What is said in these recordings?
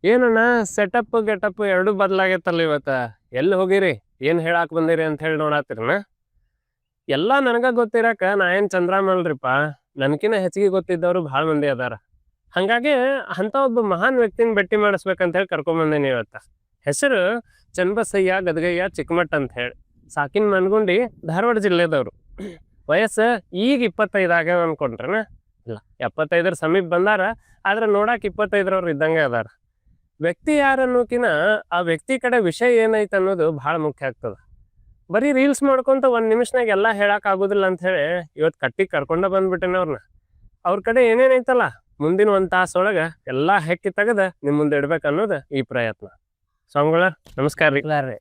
ಏನಣ್ಣ setup getup ಎರಡು ಬದಲಾಗೈತಲ್ಲ ಇವತ್ತ. ಎಲ್ಲಿ ಹೋಗಿರಿ? ಏನ್ ಹೇಳಾಕ್ ಬಂದಿರಿ ಅಂತ ಹೇಳಿ ನೋಡಾತಿರನ? ಎಲ್ಲಾ ನನಗ ಗೊತ್ತಿರಾಕ ನಾ ಏನ್ ಚಂದ್ರಾಮಲ್ರಿಪ್ಪ. ನನ್ಕಿನ ಹೆಚ್ಚಿಗೆ ಗೊತ್ತಿದ್ದವ್ರು ಭಾಳ ಮಂದಿ ಅದಾರ. ಹಂಗಾಗಿ ಅಂತ ಒಬ್ಬ ಮಹಾನ್ ವ್ಯಕ್ತಿನ ಭೇಟಿ ಮಾಡಿಸ್ಬೇಕಂತ ಹೇಳಿ ಕರ್ಕೊಂಡ್ ಬಂದೇನಿ ಇವತ್ತ. ಹೆಸರು ಚನ್ನಬಸಯ್ಯ ಗದಗಯ್ಯ ಚಿಕ್ಕಮಠ ಅಂತ ಹೇಳಿ. ಸಾಕಿನ ಮನಗುಂಡಿ ಧಾರವಾಡ ಜಿಲ್ಲೆದವ್ರು. ವಯಸ್ಸ ಈಗ 25 ಆಗ್ಯಾವ ಅನ್ಕೊಂಡ್ರನ? ಇಲ್ಲ 75 ಸಮೀಪ ಬಂದಾರ. ಆದ್ರೆ ನೋಡಾಕ 25ರವ್ರು ಇದ್ದಂಗೆ ಅದಾರ. ವ್ಯಕ್ತಿ ಯಾರನ್ನೋಕಿನ ಆ ವ್ಯಕ್ತಿ ಕಡೆ ವಿಷಯ ಏನೈತೆ ಅನ್ನೋದು ಭಾಳ ಮುಖ್ಯ ಆಗ್ತದ. ಬರೀ ರೀಲ್ಸ್ ಮಾಡ್ಕೊಂತ ಒಂದ್ ನಿಮಿಷನಾಗ ಎಲ್ಲಾ ಹೇಳಕ್ ಆಗುದಿಲ್ಲ ಅಂತ ಹೇಳಿ ಇವತ್ ಕಟ್ಟಿಗೆ ಕರ್ಕೊಂಡ ಬಂದ್ಬಿಟ್ಟೆನ ಅವ್ರನ್ನ. ಅವ್ರ ಕಡೆ ಏನೇನೈತಲ್ಲ ಮುಂದಿನ ಒಂದ್ ತಾಸೊಳಗ ಎಲ್ಲಾ ಹೆಕ್ಕಿ ತೆಗದ ನಿಮ್ ಮುಂದೆ ಇಡ್ಬೇಕು ಅನ್ನೋದು ಈ ಪ್ರಯತ್ನ. ಸ್ವಾಮಿಗಳ ನಮಸ್ಕಾರ ರೀ.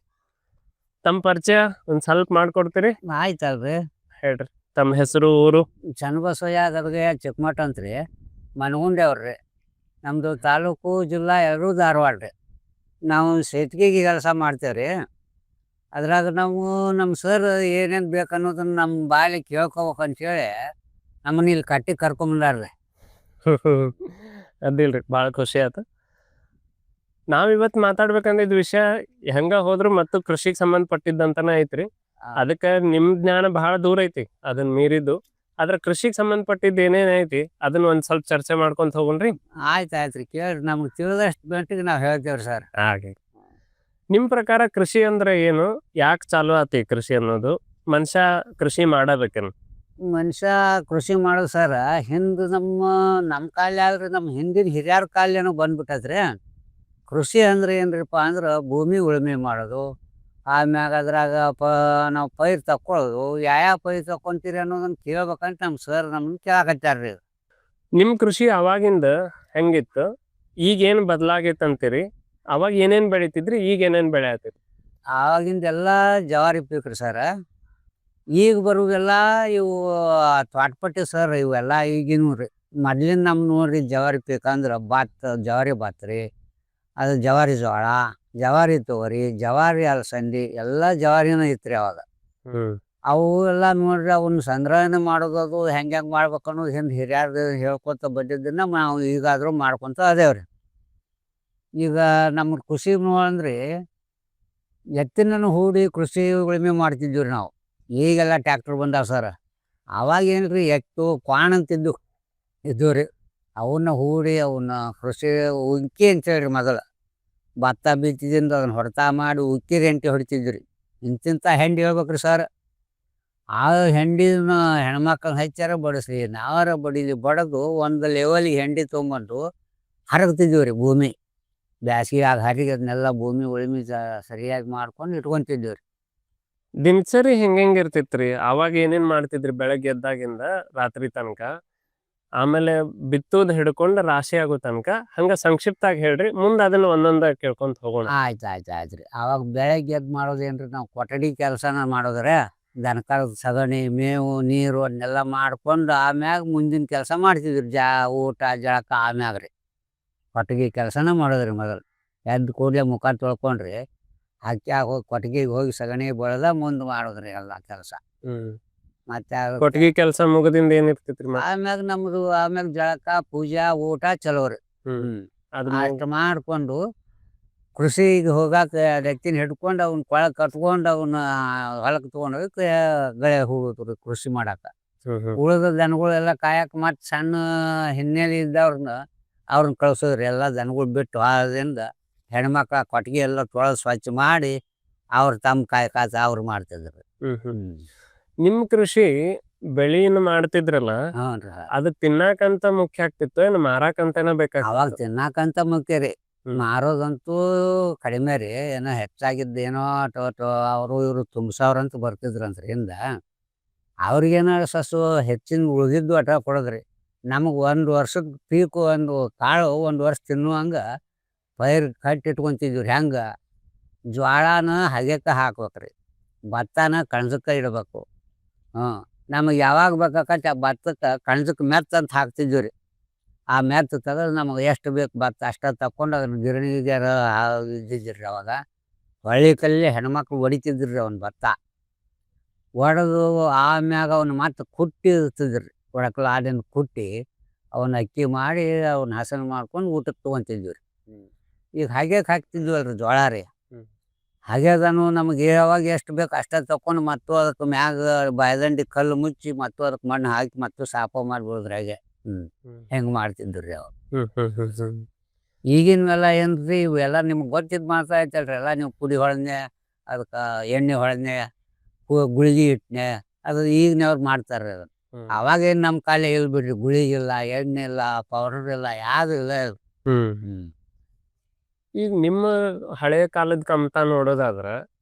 ತಮ್ಮ ಪರಿಚಯ ಒಂದ್ ಸ್ವಲ್ಪ ಮಾಡ್ಕೊಡ್ತೀರಿ? ಆಯ್ತಲ್ರಿ. ಹೇಳ್ರಿ ತಮ್ಮ ಹೆಸರು ಊರು. ಚನ್ನಬಸಯ್ಯ ಗದಗಯ್ಯ ಚಿಕ್ಕಮಠ ಅಂತ್ರಿ, ಮನಗುಂಡಿ ಅವ್ರಿ. ನಮ್ಮದು ತಾಲೂಕು ಜಿಲ್ಲಾ ಎರಡೂ ಧಾರವಾಡ ರೀ. ನಾವು ಸೇತುವೆಗೆ ಕೆಲಸ ಮಾಡ್ತೇವ್ರಿ. ಅದ್ರಾಗ ನಾವು ನಮ್ಮ ಸರ್ ಏನೇನು ಬೇಕು ಅನ್ನೋದನ್ನ ನಮ್ಮ ಬಾಯಲ್ಲಿ ಕೇಳ್ಕೊಬೇಕು ಅಂತೇಳಿ ನಮ್ಮನ್ನ ಇಲ್ಲಿ ಕಟ್ಟಿಗೆ ಕರ್ಕೊಂಬಂದಾರ್ರಿ. ಅದಿಲ್ರಿ ಭಾಳ ಖುಷಿ ಆಯ್ತು. ನಾವಿವತ್ತು ಮಾತಾಡ್ಬೇಕಂದಿದ್ ವಿಷಯ ಹೆಂಗ ಹೋದ್ರು ಮತ್ತು ಕೃಷಿಗೆ ಸಂಬಂಧಪಟ್ಟಿದ್ದಂತನ ಐತ್ರಿ. ಅದಕ್ಕೆ ನಿಮ್ ಜ್ಞಾನ ಬಹಳ ದೂರ ಐತಿ ಅದನ್ನ ಮೀರಿದ್ದು. ಆದ್ರೆ ಕೃಷಿಗೆ ಸಂಬಂಧಪಟ್ಟಿದ್ದು ಏನೇನ್ ಐತಿ ಅದನ್ನ ಒಂದ್ ಸ್ವಲ್ಪ ಚರ್ಚೆ ಮಾಡ್ಕೊಂತ ಹೋಗೋಣ್ರಿ. ಆಯ್ತು ರೀ, ಕೇಳ್ರಿ. ನಮ್ಗೆ ತಿಳಿದಷ್ಟು ಮಟ್ಟಿಗೆ ನಾವು ಹೇಳ್ತೇವ್ರಿ ಸರ್. ಹಾಗೆ ನಿಮ್ ಪ್ರಕಾರ ಕೃಷಿ ಅಂದ್ರೆ ಏನು? ಯಾಕೆ ಚಾಲು ಆತಿ ಕೃಷಿ ಅನ್ನೋದು? ಮನುಷ್ಯ ಕೃಷಿ ಮಾಡಬೇಕೇನು? ಮನುಷ್ಯ ಕೃಷಿ ಮಾಡೋದು ಸರ್ ಹಿಂದೆ ನಮ್ಮ ಕಾಲ ಆದ್ರೆ ನಮ್ಮ ಹಿಂದಿನ ಹಿರಿಯರ ಕಾಲೇನೋ ಬಂದ್ಬಿಟ್ಟದ್ರಿ. ಕೃಷಿ ಅಂದ್ರೆ ಏನ್ರಿಪ್ಪ ಅಂದ್ರೆ ಭೂಮಿ ಉಳುಮೆ ಮಾಡೋದು, ಆಮ್ಯಾಗ ಅದ್ರಾಗ ನಾವು ಪೈರು ತಕ್ಕೊಳ್ಳೋದು. ಯಾವ ಪೈರು ತಕ್ಕೊಂತೀರಿ ಅನ್ನೋದನ್ನ ಕೇಳ್ಬೇಕಂತ ನಮ್ಮ ಸರ್ ನಮ್ಮನ್ನ ಕೇಳಾಕತ್ಯಾರ್ರಿ. ನಿಮ್ ಕೃಷಿ ಅವಾಗಿಂದ ಹೆಂಗಿತ್ತು? ಈಗ ಏನ್ ಬದಲಾಗೈತೆ ಅಂತೀರಿ? ಅವಾಗ ಏನೇನ್ ಬೆಳಿತಿದ್ರಿ, ಈಗ ಏನೇನ್ ಬೆಳೆ ಆತೈತಿ? ಆವಾಗಿಂದೆಲ್ಲ ಜವಾರಿ ಪೀಕ್ರಿ ಸರ್. ಈಗ ಬರುವುದೆಲ್ಲ ಇವು ತ್ವಾಟಪಟ್ಟಿ ಸರ್. ಇವೆಲ್ಲ ಈಗಿನೂ ರೀ. ಮೊದ್ಲಿನ ನಮ್ಮ ನೋಡ್ರಿ ಜವಾರಿ ಪೀಕ್ ಅಂದ್ರೆ ಜವಾರಿ ಭಾತ್ ರೀ, ಅದು ಜವಾರಿ ಜೋಳ, ಜವಾರಿ ತೊಗರಿ, ಜವಾರಿ ಅಲಸಂದಿ ಎಲ್ಲ ಜವಾರಿನ ಇತ್ತು ರೀ ಅವಾಗ. ಅವು ಎಲ್ಲ ನೋಡ್ರಿ ಅವನ್ನ ಸಂಗ್ರಹಣೆ ಮಾಡೋದು ಅದು ಹೆಂಗೆ ಮಾಡ್ಬೇಕು ಅನ್ನೋದು ಹಿಂದೆ ಹಿರಿಯರ್ದು ಹೇಳ್ಕೊತ ಬಂದಿದ್ದನ್ನ ನಾವು ಈಗಾದರೂ ಮಾಡ್ಕೊತ ಅದೇವ್ರಿ. ಈಗ ನಮ್ಮ ಕೃಷಿ ಅಂದ್ರೆ ಎತ್ತಿನನ್ನು ಹೂಡಿ ಕೃಷಿ ಉಳುಮೆ ಮಾಡ್ತಿದ್ವಿ ರೀ ನಾವು. ಈಗೆಲ್ಲ ಟ್ಯಾಕ್ಟ್ರ್ ಬಂದಾವ ಸರ್. ಅವಾಗ ಏನ್ರಿ ಎತ್ತು ಕ್ವಾಣ ಅಂತಿದ್ದು ಇದ್ದು ರೀ. ಅವನ್ನ ಹೂಡಿ ಅವನ್ನ ಕೃಷಿ ಉಕ್ಕಿ ಅಂತೇಳ್ರಿ. ಮೊದಲು ಭತ್ತ ಬಿತ್ತಿದಿಂದ ಅದನ್ನ ಹೊಡೆತ ಮಾಡಿ ಉಕ್ಕಿ ರೆಂಟಿ ಹೊಡಿತಿದ್ವಿ ರೀ. ಇಂತಿಂಥ ಹೆಂಡಿ ಹೇಳ್ಬೇಕ್ರಿ ಸರ್. ಆ ಹೆಂಡಿನ ಹೆಣ್ಮಕ್ಳನ್ನ ಹಚ್ಚಾರ ಬಡಿಸ್ರಿ, ನಾವಾರ ಬಡಿದು ಒಂದು ಲೆವೆಲಿಗೆ ಹೆಂಡಿ ತೊಗೊಂಬಂದು ಹರಗ್ತಿದ್ವಿ ರೀ ಭೂಮಿ. ಬ್ಯಾಸಿಗೆ ಆಗ ಹರಿಗೆ ಅದನ್ನೆಲ್ಲ ಭೂಮಿ ಉಳುಮೆ ಸರಿಯಾಗಿ ಮಾಡ್ಕೊಂಡು ಇಟ್ಕೊಂತಿದ್ವಿ ರೀ. ದಿನಚರಿ ಹೆಂಗ್ ಇರ್ತಿತ್ರಿ? ಅವಾಗ ಏನೇನ್ ಮಾಡ್ತಿದ್ರಿ ಬೆಳಗ್ಗೆ ಎದ್ದಾಗಿಂದ ರಾತ್ರಿ ತನಕ? ಆಮೇಲೆ ಬಿತ್ತೋದ್ ಹಿಡ್ಕೊಂಡು ರಾಶಿ ಆಗೋ ತನಕ ಹಂಗ ಸಂಕ್ಷಿಪ್ತಾಗಿ ಹೇಳ್ರಿ. ಮುಂದೆ ಅದನ್ನ ಒಂದೊಂದ ಕೇಳ್ಕೊಂತ ಹೋಗೋಣ. ಆಯ್ತು ರೀ. ಅವಾಗ ಬೆಳಗ್ಗೆ ಎದ್ದು ಮಾಡೋದೇನ್ರಿ, ನಾವು ಕೊಠಡಿ ಕೆಲಸನ ಮಾಡೋದ್ರೆ ದನಕರದ ಸಗಣಿ, ಮೇವು, ನೀರು ಅದನ್ನೆಲ್ಲ ಮಾಡ್ಕೊಂಡು ಆಮ್ಯಾಗ ಮುಂದಿನ ಕೆಲಸ ಮಾಡ್ತಿದ್ವಿ. ಊಟ ಜಳಕ ಆಮ್ಯಾಗ ರೀ. ಕೊಟ್ಟಿಗೆ ಕೆಲಸನ ಮಾಡೋದ್ರಿ. ಮೊದಲು ಎದ್ದು ಕೂಡಲೇ ಮುಖ ತೊಳ್ಕೊಂಡ್ರಿ ಹಕ್ಕಿ ಹೋಗಿ ಕೊಟ್ಟಿಗೆಗೆ ಹೋಗಿ ಸಗಣಿ ಬೆಳೆದ ಮುಂದೆ ಮಾಡೋದ್ರಿ ಎಲ್ಲ ಕೆಲಸ. ಮತ್ತೆ ಕೊಟ್ಟಿಗೆ ಕೆಲಸ ಮುಗದಿಂದ ಏನಿರ್ತಿತ್ರಿ? ಆಮ್ಯಾಗ ಜಳಕ, ಪೂಜಾ, ಊಟ ಚಲೋ ರೀ. ಅಷ್ಟು ಮಾಡ್ಕೊಂಡು ಕೃಷಿಗೆ ಹೋಗಾಕ ಎತ್ತಿನ ಹಿಡ್ಕೊಂಡು ಅವ್ನ ಕೊಳಗೆ ಕಟ್ಕೊಂಡು ಅವನ್ನ ಹೊಲಕ್ಕೆ ತೊಗೊಂಡೋಗಿ ಗಳೆ ಹೋಗೋದು ರೀ ಕೃಷಿ ಮಾಡಾಕ. ಉಳಿದ ದನಗಳೆಲ್ಲ ಕಾಯಕ್ಕೆ ಮತ್ತೆ ಸಣ್ಣ ಹಿನ್ನೆಲೆ ಇದ್ದವ್ರನ್ನ ಕಳ್ಸೋದ್ರಿ. ಎಲ್ಲ ದನಗಳು ಬಿಟ್ಟು ಅದರಿಂದ ಹೆಣ್ಮಕ್ಳ ಕೊಟ್ಟಿಗೆ ಎಲ್ಲ ತೊಳೆದು ಸ್ವಚ್ಛ ಮಾಡಿ ಅವ್ರು ತಮ್ಮ ಕಾಯಕಾತ ಅವ್ರು ಮಾಡ್ತಿದ್ರು. ನಿಮ್ ಕೃಷಿ ಬೆಳೆಯನ್ನು ಮಾಡ್ತಿದ್ರಲ್ಲ, ಹ್ಞೂ ರೀ. ಅದು ತಿನ್ನಾಕಂತ ಮುಖ್ಯ ಆಗ್ತಿತ್ತು ಏನು ಮಾರಾಕಂತನ ಅವಾಗ ಬೇಕಾಗ್ತಿತ್ತು? ತಿನ್ನಾಕಂತ ಮುಖ್ಯ ರೀ. ಮಾರೋದಂತೂ ಕಡಿಮೆ ರೀ. ಏನೋ ಹೆಚ್ಚಾಗಿದ್ದೇನೋ ಅವರು ಇವರು ತುಂಬಿಸೋರಂತ ಬರ್ತಿದ್ರಂತ್ರಿ ಹಿಂದ. ಅವ್ರಿಗೇನೋ ಹೆಚ್ಚಿನ ಉಳಿದಿದ್ದು ಅಟ ಕೊಡೋದ್ರಿ. ನಮಗೆ ಒಂದು ವರ್ಷದ ಪೀಕು ಒಂದು ಕಾಳು ಒಂದು ವರ್ಷ ತಿನ್ನುವಂಗೆ ಪೈರು ಕಟ್ಟಿ ಇಟ್ಕೊಂತಿದ್ವಿ ರೀ. ಹೆಂಗೆ ಜ್ವಾಳನ ಹಗೆಕ್ಕೆ ಹಾಕ್ಬೇಕ್ರಿ, ಭತ್ತನ ಕಣ್ಸಕ್ಕೆ ಇಡಬೇಕು. ನಮಗೆ ಯಾವಾಗ ಬೇಕಾಕತ್ತೆ ಆ ಭತ್ತಕ್ಕೆ ಕಣ್ಸಕ್ಕೆ ಮೆತ್ತ ಅಂತ ಹಾಕ್ತಿದ್ವಿ ರೀ. ಆ ಮೆತ್ತ ತೆಗೆದು ನಮಗೆ ಎಷ್ಟು ಬೇಕು ಭತ್ತ ಅಷ್ಟು ತಕ್ಕೊಂಡು ಅದನ್ನು ಗಿರಣಿಗೆ ಇದ್ದಿದ್ರಿ ಅವಾಗ. ಹೊಳ್ಳಿ ಕಲ್ಲಿ ಹೆಣ್ಮಕ್ಳು ಹೊಡಿತಿದ್ರಿ ರೀ ಅವ್ನ ಭತ್ತ ಹೊಡೆದು. ಆಮ್ಯಾಗ ಅವ್ನ ಮತ್ತೆ ಕುಟ್ಟಿ ಇರ್ತಿದ್ರಿ. ಒಳಕಲ್ಲ ಆಡಿನ ಕುಟ್ಟಿ ಅವನ್ನ ಅಕ್ಕಿ ಮಾಡಿ ಅವನ್ನ ಹಸನು ಮಾಡ್ಕೊಂಡು ಊಟಕ್ಕೆ ತೊಗೊತಿದ್ವಿ ರೀ. ಈಗ ಹಾಗ್ಯಾಕ್ ಹಾಕ್ತಿದ್ವಲ್ರಿ ಜೋಳ ರೀ. ಹ್ಮ್. ಹಾಗ್ಯಾದನು ನಮ್ಗೆ ಯಾವಾಗ ಎಷ್ಟು ಬೇಕು ಅಷ್ಟೇ ತಕೊಂಡು ಮತ್ತು ಅದಕ್ಕೆ ಮ್ಯಾಗ ಬಾಯದಂಡಿ ಕಲ್ಲು ಮುಚ್ಚಿ ಮತ್ತು ಅದಕ್ಕೆ ಮಣ್ಣು ಹಾಕಿ ಮತ್ತು ಸಾಪ ಮಾಡ್ಬೋದ್ರಿ ಹಾಗೆ. ಹೆಂಗೆ ಮಾಡ್ತಿದ್ರು ರೀ ಅವ್ರು. ಈಗಿನವೆಲ್ಲ ಏನ್ರಿ ಇವೆಲ್ಲ ನಿಮ್ಗೆ ಗೊತ್ತಿದ್ದು ಮಾತ್ರ ಆಯ್ತಲ್ರಿ. ಎಲ್ಲ ನೀವು ಪುಡಿ ಹೊಳನೆ, ಅದಕ್ಕೆ ಎಣ್ಣೆ ಹೊಳನೆ, ಗುಳಿಗೆ ಇಟ್ಟನೆ, ಅದು ಈಗಿನವ್ರು ಮಾಡ್ತಾರೆ ಅದನ್ನು. ಅವಾಗೇನು ನಮ್ಮ ಕಾಲೇ ಇಲ್ಲ ಬಿಡ್ರಿ. ಗುಳಿಗಿಲ್ಲ, ಎಣ್ಣೆ ಇಲ್ಲ, ಪೌಡರ್ ಇಲ್ಲ, ಯಾವುದು ಇಲ್ಲ. ಈಗ ನಿಮ್ಮ ಹಳೆಯ ಕಾಲದ ಕಮ್ತಾ ನೋಡೋದಾದ್ರ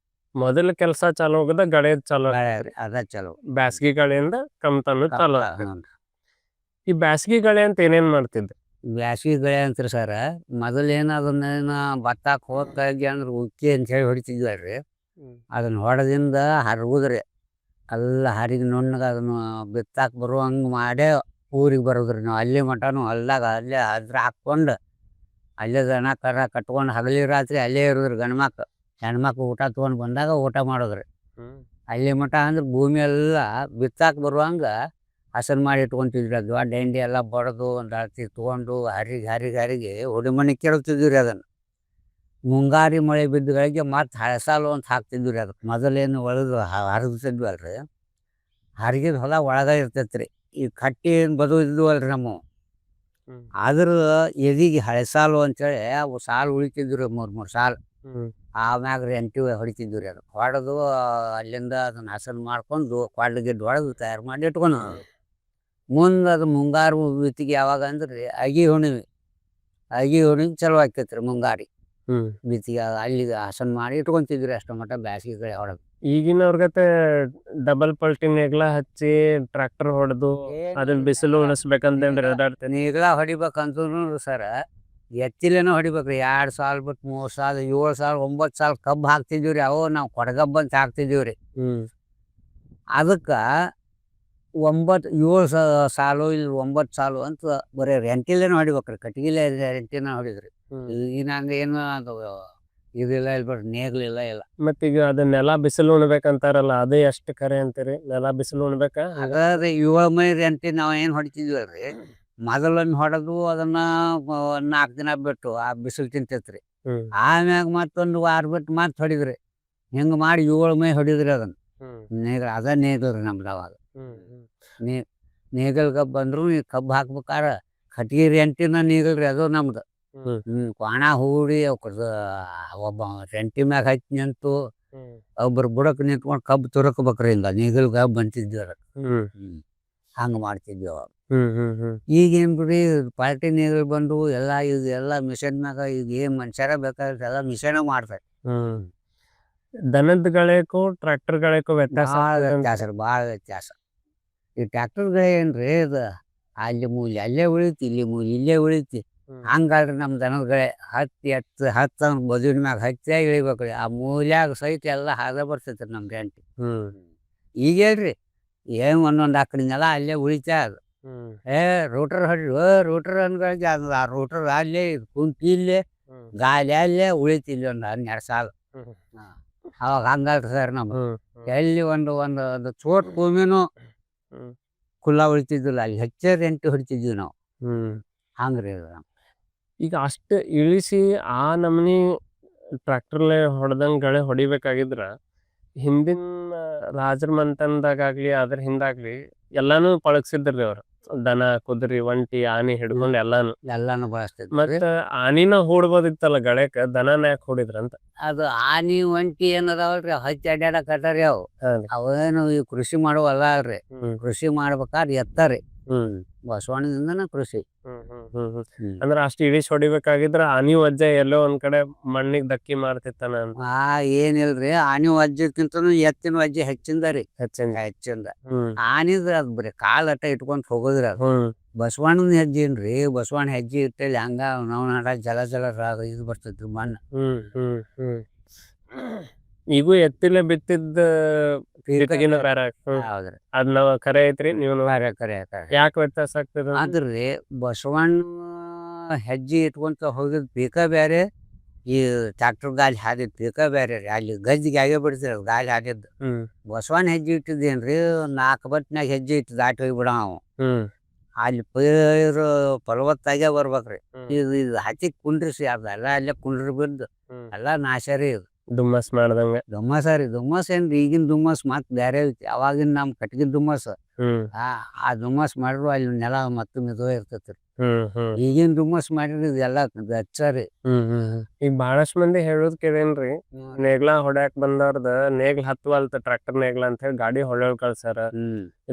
ಮೊದಲ ಕೆಲಸ ಚಾಲು ಹೋಗದ ಗಳೆದ್ ಚಾಲು ರೀ ಅದ ಚಲೋ. ಬ್ಯಾಸ್ಗಿ ಗಳೆಯಿಂದ ಕಮ್ತಾನು ಚಾಲು ಆಗ್ತದೆ. ಈ ಬ್ಯಾಸ್ಗಿ ಗಳೆ ಅಂತ ಏನೇನ್ ಮಾಡ್ತಿದ್ದೆ? ಬ್ಯಾಸ್ಗಿ ಗಳೆ ಅಂತ್ರಿ ಸರ. ಮೊದಲೇನು ಅದನ್ನೇನು ಭತ್ತಕ್ಕೆ ಹೋಗಿ ಅಂದ್ರೆ ಉಕ್ಕಿ ಅಂತ ಹೇಳಿ ಹೊಡಿತಿದ್ವಲ್ರಿ. ಅದನ್ನ ಹೊಡೆದಿಂದ ಹರಗುದ್ರಿ. ಎಲ್ಲ ಹರಿಗಿ ನುಣ್ಣಗೆ ಅದನ್ನು ಬಿತ್ತಾಕ್ ಬರುವಂಗೆ ಮಾಡೇ ಊರಿಗೆ ಬರೋದ್ರಿ ನಾವು. ಅಲ್ಲಿ ಮಟನು ಹೊಲ್ದಾಗ ಅಲ್ಲೇ ಹದ್ರ ಹಾಕ್ಕೊಂಡು ಅಲ್ಲೇ ದನ ಕರ ಕಟ್ಕೊಂಡು ಹಗಲಿ ರಾತ್ರಿ ಅಲ್ಲೇ ಇರೋದ್ರಿ. ಗಂಡ್ಮಕ್ಳು ಹೆಣ್ಮಕ್ಳು ಊಟ ತೊಗೊಂಡು ಬಂದಾಗ ಊಟ ಮಾಡೋದ್ರಿ. ಅಲ್ಲಿ ಮಟ ಅಂದ್ರೆ ಭೂಮಿ ಎಲ್ಲ ಬಿತ್ತಾಕ್ ಬರುವಂಗೆ ಹಸನ್ ಮಾಡಿ ಇಟ್ಕೊಂತಿದ್ರಿ. ಅದು ದೊಡ್ಡ ಎಂಡಿ ಎಲ್ಲ ಬಡ್ದು ಒಂದು ಅಳತಿ ತೊಗೊಂಡು ಹರಿಗೆ ಹೊಡಿ ಮನೆ ಕೇಳ್ತಿದ್ವಿ ರೀ. ಅದನ್ನು ಮುಂಗಾರಿ ಮಳೆ ಬಿದ್ದಗಳಿಗೆ ಮತ್ತೆ ಹಳಸಾಲು ಅಂತ ಹಾಕ್ತಿದ್ವಿ ರೀ. ಅದಕ್ಕೆ ಮೊದಲೇನು ಒಳಗೆ ಹರಿದ್ತಿದ್ವಿ ಅಲ್ರಿ. ಹರಿಗಿದ ಹೊಲ ಒಳಗೆ ಇರ್ತೈತ್ರಿ. ಈ ಕಟ್ಟಿ ಏನು ಬದು ಇದ್ವಲ್ರಿ ನಮ್ಮ, ಅದ್ರ ಎದಿಗೆ ಹಳೆಸಾಲು ಅಂತೇಳಿ ಅವು ಸಾಲು ಉಳಿತಿದ್ವಿ ರೀ. 3 ಸಾಲು. ಆಮ್ಯಾಗ ರೆಂಟಿ ಹೊಡಿತಿದ್ವಿ ರೀ. ಅದು ಹೊಡೆದು ಅಲ್ಲಿಂದ ಅದನ್ನು ಹಸನ್ ಮಾಡ್ಕೊಂಡು ಗಿಡ್ಡು ಹೊಡೆದು ತಯಾರು ಮಾಡಿ ಇಟ್ಕೊಂಡು ಮುಂದೆ ಅದು ಮುಂಗಾರು ಬಿತ್ತಿಗೆ ಯಾವಾಗ ಅಂದ್ರೆ ಅಗಿ ಹುಣ್ಣಿಮೆ ಚಲೋ ಆಕೈತಿ ರೀ. ಮುಂಗಾರಿ ಬಿತ್ತಿಗೆ ಅಲ್ಲಿ ಹಸನ್ ಮಾಡಿ ಇಟ್ಕೊಂತಿದ್ವಿ ರೀ. ಅಷ್ಟು ಮಟ್ಟ ಬ್ಯಾಸಿಗೆ ಕಡೆ ಹೊಡೆದು. ಈಗಿನವ್ರಿಗತೆ ಡಬಲ್ ಪಲ್ಟಿ ನೇಗ್ಲ ಹಚ್ಚಿ ಟ್ರ್ಯಾಕ್ಟರ್ ಹೊಡೆದು ಅದನ್ನ ಬಿಸಿಲು ಉಳಿಸ್ಬೇಕಂತೇನ್ರಿ ಅದಾಡ್ತೇನೆ. ನೇಗ್ಲ ಹೊಡಿಬೇಕಂತೂ ಸರ ಎತ್ತಿಲೇನೋ ಹೊಡಿಬೇಕ್ರಿ. 2 ಸಾಲು ಬಿಟ್ಟು 3 ಸಾಲು 7 ಸಾಲು 9 ಸಾಲು ಕಬ್ಬು ಹಾಕ್ತಿದ್ವಿ ರೀ. ಅವು ನಾವು ಕೊಡಗಬ್ಬ ಅಂತ ಹಾಕ್ತಿದ್ದೀವಿ ರೀ. ಅದಕ್ಕೆ 7 ಸಾಲು ಇಲ್ಲಿ 9 ಸಾಲು ಅಂತ ಬರೀ ರೆಂಟಿಲೇನೋ ಹೊಡಿಬೇಕ್ರಿ. ಕಟ್ಗಿಲೆ ರೆಂಟಿನ ಹೊಡಿದ್ರಿ. ಈಗಿನ ಹಂಗೆ ಏನು ಅದು ಇದಿಲ್ಲ ಇಲ್ಲ ಬಿಡ್ರಿ. ನೇಗ್ಲಿಲ್ಲ ಇಲ್ಲ. ಮತ್ತೀಗ ಅದನ್ನೆಲ್ಲ ಬಿಸಿಲು ಉಣ್ಬೇಕಂತಾರಲ್ಲ, ಅದೇ ಎಷ್ಟು ಕರೆ ಅಂತೀರಿ? ನೆಲ ಬಿಸಿಲು ಉಣ್ಬೇಕಾ? ಅದೇ 7 ಮೈ ರೆಂಟಿ ನಾವು ಏನು ಹೊಡಿತಿದ್ವಲ್ರಿ, ಮೊದಲನ್ನು ಹೊಡೆದು ಅದನ್ನ 4 ದಿನ ಬಿಟ್ಟು ಆ ಬಿಸಿಲು ತಿಂತೈತ್ರಿ. ಆಮ್ಯಾಗ ಮತ್ತೊಂದು ವಾರ ಬಿಟ್ಟು ಮತ್ತೆ ಹೊಡಿದ್ರಿ. ಹಿಂಗೆ ಮಾಡಿ 7 ಮೈ ಹೊಡಿದ್ರಿ ಅದನ್ನು. ನೇಗ್ಲ ಅದ ನೇಗ್ಲ ರೀ ನಮ್ದು ಅವಾಗ. ನೇಗಲ್ ಕಬ್ಬು ಬಂದ್ರು ಈ ಕಬ್ಬು ಹಾಕ್ಬೇಕಾರ ಕಟ್ಗಿ ರೆಂಟಿನ ನೇಗಲ್ರಿ ಅದು ನಮ್ದು. ಕ್ವಾಣ ಹೂಡಿ ಒಬ್ಬ ರೆಂಟಿ ಮ್ಯಾಗ ಹಚ್ಚಿ ನಿಂತು ಒಬ್ಬರು ಬುಡಕ್ಕೆ ನಿಂತ್ಕೊಂಡು ಕಬ್ಬು ತುರಕ್ಬೇಕ್ರಿ. ಹಿಂಗ ನೇಗಲ್ ಕಬ್ಬು ಅಂತಿದ್ವಿ ಅದಕ್ಕೆ. ಹಂಗೆ ಮಾಡ್ತಿದ್ವಿ ಅವಾಗ. ಈಗೇನು ಬಿಡ್ರಿ ಪಾರ್ಟಿ ನೇಗಲ್ ಬಂದು ಎಲ್ಲ ಎಲ್ಲ ಮಿಷನ್ ಮ್ಯಾಗ ಈಗ ಏನು ಮನುಷ್ಯರ ಬೇಕಾದ್ರೆ ಎಲ್ಲ ಮಿಷನ್ ಮಾಡ್ತಾರೆ. ದನದ ಗಳೇಕು ಟ್ರ್ಯಾಕ್ಟರ್ ಗಳೇಕು ವ್ಯತ್ಯಾಸ? ಭಾಳ ವ್ಯತ್ಯಾಸ. ಈ ಟ್ರ್ಯಾಕ್ಟರ್ ಗಳೇ ಏನ್ರಿ ಇದು ಅಲ್ಲಿ ಮೂಲಿ ಅಲ್ಲೇ ಉಳಿತಿ, ಇಲ್ಲಿ ಮೂಲಿ ಇಲ್ಲೇ ಉಳಿತಿ. ಹಂಗಲ್ರಿ ನಮ್ಮ ದನದಗಳೇ ಹತ್ತು ಬದುವಿನ ಮ್ಯಾಗ ಹತ್ತೇ ಇಳಿಬೇಕ್ರಿ. ಆ ಮೂಲ್ಯಾಗ ಸಹಿತ ಎಲ್ಲ ಹಾಗೆ ಬರ್ತೈತ್ರಿ ನಮ್ಮ ರೆಂಟಿ. ಈಗ ಹೇಳ್ರಿ ಏನು ಒಂದೊಂದು ಆಕಡಿನೆಲ್ಲ ಅಲ್ಲೇ ಉಳಿತಾ ಅದು. ರೋಟರ್ ಹೊಡ್ರಿ ರೋಟರ್ ಅನ್ಗಳಿಗೆ ಅದು ಆ ರೋಟರ್ ಅಲ್ಲೇ ಕುಂತಿ ಇಲ್ಲೇ ಗಾಲಿ ಅಲ್ಲೇ ಉಳಿತಿ ಇಲ್ಲಿ ಒಂದು 12 ಸಾಲು. ಅವಾಗ ಹಂಗಲ್ರಿ ಸರ್ ನಮ್ಮ ಎಲ್ಲಿ ಒಂದು ಚೋಟ್ ಭೂಮಿನೂ ಕುಲ್ಲ ಉಳಿತಿದ್ದಿಲ್ಲ. ಅಲ್ಲಿ ಹೆಚ್ಚೇ ರೆಂಟಿ ಹೊಡಿತಿದ್ವಿ ನಾವು. ಹಂಗ್ರಿ ಈಗ ಅಷ್ಟು ಇಳಿಸಿ ಆ ನಮ್ನಿ ಟ್ರ್ಯಾಕ್ಟರ್ಲೆ ಹೊಡೆದಂಗೆ ಗಳೆ ಹೊಡಿಬೇಕಾಗಿದ್ರ ಹಿಂದಿನ ರಾಜರ ಮನೆತನದಾಗ್ಲಿ ಅದ್ರ ಹಿಂದಾಗ್ಲಿ ಎಲ್ಲಾನು ಪಳಗ್ಸಿದ್ರಿ ಅವ್ರು. ದನ ಕುದುರೆ ಒಂಟಿ ಆನೆ ಹಿಡ್ಕೊಂಡು ಎಲ್ಲಾನು ಬಳಸ್ತಿದ್ವಿ. ಮತ್ತ ಆನಿನ ಹೂಡ್ಬೋದಿತ್ತಲ್ಲ ಗಳೆಕ, ದನನ ಯಾಕೆ ಹೂಡಿದ್ರಂತ? ಅದು ಆನಿ ಒಂಟಿ ಏನದಾವಲ್ರಿ ಹಚ್ಚಿ ಅಡ್ಯಾಡಕತ್ತಾರಿ. ಅವೇನು ಈ ಕೃಷಿ ಮಾಡುವಲ್ಲ ಅಲ್ರಿ. ಕೃಷಿ ಮಾಡ್ಬೇಕಾದ್ರೆ ಎತ್ತರಿ. ಬಸವಣ್ಣದಿಂದನ ಕೃಷಿ. ಅಂದ್ರ ಅಷ್ಟು ಇಳಿಸಿ ಹೊಡಿಬೇಕಾಗಿದ್ರ ಆನಿ ವಜ್ಜೆ ಎಲ್ಲೋ ಒಂದ್ ಕಡೆ ಮಣ್ಣಿಗೆ ಧಕ್ಕಿ ಮಾಡ್ತಿತ್ತಾನ ಅಂತ. ಏನಿಲ್ರಿ, ಆನಿ ವಜ್ಜಕ್ಕಿಂತನೂ ಎತ್ತಿನ ವಜ್ಜೆ ಹೆಚ್ಚಿಂದ ರೀ. ಹೆಚ್ಚಿಂದ ಆನಿದ ಅದ್ ಬರೀ ಕಾಲ್ ಅಟ್ಟ ಇಟ್ಕೊಂಡ್ ಹೋಗೋದ್ರಿ. ಅದು ಬಸವಣ್ಣನ ಹೆಜ್ಜೆ ಏನ್ರಿ, ಬಸವಣ್ಣ ಹೆಜ್ಜೆ ಇಟ್ಟಲ್ಲಿ ಹಂಗ ನಾವು ಜಲ ಇದು ಬರ್ತೈತ್ರಿ ಮಣ್ಣು. ಈಗೂ ಎತ್ತಿಲೆ ಬಿತ್ತಿದ್ದ ಹೌದ್ರಿ. ಅದ್ ನಾವ್ ಕರೆ ಐತ್ರಿ. ನೀವು ಕರೆ ಯಾಕೆ ವ್ಯತ್ಯಾಸ ಆಗ್ತದ ಅಂದ್ರಿ, ಬಸವಣ್ಣ ಹೆಜ್ಜೆ ಇಟ್ಕೊಂತ ಹೋಗಿದ್ ಬೇಕಾ ಬೇರೆ, ಈ ಟ್ರ್ಯಾಕ್ಟರ್ ಗಾಲಿ ಹಾದಿದ್ ಬೇಕಾ ಬೇರೆ ರೀ. ಅಲ್ಲಿ ಗಜ್ಜಿಗೆ ಆಗೇ ಬಿಡ್ತೀರಿ ಗಾಲಿ ಹಾದಿದ್ದು. ಬಸವಣ್ಣ ಹೆಜ್ಜೆ ಇಟ್ಟಿದ್ದೇನ್ರಿ 4 ಬಟ್ನಾಗ ಹೆಜ್ಜೆ ಇಟ್ಟು ದಾಟಿ ಹೋಗ್ಬಿಡ ಅವ. ಅಲ್ಲಿ ಪೈರು ಫಲವತ್ತಾಗೆ ಬರ್ಬೇಕ್ರಿ. ಹ್ಮ್. ಇದು ಹಚ್ಚಿ ಕುಂಡ್ರಿಸಿ ಅದೆಲ್ಲ ಅಲ್ಲೇ ಕುಂಡ್ರಿ ಬಿದ್ದು ಹ್ಮ್. ಎಲ್ಲ ನಾಶ ರೀ ಇದು. ದುಮ್ಮಸ್ ಮಾಡ್ದಂಗ. ದುಮ್ಮಸ ರೀ ದುಮ್ಮಸ್ ಏನ್ರಿ ಈಗಿನ ದುಮ್ಮಸ್ ಮತ್ ಬ್ಯಾರೆ ಐತಿ. ಅವಾಗಿನ ನಮ್ ಕಟ್ಗಿ ದುಮ್ಮಸ್ ಹ್ಮ್ ಆ ದುಮ್ಮಸ್ ಮಾಡಿದ್ರು ಅಲ್ಲಿ ನೆಲ ಮತ್ತು ಮಿದುವ ಇರ್ತೈತ್ರಿ. ಹ್ಮ್ ಈಗಿನ ದುಮ್ಮಸ್ ಮಾಡಿದ್ರೆ ಇದೆಲ್ಲ ಗಚ್ಚ ರೀ. ಈಗ ಬಹಳಷ್ಟು ಮಂದಿ ಹೇಳೋದ್ ಕೇಳೇನ್ರಿ, ನೇಗ್ಲ ಹೊಡ್ಯಾಕ್ ಬಂದವ್ರದ ನೇಗ್ಲ ಹತ್ತುವಲ್ತ ಟ್ರ್ಯಾಕ್ಟರ್ ನೇಗ್ಲ ಅಂತ ಹೇಳಿ ಗಾಡಿ ಹೊಳ್ಯೊಳ್ ಕಳ್ಸಾರ.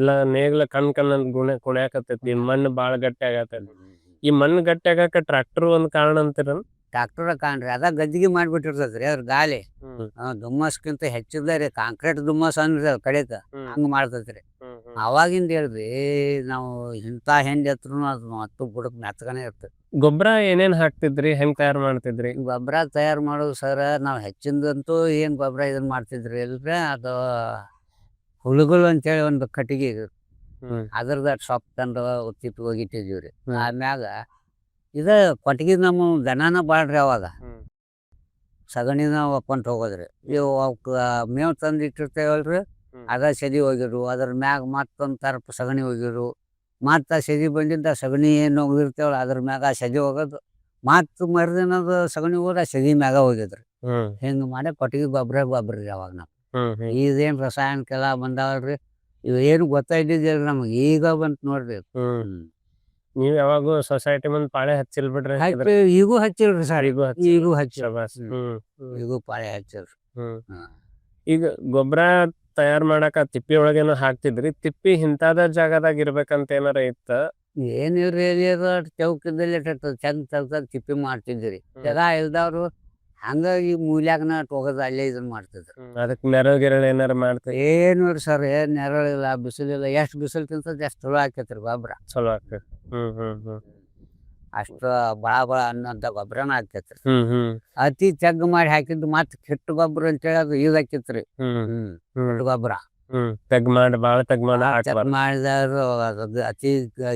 ಇಲ್ಲ ನೇಗ್ಲ ಕಣ್ ಅಂತ ಕುಣ್ಯಾಕತ್ತೈತಿ, ಮಣ್ಣು ಬಾಳ ಗಟ್ಟಿ ಆಗತೈತಿ. ಈ ಮಣ್ಣು ಗಟ್ಟಿ ಆಗಾಕ ಟ್ರ್ಯಾಕ್ಟರ್ ಒಂದ್ ಕಾರಣ ಅಂತೀರ? ಟ್ರಾಕ್ಟರ್ ಕಾಣ್ರಿ ಅದ ಗದ್ದಿಗೆ ಮಾಡ್ಬಿಟ್ಟಿರ್ತೈತ್ರಿ ಅದ್ರ ಗಾಲಿ. ದುಮ್ಮಸ್ಕಿಂತ ಹೆಚ್ಚಿದ ರೀ ಕಾಂಕ್ರೀಟ್ ದುಮ್ಮಸ್ ಅನ್ರಿ ಅದ್ ಕಡೆಕ ಹಂಗ ಮಾಡ್ತೈತ್ರಿ. ಅವಾಗಿಂದ ಹೇಳ್ರಿ ನಾವು ಇಂಥ ಹೆಂಡಿ ಹತ್ರನು ಅದು ಮತ್ತು ಬುಡಕ್ ಮೆತ್ತಗನೆ ಇರ್ತೈತಿ. ಗೊಬ್ಬರ ಏನೇನ್ ಹಾಕ್ತಿದ್ರಿ, ಹೆಂಗ್ ತಯಾರ್ ಮಾಡ್ತಿದ್ರಿ? ಗೊಬ್ಬರ ತಯಾರು ಮಾಡೋದು ಸರ್ ನಾವು ಹೆಚ್ಚಿಂದಂತೂ ಏನ್ ಗೊಬ್ಬರ ಇದನ್ನ ಮಾಡ್ತಿದ್ರಿ ಇಲ್ರಿ, ಅದು ಹುಳುಗಳು ಅಂತೇಳಿ ಒಂದು ಕಟ್ಟಿಗೆ ಅದ್ರದ ಸೊಪ್ಪು ತಂದು ತಿಪ್ಪಿ ಹೋಗಿಟ್ಟಿದ್ವಿ. ಆಮ್ಯಾಗ ಇದ ಕೊಟ್ಟಿಗೆ ನಮ್ಮ ದನನ ಬಾಳ್ರಿ ಅವಾಗ ಸಗಣಿನ ಒಪ್ಕೊಂತ ಹೋಗೋದ್ರಿ. ಇವು ಅವಕ್ಕ ಮೇವ್ ತಂದು ಇಟ್ಟಿರ್ತೇವಲ್ರಿ ಅದ ಸೆದಿ ಹೋಗಿರು, ಅದ್ರ ಮ್ಯಾಗ ಮತ್ತೊಂದ್ ತರಪ್ ಸಗಣಿ ಹೋಗಿರು, ಮತ್ತ ಸೆದಿ ಬಂದಿದ್ದ ಸಗಣಿ ಏನು ಹೋಗಿರ್ತೇವಲ್ಲ ಅದ್ರ ಮ್ಯಾಗ ಸೆದಿ ಹೋಗೋದು, ಮತ್ತ ಮರುದಿನದ ಸಗಣಿ ಹೋದ ಸೆದಿ ಮ್ಯಾಗ ಹೋಗಿದ್ರಿ. ಹಿಂಗ ಮಾಡಿ ಕೊಟ್ಟಿಗೆ ಗೊಬ್ಬರ ರೀ ಅವಾಗ ನಾವು. ಇದೇನ್ ರಸಾಯನಿಕೆಲ್ಲ ಬಂದಾವಲ್ರಿ ಇವ್ ಏನು ಗೊತ್ತಾಯ್ದಿದ್ದಿಲ್ರಿ ನಮಗ್, ಈಗ ಬಂತ ನೋಡ್ರಿ. ನೀವ್ ಯಾವಾಗೂ ಸೊಸೈಟಿ ಮುಂದ್ ಪಾಳೆ ಹಚ್ಚಿಲ್ ಬಿಡ್ರಿ? ಈಗೂ ಹಚ್ಚಿಲ್ರಿ ಸರ್, ಈಗೂ ಶಬಾಸ್. ಈಗೂ ಪಾಳೆ ಹಚ್ಚಿಲ್ರಿ. ಈಗ ಗೊಬ್ಬರ ತಯಾರ್ ಮಾಡಾಕ ತಿಪ್ಪಿ ಒಳಗೇನೋ ಹಾಕ್ತಿದ್ರಿ, ತಿಪ್ಪಿ ಇಂತಾದ ಜಾಗದಾಗ ಇರ್ಬೇಕಂತ ಏನಾರ ಇತ್ತ? ಏನಿಲ್ರಿ ಚೌಕದಲ್ಲಿ ಚಂದ ತಗ್ದ ತಿಪ್ಪಿ ಮಾಡ್ತಿದ್ರಿ. ಜಾಗ ಇಲ್ದವ್ರು ಹಂಗಾಗಿ ಮೂಲ್ಯಾಗನ ಹೋಗೋದು ಅಲ್ಲೇ ಇದನ್ನ ಮಾಡ್ತಿದ್ರು. ಅದಕ್ ನೆರಳು ಗಿರಳು ಏನಾರ ಮಾಡ್ತೀವಿ? ಏನು ಸರ್ ಏನ್ ನೆರಳಿಲ್ಲ ಬಿಸಿಲಿಲ್ಲ, ಎಷ್ಟ್ ಬಿಸಿಲು ತಿಂತದ ಎಷ್ಟ್ ಚಲೋ ಆಕೈತ್ರಿ ಗೊಬ್ಬರ. ಚಲೋ ಆಗ್ತೈತಿ. ಅಷ್ಟ ಬಳ ಅನ್ನೋಂಥ ಗೊಬ್ಬರನ ಆಗ್ತೈತ್ರಿ. ಅತಿ ತೆಗ್ಗು ಮಾಡಿ ಹಾಕಿದ್ದು ಮತ್ ಕೆಟ್ಟ ಗೊಬ್ಬರ ಅಂತೇಳಿ ಅದು ಇದು ಹಾಕಿತ್ರಿ. ಗೊಬ್ಬರ ತೆಗ್ ಮಾಡಿದವ್ರು ಅದು ಅತಿ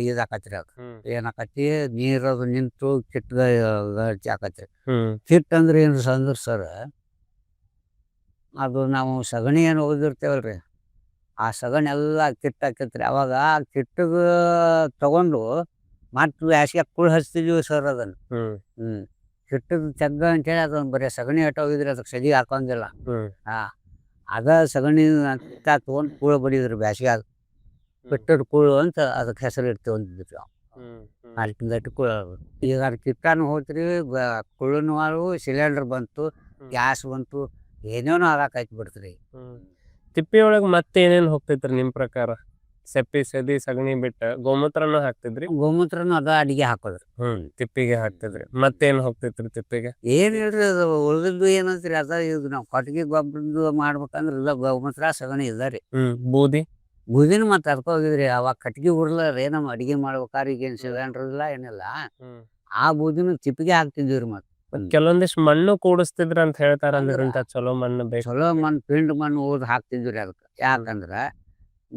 ಇದಾಕತ್ರಿ. ಅದು ಏನಾಕತಿ ನೀರದು ನಿಂತು ಕಿಟ್ಟ ಹಾಕತ್ರಿ. ಕಿಟ್ ಅಂದ್ರೆ ಏನ್ರಿ ಅಂದ್ರ ಸರ್, ಅದು ನಾವು ಸಗಣಿ ಏನು ಓದಿರ್ತೇವಲ್ರಿ ಆ ಸಗಣಿ ಎಲ್ಲ ಕಿಟ್ ಹಾಕೈತ್ರಿ. ಅವಾಗ ಆ ಕಿಟ್ಟಗ ತಗೊಂಡು ಮತ್ ಬ್ಯಾಸ್ಗ್ಯಾಗ ಕುಳ್ ಹಚ್ತಿದ್ವಿ ಸರ್ ಅದನ್ನ. ಕಿಟ್ಟದ ತೆಗ್ಗ ಅಂತೇಳಿ ಅದನ್ನ ಬರೀ ಸಗಣಿ ಹೋಗಿದ್ರಿ, ಅದಕ್ಕೆ ಸದಿ ಹಾಕೊಂದಿಲ್ಲ. ಅದ ಸಗಣಿ ಅಂತ ತಗೊಂಡ್ ಕೂಳ ಬಡಿದ್ರಿ ಬ್ಯಾಸ್ಗ್ಯಾಗ. ಕಿಟ್ಟದ ಕೂಳು ಅಂತ ಅದಕ್ಕೆ ಹೆಸರು ಇಡ್ತೇವಂದಿದ್ರಿ ನಾವು. ಅಲ್ಲಿಂದಟ್ಟು ಕೂಳ ಈಗ ಅದು ಕಿಟ್ಟಾನು ಹೋತ್ರಿ, ಕುಳುನು ಸಿಲಿಂಡರ್ ಬಂತು, ಗ್ಯಾಸ್ ಬಂತು, ಏನೇನೋ ಆಗಾಕೈತಿ ಬಿಡ್ತ್ರಿ. ತಿಪ್ಪಿ ಒಳಗ್ ಮತ್ತೆ ಏನೇನ್ ಹೋಗ್ತೈತ್ರಿ ನಿಮ್ ಪ್ರಕಾರ? ಸೆಪ್ಪಿ ಸದಿ ಸಗಣಿ ಬಿಟ್ಟ ಗೋಮೂತ್ರನು ಹಾಕ್ತಿದ್ರಿ? ಗೋಮೂತ್ರನು ಅದ ಅಡಿಗೆ ಹಾಕೋದ್ರಿ. ತಿಪ್ಪಿಗೆ ಹಾಕ್ತಿದ್ರಿ. ಮತ್ತೇನ್ ಹೋಗ್ತೈತ್ರಿ ತಿಪ್ಪಿಗೆ? ಏನ್ ಹೇಳ್ರಿ ಅದು ಉಳಿದಿದ್ದು ಏನಂತ್ರಿ ಅದ. ಇದು ನಾವು ಕೊಟ್ಟಿಗೆ ಗೊಬ್ಬರದ್ದು ಮಾಡ್ಬೇಕಂದ್ರ ಇಲ್ಲ ಗೋಮೂತ್ರ ಸಗಣಿ ಇದಾರಿ. ಬೂದಿ ಬೂದಿನ ಮತ್ತ ಅದಕ್ಕ ಹೋಗಿದ್ರಿ. ಅವಾಗ ಕಟ್ಟಿಗೆ ಉರ್ಲಾರಿ ನಮ್ ಅಡಿಗೆ ಮಾಡ್ಬೇಕಾದ್ರೆ ಈಗೇನ್ ಸಿಲಿಂಡರ್ ಇಲ್ಲ ಏನಿಲ್ಲ, ಆ ಬೂದಿನ ತಿಪ್ಪಿಗೆ ಹಾಕ್ತಿದ್ವಿ. ಮತ್ ಕೆಲವೊಂದಿಷ್ಟು ಮಣ್ಣು ಕೂಡಿಸ್ತಿದ್ರ ಅಂತ ಹೇಳ್ತಾರ. ಚಲೋ ಮಣ್ಣು ಬೇಕು, ಚಲೋ ಮಣ್ಣು ಪಿಂಡ್ ಮಣ್ಣು ಓದ್ ಹಾಕ್ತಿದ್ವಿ ಅದಕ್ಕೆ. ಯಾಕಂದ್ರ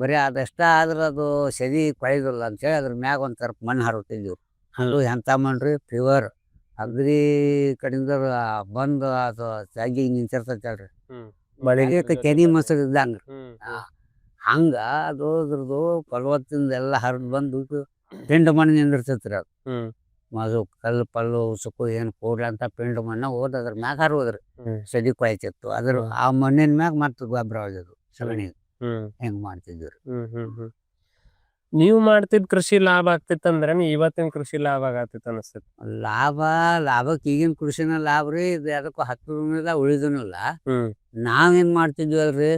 ಬರೀ ಅದಷ್ಟ ಆದ್ರ ಅದು ಸದಿ ಕೊಯ್ದಿಲ್ಲ ಅಂತೇಳಿ ಅದ್ರ ಮ್ಯಾಗ ಒಂದ್ ಸ್ವಲ್ಪ ಮಣ್ಣು ಹರಡ್ತಿದ್ವಿ. ಅದು ಎಂತ ಮಣ್ಣ್ರಿ, ಪ್ಯೂರ್ ಅಗ್ರಿ ಕಡೆಯಿಂದ ಬಂದು ಅದು ತಗ್ಗಿ ನಿಂತಿರ್ತೈತಲ್ರಿ, ಕೆನಿ ಮೊಸರು ಇದ್ದಂಗ ಹಂಗ ಅದು ಅದ್ರದ್ದು ಫಲವತ್ತಿಂದ ಎಲ್ಲ ಹರಿದು ಬಂದು ಪಿಂಡ ಮಣ್ಣು ನಿಂದಿರ್ತೈತ್ರಿ. ಅದು ಅದು ಕಲ್ಲು ಪಲ್ಲು ಉಸುಕು ಏನು ಕೂಡ್ಲ ಅಂತ ಪಿಂಡ ಮಣ್ಣ ಹೋದ್ ಅದ್ರ ಮ್ಯಾಗ ಹರೋದ್ರಿ. ಸದಿ ಕೊಯ್ತಿತ್ತು ಅದ್ರ ಆ ಮಣ್ಣಿನ ಮ್ಯಾಗ ಮತ್ತ ಗೊಬ್ಬರ ಹೋಗಿದ್ರು ಸಗಣಿ. ಹೆಂಗ್ ಮಾಡ್ತಿದ್ವಿ. ನೀವು ಮಾಡ್ತಿದ್ ಕೃಷಿ ಲಾಭ ಆಗ್ತಿತ್ತಂದ್ರೆ ಇವತ್ತಿನ ಕೃಷಿ ಲಾಭ ಆಗತ್ತಿತ್ತು ಅನಿಸ್ತೈತಿ? ಲಾಭಕ್ಕೆ ಈಗಿನ ಕೃಷಿನ ಲಾಭ ರೀ. ಇದು ಅದಕ್ಕೂ ಹತ್ತುನಿಲ್ಲ ಉಳಿದನಿಲ್ಲ. ನಾವೇನ್ ಮಾಡ್ತಿದ್ವಿ ಅಲ್ರಿ,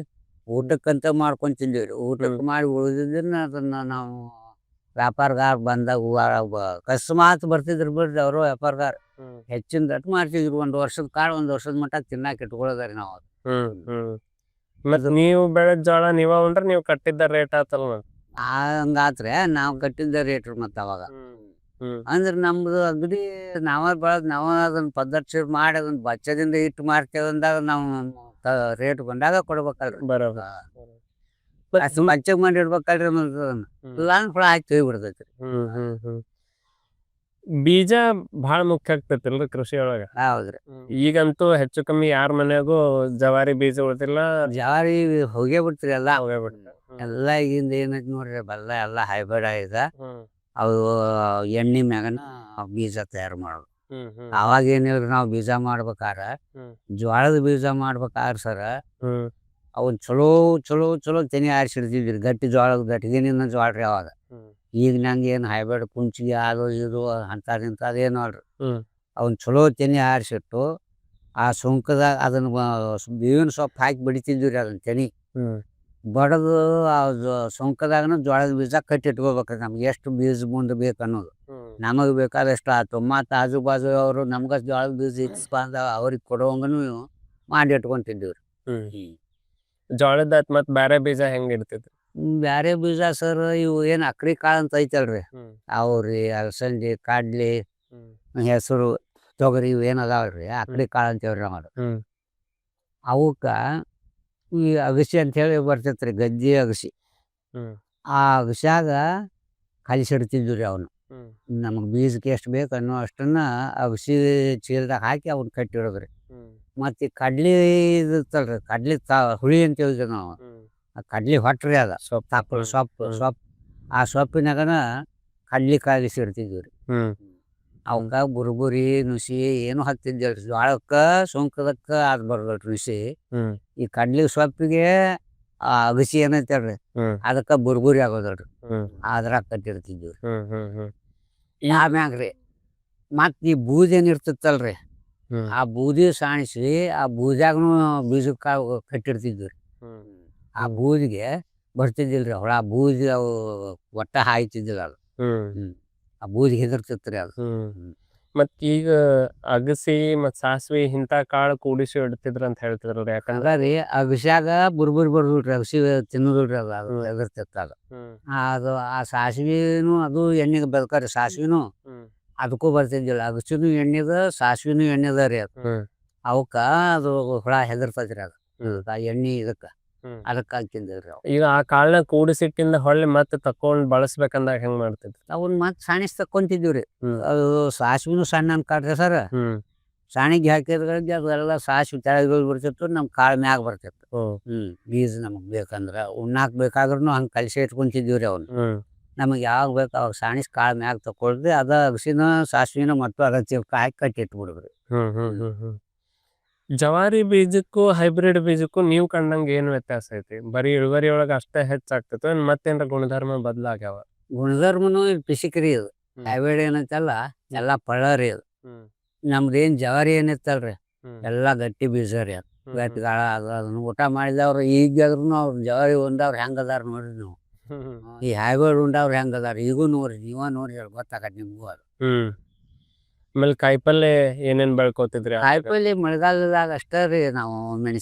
ಊಟಕ್ಕಂತ ಮಾಡ್ಕೊಂತಿದ್ವಿ. ಊಟಕ್ಕೆ ಮಾಡಿ ಉಳಿದಿದ್ದನ್ನ ಅದನ್ನ ನಾವು ವ್ಯಾಪಾರಗಾರ ಬಂದಾಗ ಅಕಸ್ಮಾತ್ ಬರ್ತಿದ್ರು ಬಿಡ್ರಿ ಅವರು ವ್ಯಾಪಾರಗಾರ, ಹೆಚ್ಚಿನ ದಟ್ಟು ಮಾಡ್ತಿದ್ರು. ಒಂದ್ ವರ್ಷದ ಕಾಳ ಒಂದ್ ವರ್ಷದ ಮಟ್ಟ ತಿನ್ನಾಕ ಇಟ್ಕೊಳ್ಳೋದ್ರಿ ನಾವು. ಮತ್ ನೀವು ಬೆಳೆದ ಜೋಳ ನೀವ ಉಂಡ್ರೆ ನೀವು ಕಟ್ಟಿದ್ದ ರೇಟ್ ಆತಲ್ಲ? ಹಂಗಾತ್ರೆ ನಾವ್ ಕಟ್ಟಿದ್ದ ರೇಟ್ ಮತ್ತ ಅವಾಗ. ಅಂದ್ರ ನಮ್ದು ಅಗದಿ ನಾವ ಬೆಳದ್ ನಾವ ಅದನ್ನ ಪದ್ಧತಿ ಮಾಡಿ ಅದನ್ನ ಬಚ್ಚದಿಂದ ಇಟ್ಟು ಮಾರ್ತೇವೆ ಅಂದಾಗ ನಾವು ರೇಟ್ ಬಂದಾಗ ಕೊಡ್ಬೇಕಲ್ರಿ. ಬಚ್ಚಗ್ ಮಾಡಿ ಇಡ್ಬೇಕಲ್ರಿ. ಇಲ್ಲಾಂದ್ರ ಫಳ ಹಾಕಿ ಹೋಗ್ಬಿಡ್ತೈತ್ರಿ. ಬೀಜ ಬಹಳ ಮುಖ್ಯ ಆಗ್ತೈತಿಲ್ರಿ ಕೃಷಿ ಒಳಗ? ಹೌದ್ರಿ. ಈಗಂತೂ ಹೆಚ್ಚು ಕಮ್ಮಿ ಯಾರ ಮನ್ಯಾಗೂ ಜವಾರಿ ಬೀಜ ಉಳ್ದಿಲ್ಲ. ಜವಾರಿ ಹೋಗೇ ಬಿಡ್ತ್ರಿ ಎಲ್ಲ. ಹೋಗೇ ಬಿಡ್ತ ಎಲ್ಲ ಈಗಿಂದ ಏನೈತಿ ನೋಡ್ರಿ, ಬಲ್ಲ ಎಲ್ಲ ಹೈಬ್ರಿಡ್ ಆಗಿದೆ. ಅವು ಎಣ್ಣೆ ಮ್ಯಾಗನ ಬೀಜ ತಯಾರು ಮಾಡೋದು. ಹ್ಮ್ ಹ್ಮ್ ಅವಾಗ ಏನಿಲ್ರಿ ನಾವು ಬೀಜ ಮಾಡ್ಬೇಕಾರ ಹ್ಮ್ ಜ್ವಾಳದ ಬೀಜ ಮಾಡ್ಬೇಕಾರ ಸರ ಹ್ಮ್ ಅವನ್ ಚಲೋ ಚಲೋ ಚಲೋ ತೆನಿ ಆರಿಸಿಡ್ತಿದ್ರಿ ಗಟ್ಟಿ ಜ್ವಾಳದ ಗಟ್ಟಿಗೆನಿನ ಜ್ವಾಳ ರೀ ಅವಾಗ. ಹ್ಮ್ ಈಗ ನಂಗೆ ಏನು ಹೈಬ್ರಿಡ್ ಕುಂಚಿಗೆ ಅದು ಇದು ಅಂಥದ್ದು ಇಂಥದ್ದು ಏನು ನೋಡ್ರಿ. ಹ್ಮ್ ಅವ್ನ ಚಲೋ ತೆನಿ ಆರಿಸಿಟ್ಟು ಆ ಸುಂಕದಾಗ ಅದನ್ನ ಬೇವಿನ ಸೊಪ್ಪು ಹಾಕಿ ಬಡಿತಿದ್ವಿ ರೀ ಅದನ್ನ ತೆನಿ ಹ್ಮ್ ಬಡದು ಆ ಸುಂಕದಾಗನ ಜ್ವಾಳದ ಬೀಜ ಕಟ್ಟಿ ಇಟ್ಕೋಬೇಕ್ರಿ ನಮ್ಗೆ ಎಷ್ಟು ಬೀಜ ಮುಂದೆ ಬೇಕು ಅನ್ನೋದು. ಹ್ಮ್ ನಮಗೆ ಬೇಕಾದಷ್ಟು ಆಯ್ತು ಮತ್ತು ಆಜು ಬಾಜು ಅವರು ನಮ್ಗೆ ಜ್ವಾಳದ ಬೀಜ ಇಚ್ಛಪ್ಪ ಅಂದಾಗ ಅವ್ರಿಗೆ ಕೊಡುವಂಗನು ಮಾಡಿ ಇಟ್ಕೊಂತಿದ್ದೀವಿ ರೀ. ಹ್ಮ್ ಜೋಳದ ಮತ್ ಬ್ಯಾರೆ ಬೀಜ ಹೆಂಗ್ ಇಡ್ತಿದ್ರಿ? ಬ್ಯಾರೆ ಬೀಜ ಸರ್ ಇವು ಏನು ಅಕ್ಡಿ ಕಾಳು ಅಂತ ಐತಲ್ರಿ ಹ್ಮ್ ಅವ್ರಿ ಅಲಸಂದಿ ಕಡ್ಲಿ ಹ್ಮ್ ಹೆಸರು ತೊಗರಿ ಇವು ಏನು ಅದಾವಲ್ರಿ ಅಕ್ಡಿ ಕಾಳು ಅಂತೇವ್ರಿ ನಾವು. ಹ್ಮ್ ಅವಕ್ಕೆ ಈ ಅಗಸಿ ಅಂಥೇಳಿ ಬರ್ತೈತೆ ರೀ ಗದ್ದೆ ಅಗಸಿ. ಹ್ಮ್ ಆ ಅಗಸ್ಯಾಗ ಕಲಿಸಿಡ್ತಿದ್ವಿ ರೀ ಅವನು. ಹ್ಮ್ ನಮಗೆ ಬೀಜಕ್ಕೆ ಎಷ್ಟು ಬೇಕು ಅನ್ನೋ ಅಷ್ಟನ್ನ ಅಗಸಿ ಚೀಲದಾಗ ಹಾಕಿ ಅವ್ನ ಕಟ್ಟಿಡೋದು ರೀ. ಹ್ಮ್ ಮತ್ತು ಈ ಕಡ್ಲಿ ಇರ್ತಲ್ರಿ ಕಡ್ಲಿ ಹುಳಿ ಅಂತೇಳಿದ್ವಿ ನಾವು. ಹ್ಮ್ ಆ ಕಡ್ಲಿ ಹೊಟ್ರಿ ಅದ ಸೊಪ್ಪು. ತಪ್ಪಲು ಸೊಪ್ಪು ಹ್ಮ್. ಸೊಪ್ಪು ಆ ಸೊಪ್ಪಿನಾಗನ ಕಡ್ಲಿ ಕಾಯಿಸಿಡ್ತಿದ್ವಿ ರೀ. ಹ್ಮ್ ಅವಕ್ಕೆ ಬುರ್ಬುರಿ ನುಸಿ ಏನು ಹಾಕ್ತಿದ್ದಿಲ್ಲ ರೀ. ಜ್ವಾಳಕ್ಕೆ ಸುಂಕದಕ್ಕೆ ಅದು ಬರೋದಲ್ರಿ ನುಸಿ. ಹ್ಮ್ ಈ ಕಡ್ಲಿ ಸೊಪ್ಪಿಗೆ ಆ ಅಗಸಿ ಏನೈತಲ್ರಿ ಹ್ಮ್ ಅದಕ್ಕೆ ಬುರ್ಬುರಿ ಆಗೋದಲ್ರಿ ಹ್ಮ್ ಅದ್ರಾಗ ಕಟ್ಟಿರ್ತಿದ್ವಿ ರೀ. ಹ್ಮ್ ಹ್ಮ್ ಹ್ಮ್ ಆಮ್ಯಾಗ ರೀ ಮತ್ತು ಈ ಬೂದಿ ಏನಿರ್ತೈತಲ್ರಿ ಹ್ಮ್ ಆ ಬೂದಿ ಸಾಣಿಸಿ ಆ ಬೂದ್ಯಾಗನು ಬೀಜಕ್ಕೆ ಕಟ್ಟಿರ್ತಿದ್ವಿ ರೀ. ಹ್ಮ್ ಆ ಬೂದಿಗೆ ಬರ್ತಿದ್ದಿಲ್ರಿ ಹುಳ ಬೂದಿ ಅವು ಒಟ್ಟ ಹಾಯ್ತಿದ್ದಿಲ್ಲ ಅದು. ಹ್ಮ್ ಆ ಬೂದಿ ಹೆದರ್ತಿತ್ತು ರೀ ಅದು. ಹ್ಮ್ ಮತ್ ಈಗ ಅಗಸಿ ಮತ್ ಸಾಸ್ವಿ ಇಂತ ಕಾಳು ಕೂಡಿಸಿ ಇಡ್ತಿದ್ರ ಅಂತ ಹೇಳ್ತಿದ್ರಲ್ರಿ ಯಾಕಂದ್ರ ಹಂಗಾರಿ ಅಗಸ್ಯಾಗ ಬುರ್ಬುರಿ ಬರ್ಬಿಟ್ರಿ ಅಗಸಿ ತಿನ್ನೋದಿಲ್ರಿ ಅದು ಅದು ಹ್ಮ್. ಹೆದರ್ತಿತ್ತು ಅದು. ಹ್ಮ್ ಅದು ಆ ಸಾಸ್ವಿನೂ ಅದು ಎಣ್ಣೆಗೆ ಬೆಳ್ಕಾರಿ ಸಾಸ್ವಿನೂ ಹ್ಮ್ ಅದಕ್ಕೂ ಬರ್ತಿದ್ದಿಲ್ಲ ಅಗಸಿನೂ ಎಣ್ಣೆದ ಸಾಸ್ವಿನೂ ಎಣ್ಣೆದ ರೀ ಅದು. ಹ್ಮ್ ಅವಕ್ಕೆ ಅದು ಹುಳ ಹೆದರ್ತೈತಿ ರೀ ಅದು. ಹ್ಮ್. ಆ ಎಣ್ಣೆ ಇದಕ್ಕೆ ಹ್ಮ್ ಅದಕ್ಕೆ ಹಾಕ್ತಿದ್ದಿಲ್ರಿ ಅವು. ಈಗ ಆ ಕಾಳನ್ನ ಕೂಡಿಸಿಟ್ಟಿಂದ ಹೊಳ್ಳಿ ಮತ್ತೆ ತಕೊಂಡ್ ಬಳಸ್ಬೇಕಂದಾಗ ಹೆಂಗ್ ಮಾಡ್ತಿದ್ರಿ? ಅವನ್ನ ಮತ್ತೆ ಸಾಣಿಸ್ ತಕ್ಕೊಂತಿದ್ದೀವಿ ರೀ. ಹ್ಮ್ ಅದು ಸಾಸ್ವಿನೂ ಸಣ್ಣ ಅನ್ಕಾಡ್ರಿ ಸರ್. ಹ್ಮ್ ಸಾಣಿಗೆ ಹಾಕಿದ್ರಿಗೆ ಅದೆಲ್ಲ ಸಾಸ್ವಿ ತೆಳಗೆ ಬರ್ತಿತ್ತು ನಮ್ಮ ಕಾಳು ಮ್ಯಾಗ ಬರ್ತಿತ್ತು. ಹ್ಮ್ ಬೀಜ ನಮಗೆ ಬೇಕಂದ್ರೆ ಉಣ್ಣಾಕ್ ಬೇಕಾದ್ರೂ ಹಂಗೆ ಕಲಿಸಿ ಇಟ್ಕೊಂತಿದ್ದೀವಿ ರೀ ಅವ್ನು. ಹ್ಮ್ ನಮಗೆ ಯಾವಾಗ ಬೇಕು ಅವಾಗ ಸಾಣಿಸ್ ಕಾಳು ಮ್ಯಾಗ ತಗೊಳ್ರಿ ಅದ ಅಗಸಿನ ಸಾಸ್ವಿನ ಮತ್ತು ಅದ ಚಿಲ್ಕ ಹಾಕಿ ಕಟ್ಟಿ ಇಟ್ಬಿಡ್ರಿ. ಹ್ಮ್ ಹ್ಮ್ ಹ್ಮ್ ಹ್ಮ್ ಜವಾರಿ ಬೀಜಕ್ಕೂ ಹೈಬ್ರಿಡ್ ಬೀಜಕ್ಕೂ ನೀವು ಕಂಡಂಗೆ ಏನು ವ್ಯತ್ಯಾಸ ಐತಿ? ಬರೀ ಇಳುವರಿ ಒಳಗೆ ಅಷ್ಟೇ ಹೆಚ್ಚಾಗ್ತೈತೆ ಮತ್ತೇನ್ರ ಗುಣಧರ್ಮ ಬದಲಾಗ್ಯಾವ? ಗುಣಧರ್ಮನು ಪಿಸಿಕ್ರಿ ಇದು. ಹ್ಮ್. ಹೈಬ್ರಿಡ್ ಏನೈತಲ್ಲ ಎಲ್ಲ ಪಳ್ಳ ರೀ ಅದು. ಹ್ಮ್ ನಮ್ದೇನು ಜವಾರಿ ಏನಿತ್ತಲ್ರಿ ಹ್ಮ್ ಎಲ್ಲ ಗಟ್ಟಿ ಬೀಜ ರೀ ಅದು. ಹ್ಮ್ ಗಟ್ಟಿಗಾಳ ಅದು ಅದನ್ನ ಊಟ ಮಾಡಿದವ್ರು ಈಗಾದ್ರೂ ಅವ್ರು ಜವಾರಿ ಉಂಡವ್ರು ಹೆಂಗೆ ಅದಾರ ನೋಡ್ರಿ ನೀವು. ಹ್ಮ್ ಈ ಹೈಬ್ರಿಡ್ ಉಂಡವ್ರು ಹೆಂಗೆ ಅದಾರ ಈಗೂ ನೋಡ್ರಿ ನೀವ ನೋಡಿ ಗೊತ್ತಾಗತ್ತೆ ನಿಮಗೂ ಅದು. ಹ್ಮ್ ಆಮೇಲೆ ಕಾಯಿಪಲ್ಲೆ ಏನೇನ್ ಬೆಳ್ಕೋತಿದ್ರಿ ಕಾಯಿಪಲ್ಲೆ ಮಳೆಗಾಲದಾಗ ಅಷ್ಟೇ ರೀ ನಾವು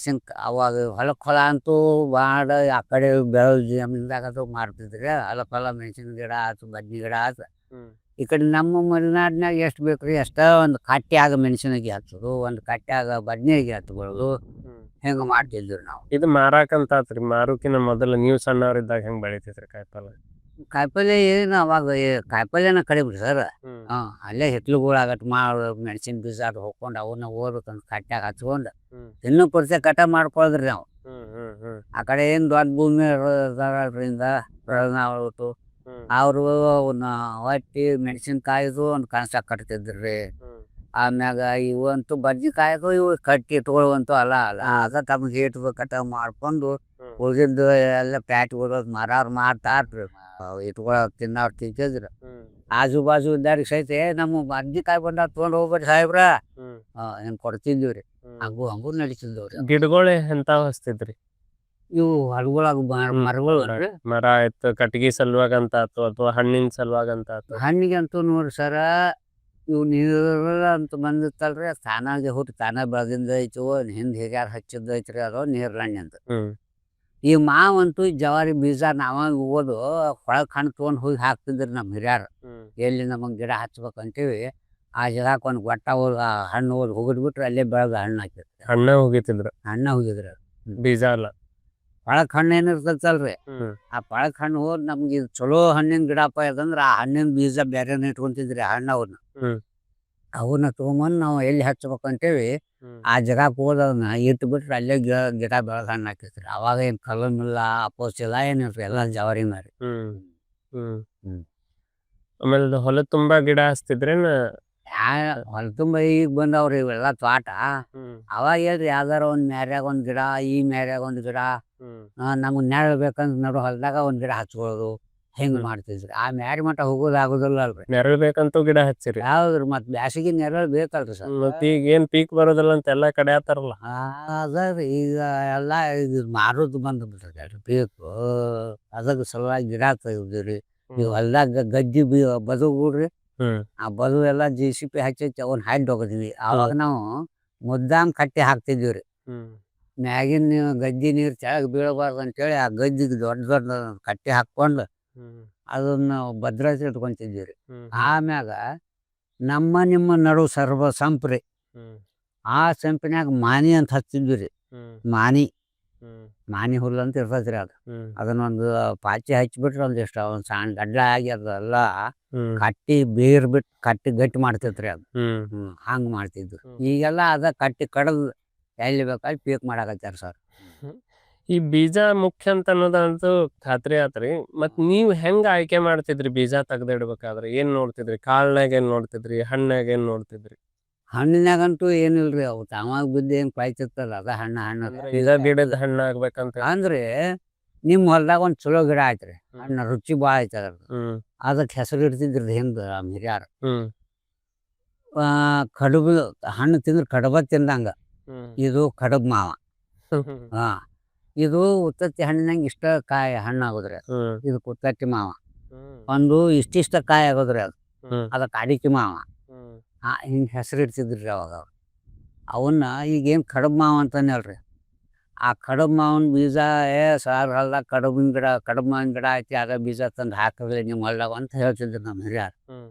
ಅವಾಗ ಹೊಲಕ್ಕೆ ಹೊಲ ಅಂತೂ ಬಾಡ ಆ ಕಡೆ ಬೆಳೆ ಜಮೀನ್ದಾಗ ಅದು ಮಾಡ್ತಿದ್ರಿ. ಹೊಲಕ್ಕೆ ಹೊಲ ಮೆಣಸಿನ ಗಿಡ ಆಯ್ತು ಬದ್ನಿ ಗಿಡ ಆಯ್ತು. ಹ್ಮ್ ಈ ಕಡೆ ನಮ್ಮ ಮಲೆನಾಡಿನಾಗ ಎಷ್ಟು ಬೇಕು ರೀ ಅಷ್ಟೇ ಒಂದು ಕಟ್ಟ್ಯಾಗ ಮೆಣಸಿನಗಿ ಹಚ್ಚೋದು ಒಂದು ಕಟ್ಟ್ಯಾಗ ಬದ್ನಿಗೆ ಹಚ್ಕೊಳ್ಳೋದು ಹ್ಮ್ ಹೆಂಗೆ ಮಾಡ್ತಿದ್ವಿ ನಾವು. ಇದು ಮಾರಾಕಂತ ಆತ್ರಿ ಮಾರುಕಿನ ಮೊದಲು ನೀವು ಸಣ್ಣವ್ರಿದ್ದಾಗ ಹೆಂಗ್ ಬೆಳಿತಿದ್ರಿ ಕಾಯಿಪಲ್ಲೆ? ಕಾಯಿಪಲ್ಲೆ ಏನು ಅವಾಗ ಕಾಯಿಪಲ್ಲೆನ ಕಡಿಮೆ ಸರ್. ಹ್ಮ್ ಅಲ್ಲೇ ಹಿತ್ಲುಗಳಾಗಟ್ಟು ಮಾಡಿ ಮೆಣಸಿನ ಬೀಜ ಅದು ಹೋಗ್ಕೊಂಡು ಅವನ್ನ ಹೋಗ್ಬೇಕಂತ ಕಟ್ಟ್ಯಾಗ ಹಚ್ಕೊಂಡು ಹ್ಮ್ ಇನ್ನೂ ಪರಿಚಯ ಕಟ ಮಾಡ್ಕೊಳ್ದ್ರಿ ನಾವು. ಹ್ಮ್ ಹ್ಮ್ ಹ್ಮ್ ಆ ಕಡೆ ಏನು ದೊಡ್ಡ ಭೂಮಿ ಇರೋದ್ರಿಂದ ನಾವು ಹ್ಮ್ ಅವರು ಅವನ್ನ ಹೊಟ್ಟಿ ಮೆಣಸಿನ್ಕಾಯ್ದು ಒಂದು ಕನಸ ಕಟ್ತಿದ್ರಿ. ಹ್ಮ್ ಆಮ್ಯಾಗ ಇವು ಅಂತೂ ಬದ್ನಿಕಾಯ್ದು ಇವು ಕಟ್ಟಿ ಇಟ್ಕೊಳ್ಳುವಂತೂ ಅಲ್ಲ ಅದ ತಮ್ಗೆ ಏಟು ಕಟ ಮಾಡ್ಕೊಂಡು ಹ್ಮ್ ಉಳಿದಿದ್ದು ಎಲ್ಲ ಪ್ಯಾಟ್ ಓದೋದು ಮಾರಾರು ಮಾರ್ತಾರ್ರಿ. ಇಟ್ಕೊಳ್ಳೋ ತಿನ್ನೋರು ತಿಂತಿದ್ರು. ಹ್ಮ್ ಆಜು ಬಾಜು ಇದ್ದಾರಿಗೆ ಸಹಿತ ನಮ್ಮ ಬದ್ನಿಕಾಯಿ ಬಂದಾಗ ತೊಗೊಂಡು ಹೋಗ್ಬೇಡಿ ಸಾಹೇಬ್ರ ಹ್ಮ್ ಏನು ಕೊಡ್ತಿದ್ವಿ ರೀ. ಹ್ಮ್ ಹಂಗೂ ಹಂಗೂ ನಡೀತಿದ್ದವು ರೀ. ಗಿಡಗಳು ಎಂತಾವ್ ಹಚ್ತಿದ್ರಿ? ಇವು ಹೊಲಗೊಳಗ ಮರಗಳು ರೀ. ಮರ ಆಯ್ತು ಕಟ್ಗಿ ಸಲುವಾಗ ಅಂತ ಆತು ಅಥವಾ ಹಣ್ಣಿನ ಸಲುವಾಗ ಅಂತ ಆತು? ಹಣ್ಣಿಗಂತೂ ನೋಡ್ರಿ ಸರ ಇವು ನೀರು ಅಂತ ಬಂದಿತ್ತಲ್ರಿ ತಾನಾಗೆ ಹುಟ್ಟು ತಾನ ಬೆಳೆದಿಂದ ಐತು ಹಿಂದೆ ಹೇಗ್ಯಾರ ಹಚ್ಚಿದ್ದು ಐತ್ರಿ ಅದು ನೀರ್ಲಣ್ಣಿ ಅಂತ. ಹ್ಮ್ ಈ ಮಾವಂತೂ ಜವಾರಿ ಬೀಜ ನಾವ ಓದು ಹೊಳಗೆ ಹಣ್ಣು ತೊಗೊಂಡು ಹೋಗಿ ಹಾಕ್ತಿದ್ರಿ ನಮ್ಮ ಹಿರಿಯರು. ಹ್ಮ್ ಎಲ್ಲಿ ನಮಗೆ ಗಿಡ ಹಚ್ಬೇಕಂತೀವಿ ಆ ಜಾಗಕ್ಕೆ ಒಂದು ಗೊಟ್ಟ ಹೋಗಿ ಆ ಹಣ್ಣು ಹೋಗಿ ಹೋಗಿದ್ಬಿಟ್ರೆ ಅಲ್ಲೇ ಬೆಳೆದ ಹಣ್ಣು ಹಾಕಿರ್ತೀವಿ. ಹಣ್ಣ ಹೋಗಿತಿದ್ರ ಹಣ್ಣ ಹೋಗಿದ್ರಿ ಅದು. ಬೀಜ ಅಲ್ಲ? ಪಳಕ್ ಹಣ್ಣು ಏನಿರ್ತೈತಲ್ರಿ ಹ್ಮ್ ಆ ಪಳಕ್ ಹಣ್ಣು ಹೋದ್ ನಮ್ಗೆ ಇದು ಚಲೋ ಹಣ್ಣಿನ ಗಿಡಪ್ಪ ಅದಂದ್ರೆ ಆ ಹಣ್ಣಿನ ಬೀಜ ಬೇರೆನೇ ಇಟ್ಕೊಂತಿದ್ರಿ ಆ ಹಣ್ಣು ಹ್ಮ್ ಅವನ್ನ ತೊಗೊಂಬಂದು ನಾವು ಎಲ್ಲಿ ಹಚ್ಬೇಕಂತೇವಿ ಹ್ಮ್ ಆ ಜಾಗಕ್ಕೆ ಹೋದ್ ಅದನ್ನ ಇಟ್ಟು ಬಿಟ್ರೆ ಅಲ್ಲೇ ಗಿಡ ಬೆಳೆದ ಹಣ್ಣು ಹಾಕಿರ್ತೀರಿ. ಅವಾಗ ಏನು ಕಲಮಿಲ್ಲ ಅಪೋಸ್ ಇಲ್ಲ ಏನಿಲ್ರಿ ಎಲ್ಲ ಜವಾರಿನ ರೀ. ಹ್ಮ್ ಹ್ಮ್ ಹ್ಮ್ ಆಮೇಲೆ ಹೊಲ ತುಂಬಾ ಗಿಡ ಹಚ್ತಿದ್ರೇನ? ಹೊಲ ತುಂಬ ಈಗ ಬಂದವ್ರಿ ಇವೆಲ್ಲ ತೋಟ. ಹ್ಮ್ ಅವಾಗ ಹೇಳ್ರಿ ಯಾವ್ದಾರ ಒಂದ್ ಮ್ಯಾರ್ಯಾಗ ಒಂದ್ ಗಿಡ, ಈ ಮ್ಯಾರ್ಯಾಗ ಒಂದ್ ಗಿಡ, ಹ್ಮ್ ನಮ್ಗೆ ನೆರಳು ಬೇಕಂದ್ ನಡು ಹೊಲದಾಗ ಒಂದ್ ಗಿಡ ಹಚ್ಕೊಳ್ಳೋದು ಹಿಂಗ್ ಹ್ಮ್. ಮಾಡ್ತಿದ್ರಿ. ಆ ಮ್ಯಾರಿ ಮಟ್ಟ ಹೋಗೋದು ಆಗೋದಿಲ್ಲ ಅಲ್ರಿ. ನೆರಳು ಬೇಕಂತೂ ಗಿಡ ಹಚ್ಚಿರಿ. ಯಾವ್ದ್ರಿ ಮತ್ ಬ್ಯಾಸಿಗಿ ನೆರಳು ಬೇಕಲ್ರಿ ಸರ್. ಮತ್ ಈಗ ಏನ್ ಪೀಕ್ ಬರೋದಿಲ್ಲ ಅಂತ ಎಲ್ಲಾ ಕಡೆ ಆತಾರಲ್ಲ. ಅದರಿ ಈಗ ಎಲ್ಲ ಇದು ಮಾರುದು ಬಂದು ಬಿಟ್ಟೈತೆ ಬೇಕು. ಅದಾಗ ಸಲುವಾಗಿ ಗಿಡ ತೆಗ್ದಿವ್ರಿ. ಈ ಹೊಲ್ದಾಗ ಗದ್ದಿ ಬದುಗುಳ್ರಿ, ಹ್ಮ್ ಆ ಬದು ಎಲ್ಲ JCP ಹಚ್ಚಿ ಅವನ್ನ ಹಾಯ್ದು ಹೋಗಿದ್ವಿ. ಅವಾಗ ನಾವು ಮುದ್ದಾಮ್ ಕಟ್ಟಿ ಹಾಕ್ತಿದ್ವಿ. ಹ್ಮ್ ಮ್ಯಾಗಿನ ಗದ್ದಿ ನೀರು ಕೆಳಗೆ ಬೀಳಬಾರ್ದು ಅಂತೇಳಿ ಆ ಗದ್ದಿಗೆ ದೊಡ್ಡ ದೊಡ್ಡ ಕಟ್ಟಿ ಹಾಕ್ಕೊಂಡು ಹ್ಮ್ ಅದನ್ನ ಭದ್ರತೆ ಇಟ್ಕೊಂತಿದ್ವಿ ರೀ. ಹ್ಮ್ ಆಮ್ಯಾಗ ನಿಮ್ಮ ನಡು ಸರ್ವ ಸಂಪ್ರಿ, ಹ್ಮ್ ಆ ಸಂಪಿನ್ಯಾಗ ಮಾನಿ ಅಂತ ಹಚ್ತಿದ್ವಿ ರೀ. ಹ್ಮ್ ಮಾನಿ ಹ್ಮ್ ಮಾನಿ ಹುಲ್ಲು ಅಂತ ಇರ್ತೈತ್ರಿ ಅದು. ಹ್ಮ್ ಅದನ್ನೊಂದು ಪಾಚಿ ಹಚ್ಬಿಟ್ರೆ ಒಂದಿಷ್ಟು ಒಂದು ಸಣ್ಣ ಗಡ್ಡ ಆಗಿ ಅದೆಲ್ಲ ಹ್ಮ್ ಕಟ್ಟಿ ಬೇರ್ ಬಿಟ್ಟು ಕಟ್ಟಿ ಗಟ್ಟಿ ಮಾಡ್ತೈತ್ರಿ ಅದು. ಹ್ಮ್ ಹಂಗೆ ಮಾಡ್ತಿದ್ವಿ. ಹ್ಮ್. ಈಗೆಲ್ಲ ಅದ ಕಟ್ಟಿ ಕಡದು ಎಲ್ಲಿ ಬೇಕಾದ್ರೆ ಪೀಕ್ ಮಾಡಾಕತ್ಯಾರ ಸರ್. ಈ ಬೀಜ ಮುಖ್ಯ ಅಂತ ಅನ್ನೋದಂತೂ ಖಾತ್ರಿ ಆತ್ರಿ. ಮತ್ ನೀವ್ ಹೆಂಗ ಆಯ್ಕೆ ಮಾಡ್ತಿದ್ರಿ ಬೀಜ ತೆಗ್ದಿಡ್ಬೇಕಾದ್ರೆ? ಏನ್ ನೋಡ್ತಿದ್ರಿ? ಕಾಳ್ನಾಗ ಏನ್ ನೋಡ್ತಿದ್ರಿ? ಹಣ್ಣಾಗ ಏನ್ ನೋಡ್ತಿದ್ರಿ? ಹಣ್ಣಿನಾಗಂತೂ ಏನಿಲ್ರಿ, ಅವು ತಾವಾಗ ಬಿದ್ದು ಏನು ಕಾಯ್ತಿರ್ತಲ್ಲ ಅದ ಹಣ್ಣು ಅಂದ್ರೆ ಇದ ಗಿಡದ ಹಣ್ಣ ಆಗ್ಬೇಕಂತ. ಅಂದ್ರೆ ನಿಮ್ಮ ಹೊಲ್ದಾಗ ಒಂದು ಚಲೋ ಗಿಡ ಆಯ್ತ್ರಿ, ಹ್ಮ್. ಹಣ್ಣು ರುಚಿ ಭಾಳ ಐತೆ ಅದ್ರದ್ದು. ಹ್ಮ್ ಅದಕ್ಕೆ ಹೆಸರು ಇಡ್ತಿದ್ರಿ ಹಿಂದೆ ಹಿರಿಯಾರು. ಹ್ಮ್ ಕಡುಬು ಹಣ್ಣು ತಿಂದ್ರೆ ಕಡಬ ತಿಂದಂಗ, ಹ್ಮ್ ಇದು ಕಡಬ್ ಮಾವ. ಹ್ಮ್ ಇದು ಉತ್ತತ್ತಿ ಹಣ್ಣಿನಂಗೆ ಇಷ್ಟ ಕಾಯಿ ಹಣ್ಣು ಆಗೋದ್ರಿ ಅದು. ಹ್ಮ್ ಇದಕ್ಕೆ ಉತ್ತತ್ತಿ ಮಾವ. ಹ್ಮ್ ಒಂದು ಇಷ್ಟಿಷ್ಟ ಕಾಯಿ ಆಗೋದ್ರಿ ಅದು, ಹ್ಮ್ ಅದಕ್ಕೆ ಅಡಿಕೆ ಮಾವ. ಹ್ಮ್ ಹಿಂಗೆ ಹೆಸರು ಇಡ್ತಿದ್ರಿ ಅವಾಗ ಅವ್ರು. ಅವನ್ನ ಈಗೇನು ಕಡಬ್ ಮಾವ ಅಂತಾನೆ ಅಲ್ರಿ. ಆ ಕಡಬ್ ಮಾವಿನ ಬೀಜ ಸಾರ್ ಹೊಲ್ದಾಗ ಕಡಬ್ ಮಾವಿನ ಗಿಡ ಐತಿ, ಅದ ಬೀಜ ತಂದು ಹಾಕಿದ್ರಿ ನಿಮ್ಮ ಹೊಲ್ದಾಗ ಅಂತ ಹೇಳ್ತಿದ್ರು ನಮ್ಮ ಹಿರಿಯರು. ಹ್ಮ್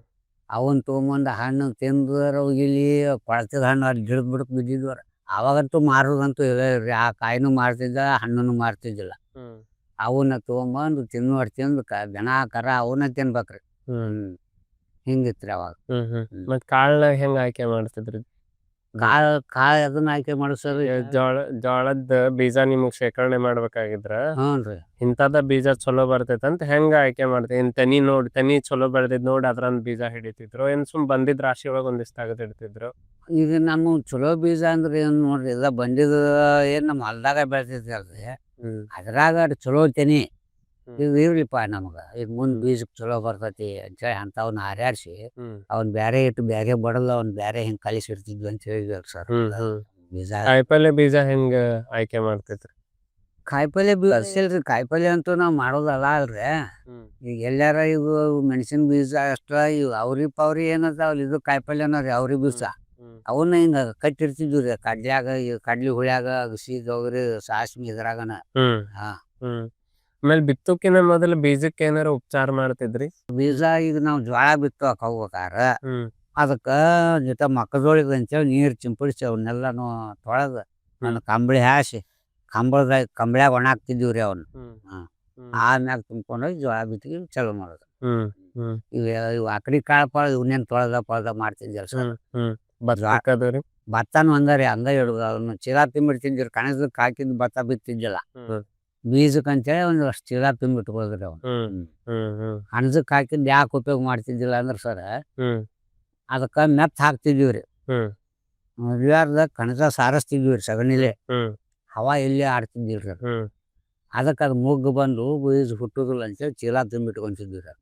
ಅವನ್ನ ತೊಗೊಂಬಂದು ಹಣ್ಣು ತಿಂದ್ರೆ ಇಲ್ಲಿ ಕೊಳತಿದ ಹಣ್ಣು ಅಲ್ಲಿ ಗಿಡದ ಬಿಡಕ್ಕೆ ಬಿದ್ದಿದ್ವರ. ಅವಾಗಂತೂ ಮಾರೋದಂತೂ ಇಲ್ಲ ರೀ. ಆ ಕಾಯಿನೂ ಮಾರ್ತಿದ್ದ, ಹಣ್ಣನ್ನು ಮಾರ್ತಿದ್ದಿಲ್ಲ. ಹ್ಮ್ ಅವನ್ನ ತೊಗೊಂಬಂದು ತಿಂದು ದನ ಕರ ಅವನ್ನ ತಿನ್ಬೇಕ್ರಿ. ಹ್ಮ್ ಹಿಂಗಿತ್ರಿ ಅವಾಗ. ಹ್ಮ್ ಹ್ಮ್ ಮತ್ ಕಾಳ್ನಾಗ ಹೆಂಗ ಆಯ್ಕೆ ಮಾಡ್ತಿದ್ರಿ? ಕಾಳು ಅದನ್ನ ಆಯ್ಕೆ ಮಾಡಿಸೋದು. ಜೋಳದ ಬೀಜ ನಿಮಗ್ ಶೇಖರಣೆ ಮಾಡ್ಬೇಕಾಗಿದ್ರ ಹ್ಞೂ ರೀ. ಇಂಥದ ಬೀಜ ಚಲೋ ಬರ್ತೈತೆ ಅಂತ ಹೆಂಗ ಆಯ್ಕೆ ಮಾಡ್ತೀವಿ? ಏನ್ ತೆನಿ ಚಲೋ ಬೆಳೆದಿದ್ ನೋಡಿ ಅದ್ರಂದ್ ಬೀಜ ಹಿಡಿತಿದ್ರು, ಏನ್ ಸುಮ್ ಬಂದಿದ್ ರಾಶಿ ಒಳಗೆ ಒಂದಿಷ್ಟು ತೆಗೆದು ಇಡ್ತಿದ್ರು? ಈಗ ನಮ್ಮ ಚಲೋ ಬೀಜ ಅಂದ್ರೆ ಏನು ನೋಡ್ರಿ, ಎಲ್ಲ ಬಂದಿದ್ದು ಏನು ನಮ್ಮ ಹೊಲ್ದಾಗ ಬೆಳ್ತೈತಿ ಅಲ್ರಿ, ಹ್ಮ್ ಅದ್ರಾಗ ಚಲೋ ತೆನಿ ಹ್ಮ್. ಇದು ಇರ್ಲಿಪ್ಪ ನಮ್ಗೆ. ಈಗ ಮುಂದೆ ಬೀಜಕ್ಕೆ ಚಲೋ ಬರ್ತೈತಿ ಅಂತೇಳಿ ಅಂಥವ್ನ ಹಾರ್ಯಾಡ್ಸಿ ಹ್ಮ್ ಅವ್ನು ಬೇರೆ ಇಟ್ಟು ಬೇರೆ ಬಡಲ್ಲ, ಅವ್ನು ಬೇರೆ ಹಿಂಗೆ ಕಲಿಸಿರ್ತಿದ್ವಿ ಅಂತ ಹೇಳಿದ್ರು ಸರ್. ಬೀಜ ಕಾಯಿಪಲ್ಲೆ ಬೀಜ ಹೆಂಗ ಆಯ್ಕೆ ಮಾಡ್ತಿದ್ರಿ? ಕಾಯಿಪಲ್ಲೆ ಬೀಜಲ್ರಿ, ಕಾಯಿಪಲ್ಲೆ ಅಂತೂ ನಾವು ಮಾಡೋದಲ್ಲ ಅಲ್ರಿ. ಈಗ ಎಲ್ಲಾರ ಇವು ಮೆಣಸಿನ ಬೀಜ ಅಷ್ಟ, ಇವು ಅವ್ರಿ ಪವ್ರಿ ಏನದಾವಲ್ಲ, ಇದು ಕಾಯಿಪಲ್ಲೆನ ರೀ ಅವ್ರಿ ಬೀಜ. ಅವನ್ನ ಹಿಂಗೆ ಕಟ್ಟಿರ್ತಿದ್ವಿ ರೀ ಕಡ್ಲ್ಯಾಗ, ಈ ಕಡ್ಲಿ ಹುಳ್ಯಾಗ, ಅಗಸಿ, ತೊಗರಿ, ಸಾಸ್ಮಿ ಇದ್ರಾಗನ. ಆಮೇಲೆ ಬಿತ್ತೋಕಿನ ಮೊದಲು ಬೀಜಕ್ಕೆ ಏನಾರ ಉಪಚಾರ ಮಾಡ್ತಿದ್ರಿ? ಬೀಜ ಈಗ ನಾವು ಜ್ವಾಳ ಬಿತ್ತೋಕೆ ಹೋಗ್ಬೇಕಾರ ಅದಕ್ಕೆ ಜೊತೆ ಮಕ್ಕದೊಳಿಗೆ ಅಂತೇಳಿ ನೀರು ಚಿಂಪಡಿಸಿ ಅವನ್ನೆಲ್ಲನೂ ತೊಳೆದು ಒಂದು ಕಂಬಳಿ ಹಾಸಿ ಕಂಬಳ್ಯಾಗ ಒಣ ಹಾಕ್ತಿದ್ವಿ ರೀ ಅವನ್ನ. ಆಮ್ಯಾಗ ತುಂಬ್ಕೊಂಡೋಗಿ ಜ್ವಾಳ ಬಿತ್ತಿಗೆ ಚಲೋ ಮಾಡೋದು. ಇವು ಆಕಡಿ ಕಾಳು ಪಾಳು ಇವನ್ನೇನು ತೊಳೆದ ಮಾಡ್ತಿದ್ದಿಲ್ಲ ಸರ್. ಭತ್ತನೂ ಹಂಗಾರಿ ಹಂಗ ಇಡುದು, ಅವನ್ನ ಚೀಲ ತುಂಬಿಡ್ತಿದ್ವಿ. ಕಣಜಕ್ಕೆ ಹಾಕಿದ್ದು ಭತ್ತ ಬಿತ್ತಿದ್ದಿಲ್ಲ, ಬೀಜಕ್ಕೆ ಅಂತೇಳಿ ಒಂದು ಅಷ್ಟು ಚೀಲ ತುಂಬಿಟ್ಬೋದ್ರಿ ಅವ್ನು. ಕಣಜಕ್ಕೆ ಹಾಕಿದ್ದು ಯಾಕೆ ಉಪಯೋಗ ಮಾಡ್ತಿದ್ದಿಲ್ಲ ಅಂದ್ರೆ ಸರ್, ಅದಕ್ಕೆ ಮೆತ್ತ ಹಾಕ್ತಿದ್ವಿ ರೀ. ಮದ್ವ್ಯಾರ್ದ ಕಣಜ ಸಾರಿಸ್ತಿದ್ವಿ ರೀ ಸಗಣಿಲೆ, ಹವಾ ಎಲ್ಲಿ ಆಡ್ತಿದ್ದಿಲ್ಲ ರೀ. ಅದಕ್ಕೆ ಅದು ಮುಗ್ಗು ಬಂದು ಬೀಜ ಹುಟ್ಟುದಿಲ್ಲ ಅಂತೇಳಿ ಚೀಲ ತುಂಬಿಟ್ಕೊಂತಿದ್ವಿ ರೀ.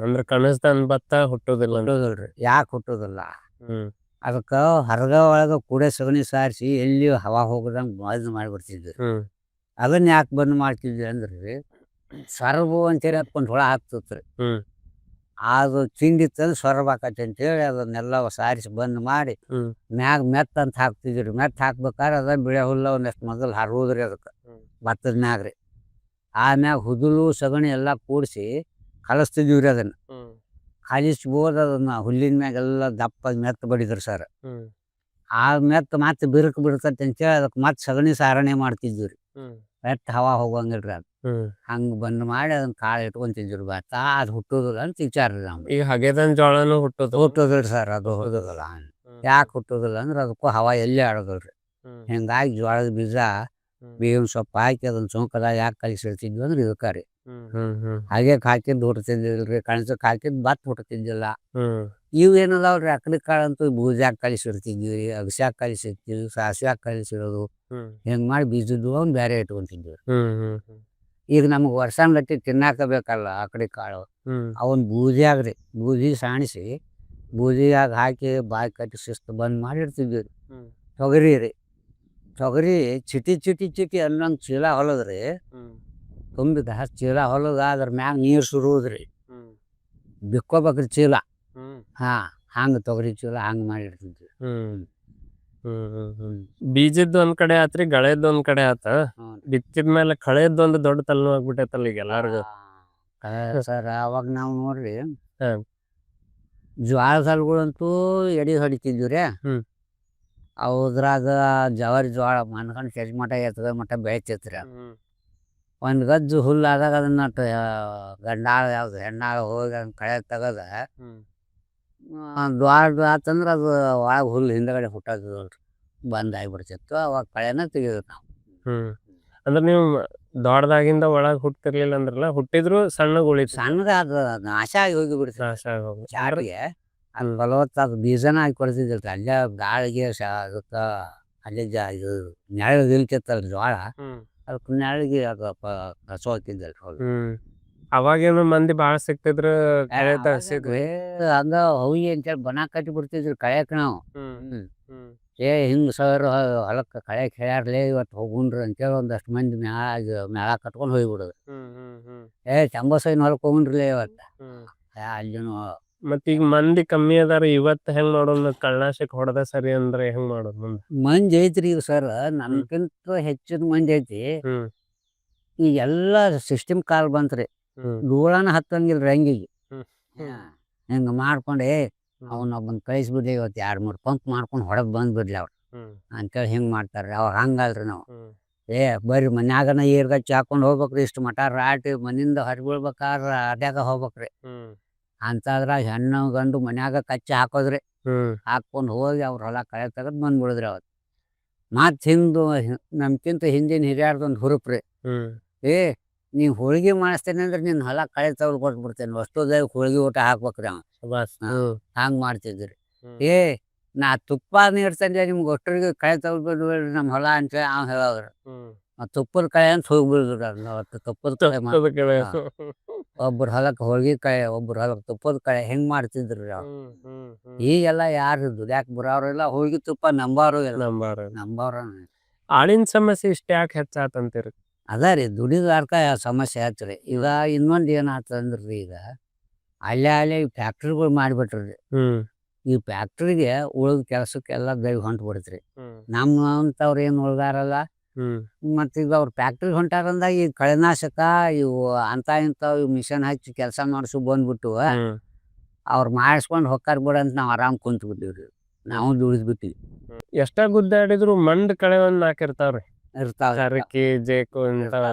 ಅಂದ್ರೆ ಕಣಜದ ಭತ್ತ ಹುಟ್ಟೋದಿಲ್ರಿ. ಯಾಕೆ ಹುಟ್ಟೋದಿಲ್ಲ? ಅದಕ್ಕೆ ಹೊರಗ ಒಳಗೆ ಕೂಡೆ ಸಗಣಿ ಸಾರಿಸಿ ಎಲ್ಲಿ ಹವಾ ಹೋಗದಂಗೆ ಬಂದ್ ಮಾಡಿಬಿಡ್ತಿದ್ವಿ. ಅದನ್ನ ಯಾಕೆ ಬಂದ್ ಮಾಡ್ತಿದ್ವಿ ಅಂದ್ರೆ ಸೊರಬು ಅಂತೇಳಿ ಅದಕ್ಕೊಂದು ಹುಳ ಹಾಕ್ತಿತ್ರಿ. ಅದು ತಿಂಡಿತ್ತಂದ್ರೆ ಸೊರಬಾಕತಿ ಅಂತೇಳಿ ಅದನ್ನೆಲ್ಲ ಸಾರಿಸಿ ಬಂದ್ ಮಾಡಿ ಮ್ಯಾಗ ಮೆತ್ತ ಅಂತ ಹಾಕ್ತಿದ್ವಿ. ಮೆತ್ತ ಹಾಕ್ಬೇಕಾದ್ರೆ ಅದ ಬಿಳೆ ಹುಲ್ಲ ಒಂದಷ್ಟು ಮೊದಲು ಹರುವುದ್ರಿ ಅದಕ್ಕೆ ಭತ್ತದ ಮ್ಯಾಗ ರೀ. ಆಮ್ಯಾಗ ಹುದುಲು ಸಗಣಿ ಎಲ್ಲ ಕೂಡಿಸಿ ಕಲಿಸ್ತಿದ್ವಿ ರೀ. ಅದನ್ನು ಕಲಿಸ್ಬೋದು, ಅದನ್ನ ಹುಲ್ಲಿನ ಮ್ಯಾಗೆಲ್ಲ ದಪ್ಪ ಮೆತ್ತ ಬಡಿದ್ರು ಸರ್. ಆ ಮೆತ್ತ ಮತ್ತೆ ಬಿರುಕು ಬಿಡ್ತೈತೆ ಅಂತೇಳಿ ಅದಕ್ಕೆ ಮತ್ತೆ ಸಗಣಿ ಸಾರಣೆ ಮಾಡ್ತಿದ್ವಿ ರೀ. ಮೆತ್ತ ಹವಾ ಹೋಗಂಗಿಲ್ರಿ ಅದು. ಹಂಗೆ ಬಂದ್ ಮಾಡಿ ಅದನ್ನ ಕಾಳು ಇಟ್ಕೊಂತಿದ್ವಿ ಭತ್ತ. ಅದು ಹುಟ್ಟೋದಿಲ್ಲ ಅಂತ ವಿಚಾರ ರೀ ನಮ್ಗೆ. ಈಗ ಹಗೆದನ್ ಜೋಳನು ಹುಟ್ಟೋದಿಲ್ರಿ ಸರ್, ಅದು ಹುಟ್ಟೋದಿಲ್ಲ. ಯಾಕೆ ಹುಟ್ಟೋದಿಲ್ಲ ಅಂದ್ರೆ ಅದಕ್ಕೂ ಹವಾ ಎಲ್ಲಿ ಆಡೋದಿಲ್ರಿ. ಹಿಂಗಾಗಿ ಜೋಳದ ಬೀಜ ಬೇವಿನ ಸೊಪ್ಪು ಹಾಕಿ ಅದನ್ನ ಚೌಕದಾಗ ಯಾಕೆ ಕಲಿಸಿಡ್ತಿದ್ವಿ ಅಂದ್ರೆ ಇದಕ್ಕೆ ರೀ. ಹಾಗೆ ಹಾಕಿದ್ದು ಹುಡ್ತಿದ್ದಿಲ್ರಿ, ಕಣಸಕ್ಕೆ ಹಾಕಿದ್ದು ಭತ್ತ ಹುಡ್ತಿದ್ದಿಲ್ಲ. ಇವು ಏನದಾವ್ರಿ ಅಕಡಿ ಕಾಳಂತೂ ಬೂದ್ಯಾಗ ಕಲಿಸಿರ್ತಿದ್ವಿ, ಅಗಸ್ಯಾಗ ಕಲಿಸಿರ್ತೀವಿ, ಸಾಸ್ವ್ಯಾಗ ಕಲಿಸಿರೋದು, ಹಿಂಗ್ ಮಾಡಿ ಬೀಜದ್ದು ಅವ್ನು ಬೇರೆ ಇಟ್ಕೊಂತಿದ್ವಿ. ಈಗ ನಮ್ಗೆ ವರ್ಷಾನ್ಗಟ್ಟಿ ತಿನ್ನಾಕ ಬೇಕಲ್ಲ ಆಕಡಿ ಕಾಳು, ಅವನ್ ಬೂದಿಯಾಗ್ರಿ ಬೂದಿ ಸಾಣಿಸಿ ಬೂದಿಯಾಗ ಹಾಕಿ ಬಾಯಿ ಕಟ್ಟಿ ಶಿಸ್ತು ಬಂದ್ ಮಾಡಿರ್ತಿದ್ವಿ. ತೊಗರಿ ರೀ, ತೊಗರಿ ಚಿಟಿ ಚಿಟಿ ಚಿಟಿ ಅನ್ನೊಂದು ಚೀಲ ಹೊಲದ್ರಿ, ತುಂಬಿದ ಚೀಲ ಹೊಲದ ಅದ್ರ ಮ್ಯಾಗ ನೀರು ಸುರುವುದ್ರಿ, ಬಿಕ್ಕೋಬೇಕ್ರಿ ಚೀಲ. ಹಂಗ ತೊಗರಿ ಚೀಲ ಹಂಗ ಮಾಡಿರ್ತಿದ್ವಿ. ಬೀಜದ್ದು ಒಂದ್ ಕಡೆ ಆತ್ರಿ, ಗಳೆದ್ದು ಒಂದ್ ಕಡೆ ಆತ. ಬಿತ್ತಿದ್ಮೇಲೆ ಕಳೆದೊಂದು ದೊಡ್ಡ ತಲೆನೋವಾಗ್ಬಿಟ್ಟೈತಲ್ಲ ಈಗ ಎಲ್ಲಾರ್ಗು. ಸರ್ ಅವಾಗ ನಾವು ನೋಡ್ರಿ ಜ್ವಾಳ ಸಾಲ್ಗಳಂತೂ ಎಡಿ ಹೊಡಿತಿದ್ವಿ ರೀ. ಅದ್ರಾಗ ಜವಾರಿ ಜೋಳ ಮನ್ಕೊಂಡ್ ಕೆಜ್ ಮಟ ಎತ್ತದ ಮಟ ಬೆಳಿತೈತ್ರಿ. ಒಂದ್ ಗಜ್ಜು ಹುಲ್ಲು ಆದಾಗ ಅದನ್ನ ಗಂಡಾಳ ಯಾವ್ದು ಹೆಣ್ಣಾಳ ಹೋಗಿ ಅದನ್ನ ಕಳೆ ತೆಗದ ದ್ವಾರ ಆತಂದ್ರ ಅದು ಒಳಗೆ ಹುಲ್ಲು ಹಿಂದಗಡೆ ಹುಟ್ಟೋದ್ರಿ, ಬಂದ್ ಆಗಿಬಿಡ್ತಿತ್ತು. ಅವಾಗ ಕಳೆನ ತೆಗಿಯೋದು ನಾವು. ಅಂದ್ರೆ ನೀವು ದೊಡ್ಡದಾಗಿಂದ ಒಳಗ್ ಹುಟ್ಟಿರ್ಲಿಲ್ಲ ಅಂದ್ರಲ್ಲ, ಹುಟ್ಟಿದ್ರು ಸಣ್ಣಗ್ ಉಳಿತು. ಸಣ್ಣದ ಅದು ನಾಶ ಆಗಿ ಹೋಗಿ ಬಿಡ್ತೀವಿ ನಾಶ ಆಗೋಗಿ. ಚಾಟಿಗೆ. ಅದು ಫಲವತ್ತ ಅದು ಬೀಜನ ಹಾಕಿ ಕೊಡ್ತಿದ್ದಿಲ್ರಿ, ಅಲ್ಲೇ ಗಾಳಿಗೆ ಅದಕ್ಕೆ ಅಲ್ಲೇ ಇದು ನೆರಳು ನಿಲ್ತಿತ್ತಲ್ರಿ ಜೋಳ, ಅದಕ್ಕೆ ನೆರಳಿಗೆ ಅದು ಕಸೋತಿದ್ದಲ್ರಿ ಹೊಲ. ಅವಾಗೇನು ಮಂದಿ ಬಾಳ ಸಿಕ್ತಿದ್ರು, ಹಂಗ ಹೋಗಿ ಅಂತೇಳಿ ಬನ ಕಟ್ಟಿ ಬಿಡ್ತಿದ್ರಿ ಕಳೆಯಕ್ ನಾವು. ಹಿಂಗ್ ಸರ್ ಹೊಲಕ್ಕೆ ಕಳೆಯಕ್ ಹೇಳ್ಯಾರ್ಲೇ ಇವತ್ತು ಹೋಗುಣ್ರಿ ಅಂತೇಳಿ ಒಂದಷ್ಟು ಮಂದಿ ಮೇಳ ಕಟ್ಕೊಂಡು ಹೋಗ್ಬಿಡೋದು. ಚಂಬಸೈನ ಹೊಲಕ್ಕೆ ಹೋಗುಣ್ರಿ ಇವತ್ತು ಅಲ್ಲಿನೂ. ಮತ್ತ ಈಗ ಮಂದಿ ಕಮ್ಮಿ ಅದಾರ, ಇವತ್ತು ಹೆಂಗ್ ಮಾಡೋದು? ಕಳ್ಳನಾಶಕ ಹೊಡೆದ ಸರಿ ಅಂದ್ರೆ ಹೆಂಗ್ ಮಾಡೋದು ಮುಂದೆ? ಮಂದಿ ಐತ್ರಿ ಈಗ ಸರ್, ನಮ್ಗಿಂತ ಹೆಚ್ಚಿನ ಮಂದಿ ಐತಿ. ಈಗ ಎಲ್ಲಾ ಸಿಸ್ಟಮ್ ಕಾಲ್ ಬಂತ್ರಿ, ಧೂಳನ ಹತ್ತಂಗಿಲ್ರಿ ಹಂಗಿಗೆ. ಹಿಂಗ ಮಾಡ್ಕೊಂಡೆ ಅವನೊಬ್ಬನ್ ಕಳಿಸ್ಬಿಡ್ಲಿ, ಇವತ್ತು 2-3 ಪಂಪ್ ಮಾಡ್ಕೊಂಡು ಹೊಡೆದ್ ಬಂದ್ಬಿಡ್ಲಿ ಅವ್ರು ಅಂತೇಳಿ ಹಿಂಗ್ ಮಾಡ್ತಾರ್ರಿ. ಅವ್ರು ಹಂಗಲ್ರಿ ನಾವು. ಬರ್ರಿ ಮನ್ಯಾಗನ ಏರ್ಗಚ್ಚಿ ಹಾಕೊಂಡು ಹೋಗ್ಬೇಕ್ರಿ, ಇಷ್ಟು ಮಟ ರಾಟಿ ಮನಿಂದ ಹೊರಬೀಳ್ಬೇಕಾರ ಅದ್ಯಾಗ ಹೋಗ್ಬೇಕ್ರಿ. ಅಂತದ್ರಾಗ ಹೆಣ್ಣು ಗಂಡು ಮನ್ಯಾಗ ಕಚ್ಚಿ ಹಾಕೋದ್ರಿ, ಹಾಕೊಂಡು ಹೋಗಿ ಅವ್ರ ಹೊಲ ಕಳೆ ತೆಗೆದು ಬಂದ್ಬಿಡಿದ್ರಿ. ಅವತ್ತು ಮತ್ ಹಿಂದು ನಮ್ಕಿಂತ ಹಿಂದಿನ ಹಿರಿಯಾರ್ದೊಂದು ಹುರುಪ್ರಿ, ನೀವ್ ಹೋಳಿಗೆ ಮಾಡಿಸ್ತೇನೆ ಅಂದ್ರೆ ನಿನ್ ಹೊಲ ಕಳೆ ತೆಗೆದು ಕೊಟ್ಬಿಡ್ತೇನೆ, ಅಷ್ಟೋದಾಗ ಹೋಳಿಗೆ ಊಟ ಹಾಕ್ಬೇಕ್ರಿ ಅವ. ಹಂಗ್ ಮಾಡ್ತಿದ್ರಿ. ನಾ ತುಪ್ಪ ನೀಡ್ತೇನೆ ನಿಮ್ಗೆ ಅಷ್ಟರಿಗೆ ಕಳೆ ತೆಗೆದ್ಬಿಡ್ರಿ ನಮ್ಮ ಹೊಲ ಅಂತೇಳಿ ಅವ್ ಹೇಳೋದ್ರಿ. ತುಪ್ಪದ ಕಳೆ ಅಂತ ಹೋಗ್ಬಿಡಿದ್ರಿ ಅದನ್ನ. ಅವತ್ತು ತುಪ್ಪದ ಕಳೆ ಒಬ್ರ ಹೊಲಕ್ಕೆ ಹೋಳಿಗೆ ಕಳೆ, ಒಬ್ರ ಹೊಲಕ್ಕೆ ತುಪ್ಪದ ಕಳೆ, ಹೆಂಗ್ ಮಾಡ್ತಿದ್ರಿ ಅವ್ರು. ಈಗೆಲ್ಲ ಯಾರು ದುಡ್ಯಾಕ್ ಬರೋರಿಲ್ಲ, ಹೋಳಿಗೆ ತುಪ್ಪ ನಂಬಾರು ನಂಬಾರ. ಆಳಿನ ಸಮಸ್ಯೆ ಇಷ್ಟ ಯಾಕೆ ಹೆಚ್ಚಾತಂತೀರಿ? ಅದ ರೀ, ದುಡಿದಾರ್ಕ ಸಮಸ್ಯೆ ಆಯ್ತ್ರಿ. ಈಗ ಇನ್ನೊಂದು ಏನಾತಂದ್ರಿ, ಈಗ ಅಲ್ಲೇ ಫ್ಯಾಕ್ಟ್ರಿಗಳು ಮಾಡಿಬಿಟ್ರಿ. ಈ ಫ್ಯಾಕ್ಟ್ರಿಗೆ ಉಳಿದ ಕೆಲಸಕ್ಕೆಲ್ಲ ಬೆಳಗ್ಗೆ ಹೊಂಟ್ಬಿಡ್ತ್ರಿ. ನಮ್ಮಂತವ್ರು ಏನು ಉಳ್ದಾರಲ್ಲ, ಮತ್ತೀಗ ಅವ್ರು ಫ್ಯಾಕ್ಟ್ರಿಗೆ ಹೊಂಟಾರಂದಾಗ ಈ ಕಳೆನಾಶಕ ಇವು ಅಂತ ಇಂಥವು ಮಿಷನ್ ಹಚ್ಚಿ ಕೆಲಸ ಮಾಡಿಸು ಬಂದ್ಬಿಟ್ಟು ಅವ್ರು ಮಾಡಿಸ್ಕೊಂಡು ಹೊಕ್ಕಾರ್ ಬಿಡಂತ ನಾವು ಆರಾಮ್ ಕುಂತ ಬಿಟ್ಟಿವ್ರಿ. ನಾವು ದುಡಿದ್ಬಿಟ್ಟಿವಿ. ಎಷ್ಟ ಗುದ್ದಾಡಿದ್ರು ಮಂಡ್ ಕಳೆ ಒಂದ್ ಹಾಕಿರ್ತಾವ್ರಿ, ಕರ್ಕಿ ಜೇಕು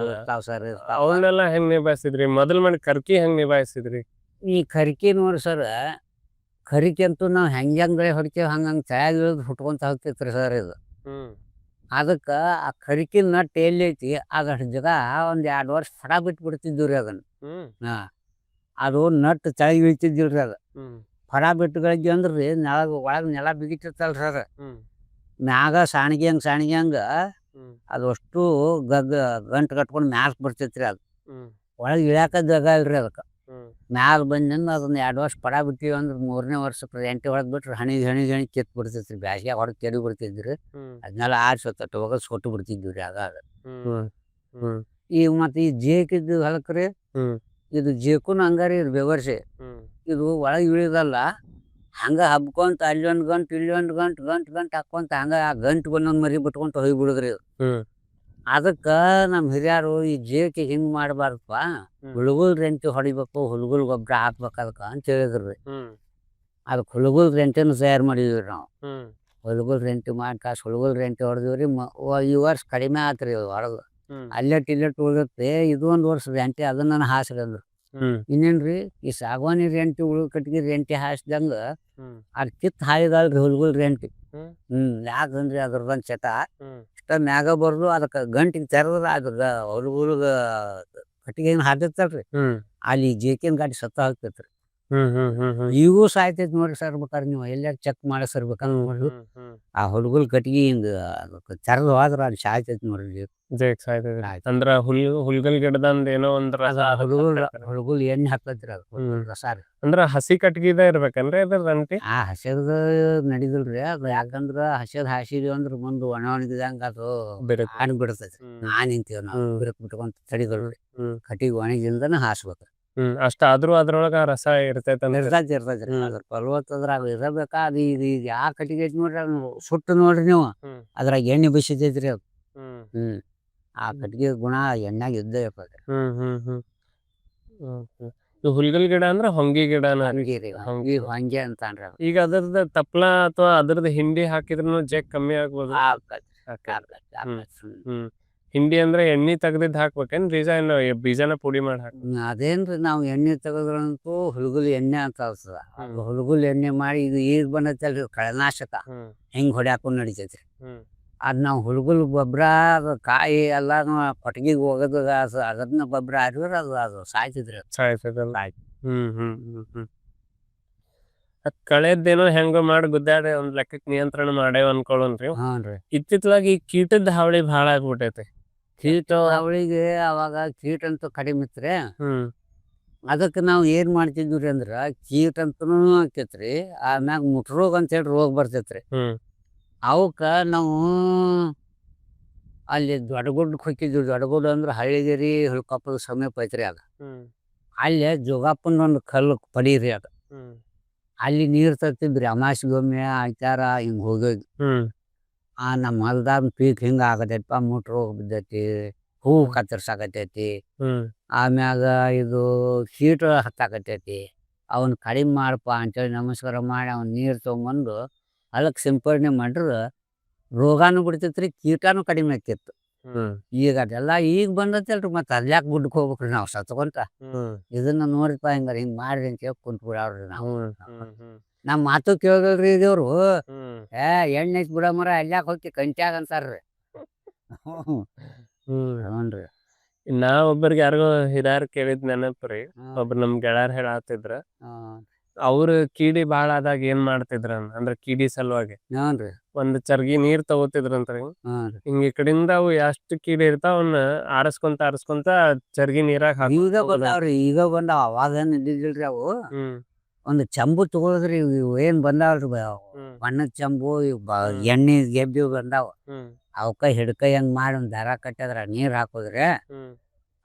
ಸರ್. ಅವನ್ನೆಲ್ಲ ಹೆಂಗ್ ನಿಭಾಯಿಸಿದ್ರಿ? ಮೊದಲ್ ಮಾಡಿ ಕರ್ಕಿ ಹೆಂಗ್ ನಿಭಾಯಿಸಿದ್ರಿ? ಈ ಕರಿಕೆ ನೋಡ್ರಿ ಸರ್, ಕರಿಕೆ ಅಂತೂ ನಾವು ಹೆಂಗ್ ಬೆಳೆ ಹೊಡಿತೇವೆ ಹಂಗಂಗೆ ತಯಾಗಿ ಹುಟ್ಕೊಂತ ಹೋಗ್ತೈತ್ರಿ ಸರ್. ಇದು ಅದಕ್ಕೆ ಆ ಕರಿಕೆ ನಟ್ ಎಲ್ಲಿ ಐತಿ ಅದಷ್ಟು ಜಾಗ ಒಂದ್ 2 ವರ್ಷ ಫಡ ಬಿಟ್ಬಿಡ್ತಿದ್ವಿ ರೀ ಅದನ್ನ. ಅದು ನಟ್ ತಳಗಿ ಇಳ್ತಿದ್ದಿಲ್ರಿ, ಅದು ಫಡ ಬಿಟ್ಟುಗಳಿಗೆ ಅಂದ್ರಿ ಒಳಗೆ ನೆಲ ಬಿಗಿತಿರ್ತಲ್ರಿ ಸರ್. ಮ್ಯಾಗ ಸಾಣಿಗೆ ಹಂಗ ಅದು ಅಷ್ಟು ಗಂಟು ಕಟ್ಕೊಂಡು ಮ್ಯಾಲ್ಕ್ ಬರ್ತೈತ್ರಿ. ಅದು ಒಳಗೆ ಇಳ್ಯಾಕ ಜಾಗ ಇಲ್ರಿ ಅದಕ್ಕೆ. ಮ್ಯಾಲ ಬಂದಿಂದ ಅದನ್ನ 2 ವರ್ಷ ಪಡ ಬಿಟ್ಟಿವಿ ಅಂದ್ರೆ 3ನೇ ವರ್ಷಕ್ಕೆ ಎಂಟಿ ಹೊಡೆದ್ ಬಿಟ್ರೆ ಹಣಿ ಕಿತ್ ಬಿಡ್ತೈತ್ರಿ. ಬ್ಯಾಸಿಗೆ ಹೊಡೆದು ಕೆಡಿ ಬಿಡ್ತಿದ್ರಿ, ಅದನ್ನೆಲ್ಲ ಆರಿಸತ್ತ ಹೋಗೋದು ಸೊಟ್ಟು ಬಿಡ್ತಿದ್ವಿ ರೀ ಆಗ. ಈಗ ಮತ್ತೆ ಈ ಜೇಕಿದ್ದು ಹೊಲಕ್ರಿ, ಇದು ಜೇಕುನು ಹಂಗಾರಿ ಬೆವರ್ಸಿ ಇದು ಒಳಗೆ ಇಳಿದಲ್ಲ, ಹಂಗ ಹಬ್ಕೊಂತ ಅಲ್ಲಿ ಒಂದು ಗಂಟು ಇಲ್ಲಿ ಒಂದು ಗಂಟು ಹಾಕೊಂತ ಹಂಗ ಆ ಗಂಟು ಒಂದೊಂದು ಮರಿ ಬಿಟ್ಕೊಂತ ಹೋಗ್ಬಿಡುದ್ರಿ. ಅದಕ್ಕೆ ನಮ್ಮ ಹಿರಿಯರು ಈ ಜೇಕಿ ಹಿಂಗ್ ಮಾಡಬಾರ್ದಪ್ಪ, ಹುಳುಗುಲ್ ರೆಂಟಿ ಹೊಡಿಬೇಕು, ಹುಳುಗುಲ್ ಗೊಬ್ಬರ ಹಾಕ್ಬೇಕು ಅದಕ್ಕೆ ಅಂತ ಹೇಳಿದ್ರಿ. ಅದಕ್ಕೆ ಹುಳುಗುಲ್ ರೆಂಟಿನ ತಯಾರು ಮಾಡಿದ್ವಿ ನಾವು. ಹುಳುಗುಲ್ ರೆಂಟಿ ಮಾಡಿ ಹುಳುಗುಲ್ ರೆಂಟಿ ಹೊಡೆದಿವ್ರಿ. ಈ ವರ್ಷ ಕಡಿಮೆ ಆತ್ರಿ ಹೊರಗೆ, ಅಲ್ಲೆಟ್ ಇಲ್ಲೆಟ್ ಉಳಿದತ್ತೆ. ಇದು ಒಂದು ವರ್ಷ ರೆಂಟಿ ಅದನ್ನ ಹಾಸ್ರಿ ಅಂದ್ರು. ಇನ್ನೇನ್ರಿ ಈ ಸಾಗವಾನಿ ರೆಂಟಿ ಉಳುಗ್ ಕಟ್ಟಿಗೆ ರೆಂಟಿ ಹಾಸ್ದಂಗ ಅದ್ ಕಿತ್ ಹಾಳಿದಲ್ರಿ ಹುಳುಗುಲ್ ರೆಂಟಿ. ಯಾಕಂದ್ರಿ ಅದ್ರದೊಂದು ಚಟ ಇಷ್ಟ ಮ್ಯಾಗ ಬರ್ದು ಅದಕ್ಕೆ ಗಂಟಿಗೆ ತೆರೆದ್ರ ಅದ್ರ ಹುಳುಗುಲ್ಗ ಕಟ್ಟಿಗೆ ಏನ್ ಹಾದಿರ್ತಲ್ರಿ ಹ್ಮ್ ಅಲ್ಲಿ ಜೇಕಿನ ಗಾಡಿ ಸತ್ತ ಹೋಗ್ತೈತ್ರಿ ಹ್ಮ್ ಹ್ಮ್ ಹ್ಮ್ ಹ್ಮ್ ಈಗೂ ಸಾಯ್ತೈತಿ ನೋಡ್ರಿ ಸರ್ ಬೇಕಾದ್ರೆ ನೀವು ಎಲ್ಲಾರು ಚೆಕ್ ಮಾಡಿ ಸರ್ಬೇಕಂತ ನೋಡ್ರಿ ಆ ಹುಡುಗಲ್ ಕಟ್ಟಿಗೆ ಹಿಂಗ ತೆರೆದು ಹೋದ್ರ ಅಲ್ಲಿ ಸಾಯ್ತೈತಿ ನೋಡ್ರಿ ಜೇಕ್ ಸಾಯ್ತದ್ರಿ ಆಯ್ತು. ಅಂದ್ರ ಹುಲ್ಗಲ್ ಗಿಡದಂದ ಏನೋ ಒಂದ್ ರಸ ಅದ ಅದಕ್ಕ ಹುಡುಗಲ್ ಹಾಕ್ತಾರ್ರಿ. ಹುಡುಗಲ್ ಎಣ್ಣೆ ಹಾಕ್ತೈತ್ರಿ ಅದು ಹುಡುಗಲ್ ರಸ ರೀ. ಅಂದ್ರ ಹಸಿ ಕಟ್ಗಿದ ಇರ್ಬೇಕನ್ರಿ ಅದ್ರ ರಂಟಿ ಆ ಹಸಿದ ನಡಿದಿಲ್ರಿ ಅದು ಯಾಕಂದ್ರ ಹಸಿದ್ ಹಾಸಿದ್ವಿ ಅಂದ್ರ ಮುಂದ್ ಒಣ ಒಣಗಿದಂಗ ಅದು ಬಿರುಕು. ಆನ್ ಬಿಡ್ತೈತಿ ನಾನ್ ನಿಂತೀವಿ ನಾವು ಬಿರುಕ್ ಬಿಟ್ಕೊಂತ ತಡಿದಲ್ರಿ ಕಟ್ಟಿಗೆ ಒಣಗಿಲ್ದನ ಹಾಸ್ಬೇಕು ಅಷ್ಟಾದ್ರೂ ಅದ್ರೊಳಗ ಆ ರಸ ಇರ್ತೈತಂತ ಇರ್ತೈತ್ರಿ ಅದ್ರ ಫಲವತ್ತದ್ರಾಗ ಇರಬೇಕಾ ಅದು ಇದು ಯಾವ ಕಟ್ಟಿಗೆ ಐತಿ ನೋಡ್ರಿ ಅದನ್ನ ಸುಟ್ಟು ನೋಡ್ರಿ ನೀವು ಅದ್ರಾಗ ಎಣ್ಣೆ ಬಿಸಿತೈತ್ರಿ ಅದು ಆ ಕಟ್ಟಿಗೆ ಗುಣ ಎಣ್ಣಾಗ ಇದ್ದೇ ಇರ್ತೈತ್ರಿ ಹುಲ್ಗಲ್ ಗಿಡ ಅಂದ್ರ ಹೊಂಗಿ ಗಿಡನ ಹಂಗಿರಿ ಹೊಂಗಿ. ಹಂಗೆ ಅಂತಾನ್ರಿ ಅದು ಈಗ ಅದ್ರದ್ದು ತಪ್ಲ ಅಥವಾ ಅದ್ರದ್ದು ಹಿಂಡಿ ಹಾಕಿದ್ರು ಜೇಕ್ ಕಮ್ಮಿ ಆಗ್ಬೋದು ಆಕ್ಕೈತಿ, ಆಕ್ಕೈತಿ. ಆಕ್ಕೈತಿ, ಆಕ್ಕೈತಿ. ಹಿಂಡಿ ಅಂದ್ರೆ ಎಣ್ಣಿ ತೆಗ್ದಿದ್ ಹಾಕ್ಬೇಕೇನ್ ಬೀಜನ ಪುಡಿ ಮಾಡಿ ಹಾಕ್ಬೇಕು ಅದೇನ್ರಿ ನಾವು ಎಣ್ಣೆ ತೆಗೆದ್ರಂತೂ ಹುಲ್ಗುಲ್ ಎಣ್ಣೆ ಅಂತ ಆಗ್ತದ ಹುಲ್ಗುಲ್ ಎಣ್ಣೆ ಮಾಡಿ ಇದು ಈಗ ಬಂದೈತಲ್ರಿ ಕಳೆನಾಶಕ ಹಿಂಗ್ ಹೊಡ್ಯಾಕೊಂಡು ನಡಿತೈತ್ರಿ ಅದ್ ನಾವು ಹುಲ್ಗುಲ್ ಗೊಬ್ಬರ ಕಾಯಿ ಎಲ್ಲಾನು ಕೊಟ್ಟಿಗೆಗೆ ಹೋಗೋದು ಅದನ್ನ ಗೊಬ್ಬರ ಹಾಕಿದ್ರೆ ಅದು ಸಾಯ್ತಿದ್ರಿ ಸಾಯ್ತದಲ್ಲ ಅದ್ ಕಳೆದ್ದೇನೋ ಹೆಂಗೋ ಮಾಡಿ ಗುದ್ದಾಡಿ ಒಂದ್ ಲೆಕ್ಕಕ್ಕೆ ನಿಯಂತ್ರಣ ಮಾಡೇವ್ ಅನ್ಕೊಳ್ಳೋನ್ರಿ ಹಾನ್ರಿ ಇತ್ತಿತ್ಲಾಗಿ ಈ ಕೀಟದ ಹಾವಳಿ ಬಹಳ ಆಗ್ಬಿಟ್ಟೈತಿ ಕೀಟ ಅವಳಿಗೆ ಅವಾಗ ಕೀಟ ಅಂತೂ ಕಡಿಮೆ ಇತ್ರಿ ಅದಕ್ಕೆ ನಾವು ಏನ್ ಮಾಡ್ತಿದ್ವಿ ಅಂದ್ರ ಕೀಟ ಅಂತನೂ ಆಕೇತ್ರಿ ಆಮ್ಯಾಗ ಮುಟ್ರೋಗ ಅಂತೇಳಿ ರೋಗ ಬರ್ತೈತ್ರಿ ಅವಕ್ಕ ನಾವು ಅಲ್ಲಿ ದೊಡ್ಡಗುಡ್ಡಕ್ಕೆ ಹೋಗಿದ್ವಿ ದೊಡ್ಡಗುಡ್ಡ ಅಂದ್ರೆ ಹಳ್ಳಿಗಿರಿ ಹುಲ್ಕೊಪ್ಪದ ಸಮೀಪ ಐತ್ರಿ ಅದು ಅಲ್ಲಿ ಜೋಗಪ್ಪನ ಒಂದು ಕಲ್ಲು ಪಡೀರಿ ಅದು ಅಲ್ಲಿ ನೀರ್ ತರ್ತಿದ್ರಿ ಅಮಾಸಿಗೊಮ್ಮೆ ಆಚಾರ ಹಿಂಗ್ ಹೋಗಿ ನಮ್ಮ ಹೊಲ್ದಾಗ ಪೀಕ್ ಹಿಂಗ ಆಗತೈತಿಪ್ಪ ಮುಟ್ ರೋಗ ಬಿದ್ದೈತಿ ಹೂವು ಕತ್ತರ್ಸಾಕತೈತಿ ಆಮ್ಯಾಗ ಇದು ಕೀಟ ಹತ್ತಾಕತೈತಿ ಅವನ್ ಕಡಿಮೆ ಮಾಡಪ್ಪ ಅಂತೇಳಿ ನಮಸ್ಕಾರ ಮಾಡಿ ಅವ್ನ ನೀರ್ ತಗೊಂಬಂದು ಹೊಲಕ್ಕೆ ಸಿಂಪರಣೆ ಮಾಡ್ರ ರೋಗಾನು ಬಿಡ್ತೈತ್ರಿ ಕೀಟಾನು ಕಡಿಮೆ ಆಕಿತ್ತು ಈಗ ಅದೆಲ್ಲ ಈಗ ಬಂದೈತಲ್ರಿ ಮತ್ತೆ ಅಲ್ಯಾಕೆ ಗುಡ್ಡಕ್ಕೆ ಹೋಗ್ಬೇಕ್ರಿ ನಾವು ಸತ್ಕೊಂತ ಇದನ್ನ ನೋಡಿಪ್ಪ ಹಿಂಗಾರ ಹಿಂಗ್ ಮಾಡ್ರಿ ಅಂತ ಹೇಳಿ ಕುಂತ್ ಬಿಡವ್ರಿ ನಾವು ನಮ್ಮ ಮಾತು ಕೇಳಿದ್ರಿ ಇದೇವ್ರು ಎಣ್ಣೆ ಐತಿ ಬಿಡ ಮರ ಅಲ್ಯಾಕೆ ಹೋಗಿ ಕಂಟ್ಯಾಗ ಅಂತಾರ್ರಿ ಹ್ಞೂನ್ರಿ ನಾ ಒಬ್ಬರಿಗೆ ಯಾರಿಗೋ ಹಿರಿಯರ್ ಕೇಳಿದ್ ನೆನಪ್ರಿ ಒಬ್ರು ನಮ್ ಗೆಳೆಯರ್ ಹೇಳತ್ತಿದ್ರ ಅವ್ರ ಕೀಡಿ ಬಾಳ ಆದಾಗ ಏನ್ ಮಾಡ್ತಿದ್ರ ಅಂದ್ರ ಕೀಡಿ ಸಲುವಾಗಿ ಹ್ಞೂನ್ರಿ ಒಂದ್ ಚರ್ಗಿ ನೀರ್ ತಗೋತಿದ್ರಂತ್ರಿ ಹ್ಞೂನ್ರಿ ಹಿಂಗ್ ಈ ಕಡೆಯಿಂದ ಅವು ಎಷ್ಟು ಕೀಡಿ ಇರ್ತಾವ ಅವನ್ನ ಆರಿಸ್ಕೊಂತ ಚರ್ಗಿ ನೀರಾಗ ಈಗ ಬಂದಾವ್ರಿ ಈಗ ಬಂದಾವ ಅವಾಗ ಇದ್ದಿದ್ದಿಲ್ರಿ ಅವು ಒಂದು ಚಂಬು ತಗೊಳದ್ರಿ ಇವು ಏನ್ ಬಂದಾವ್ರಿ ಬಣ್ಣದ ಚಂಬು ಎಣ್ಣೆ ಗೆಬ್ಬಿ ಬಂದಾವ ಅವಕ್ಕ ಹಿಡ್ಕೈ ಹಂಗ್ ಮಾಡಿ ಒಂದ್ ದಾರ ಕಟ್ಟದ್ರ ನೀರ್ ಹಾಕೋದ್ರಿ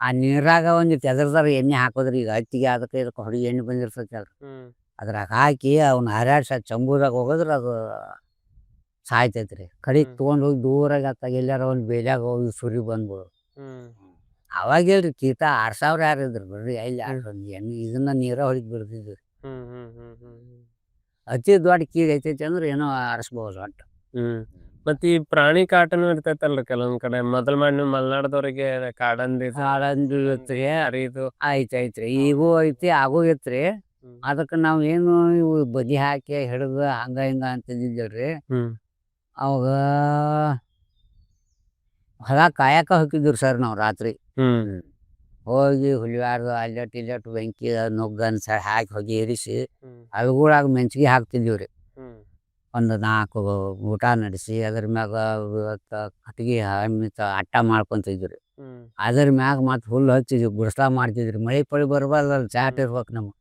ಆ ನೀರಾಗ ಒಂದ್ ತೆದರ್ದಾರ ಎಣ್ಣೆ ಹಾಕೋದ್ರಿ ಈಗ ಹತ್ತಿಗೆ ಅದಕ್ಕೆ ಇದಕ್ಕೆ ಹೊಡಿ ಎಣ್ಣೆ ಬಂದಿರ್ತೈತಲ್ರಿ ಅದ್ರಾಗ ಹಾಕಿ ಅವ್ನ ಹರ್ಯಾಡ್ಸ ಚಂಬುದಾಗ ಹೋಗದ್ರ ಅದು ಸಾಯ್ತೈತ್ರಿ ಕಡಿಗೆ ತಗೊಂಡ್ ಹೋಗಿ ದೂರಾಗ ಆತಾಗ ಎಲ್ಲಾರ ಒಂದ್ ಬೇಲ್ಯಾಗ ಹೋಗಿ ಸುರಿ ಬಂದ್ಬಿಡು ಅವಾಗ ಹೇಳ್ರಿ ಕೀಟ ಆರ್ಸಾವ್ರ ಯಾರಿದ್ರು ಬರ್ರಿ ಎಲ್ಲಿ ಎಣ್ಣೆ ಇದನ್ನ ನೀರ ಹೊಡಿದ್ ಬಿಡ್ತಿದ್ವಿ ಅತಿ ದೊಡ್ಡ ಕೀಡ್ ಐತೈತಿ ಅಂದ್ರೆ ಏನೋ ಆರಿಸ್ಬೋದು ಒಟ್ಟು ಮತ್ತ ಈ ಪ್ರಾಣಿ ಕಾಟನು ಇರ್ತೈತಲ್ರಿ ಕೆಲವೊಂದ್ ಕಡೆ ಮೊದಲ್ ಮಾಡಿ ಮಲ್ನಾಡದವ್ರಿಗೆ ಕಾಡಂದ್ರಿ ಐತೈತ್ರಿ ಈಗೂ ಐತಿ ಆಗೂ ಐತ್ರಿ ಅದಕ್ಕೆ ನಾವ್ ಏನು ಇವು ಬದಿ ಹಾಕಿ ಹಿಡಿದು ಹಂಗ ಹಿಂಗ ಅಂತಿದ್ದಿಲ್ರಿ ಅವಾಗ ಹೊಲ ಕಾಯಕ ಹೋಗಿದ್ವಿ ಸರ್ ನಾವು ರಾತ್ರಿ ಹೋಗಿ ಹುಲಿವಾರ್ದು ಅಲ್ಲಟ್ ಇಲ್ಲಟ್ ಬೆಂಕಿ ನುಗ್ಗನ್ ಹಾಕಿ ಹೋಗಿ ಇರಿಸಿ ಅವುಗಳಾಗ ಮೆಣಸಿಗೆ ಹಾಕ್ತಿದ್ವಿ ಒಂದು 4 ಊಟ ನಡೆಸಿ ಅದ್ರ ಮ್ಯಾಗ ಕಟ್ಟಿಗೆ ಅಟ್ಟ ಮಾಡ್ಕೊಂತಿದ್ವಿ ಅದ್ರ ಮ್ಯಾಗ ಮತ್ತೆ ಹುಲ್ಲು ಹಚ್ಚಿದ್ವಿ ಗುಡಿಸ್ಲಾ ಮಾಡ್ತಿದ್ರಿ ಮಳೆ ಪಳಿ ಬರ್ಬಾರ್ದಲ್ಲ ಚಾಟ್ ಇರ್ಬೇಕು ನಮ್ಗೆ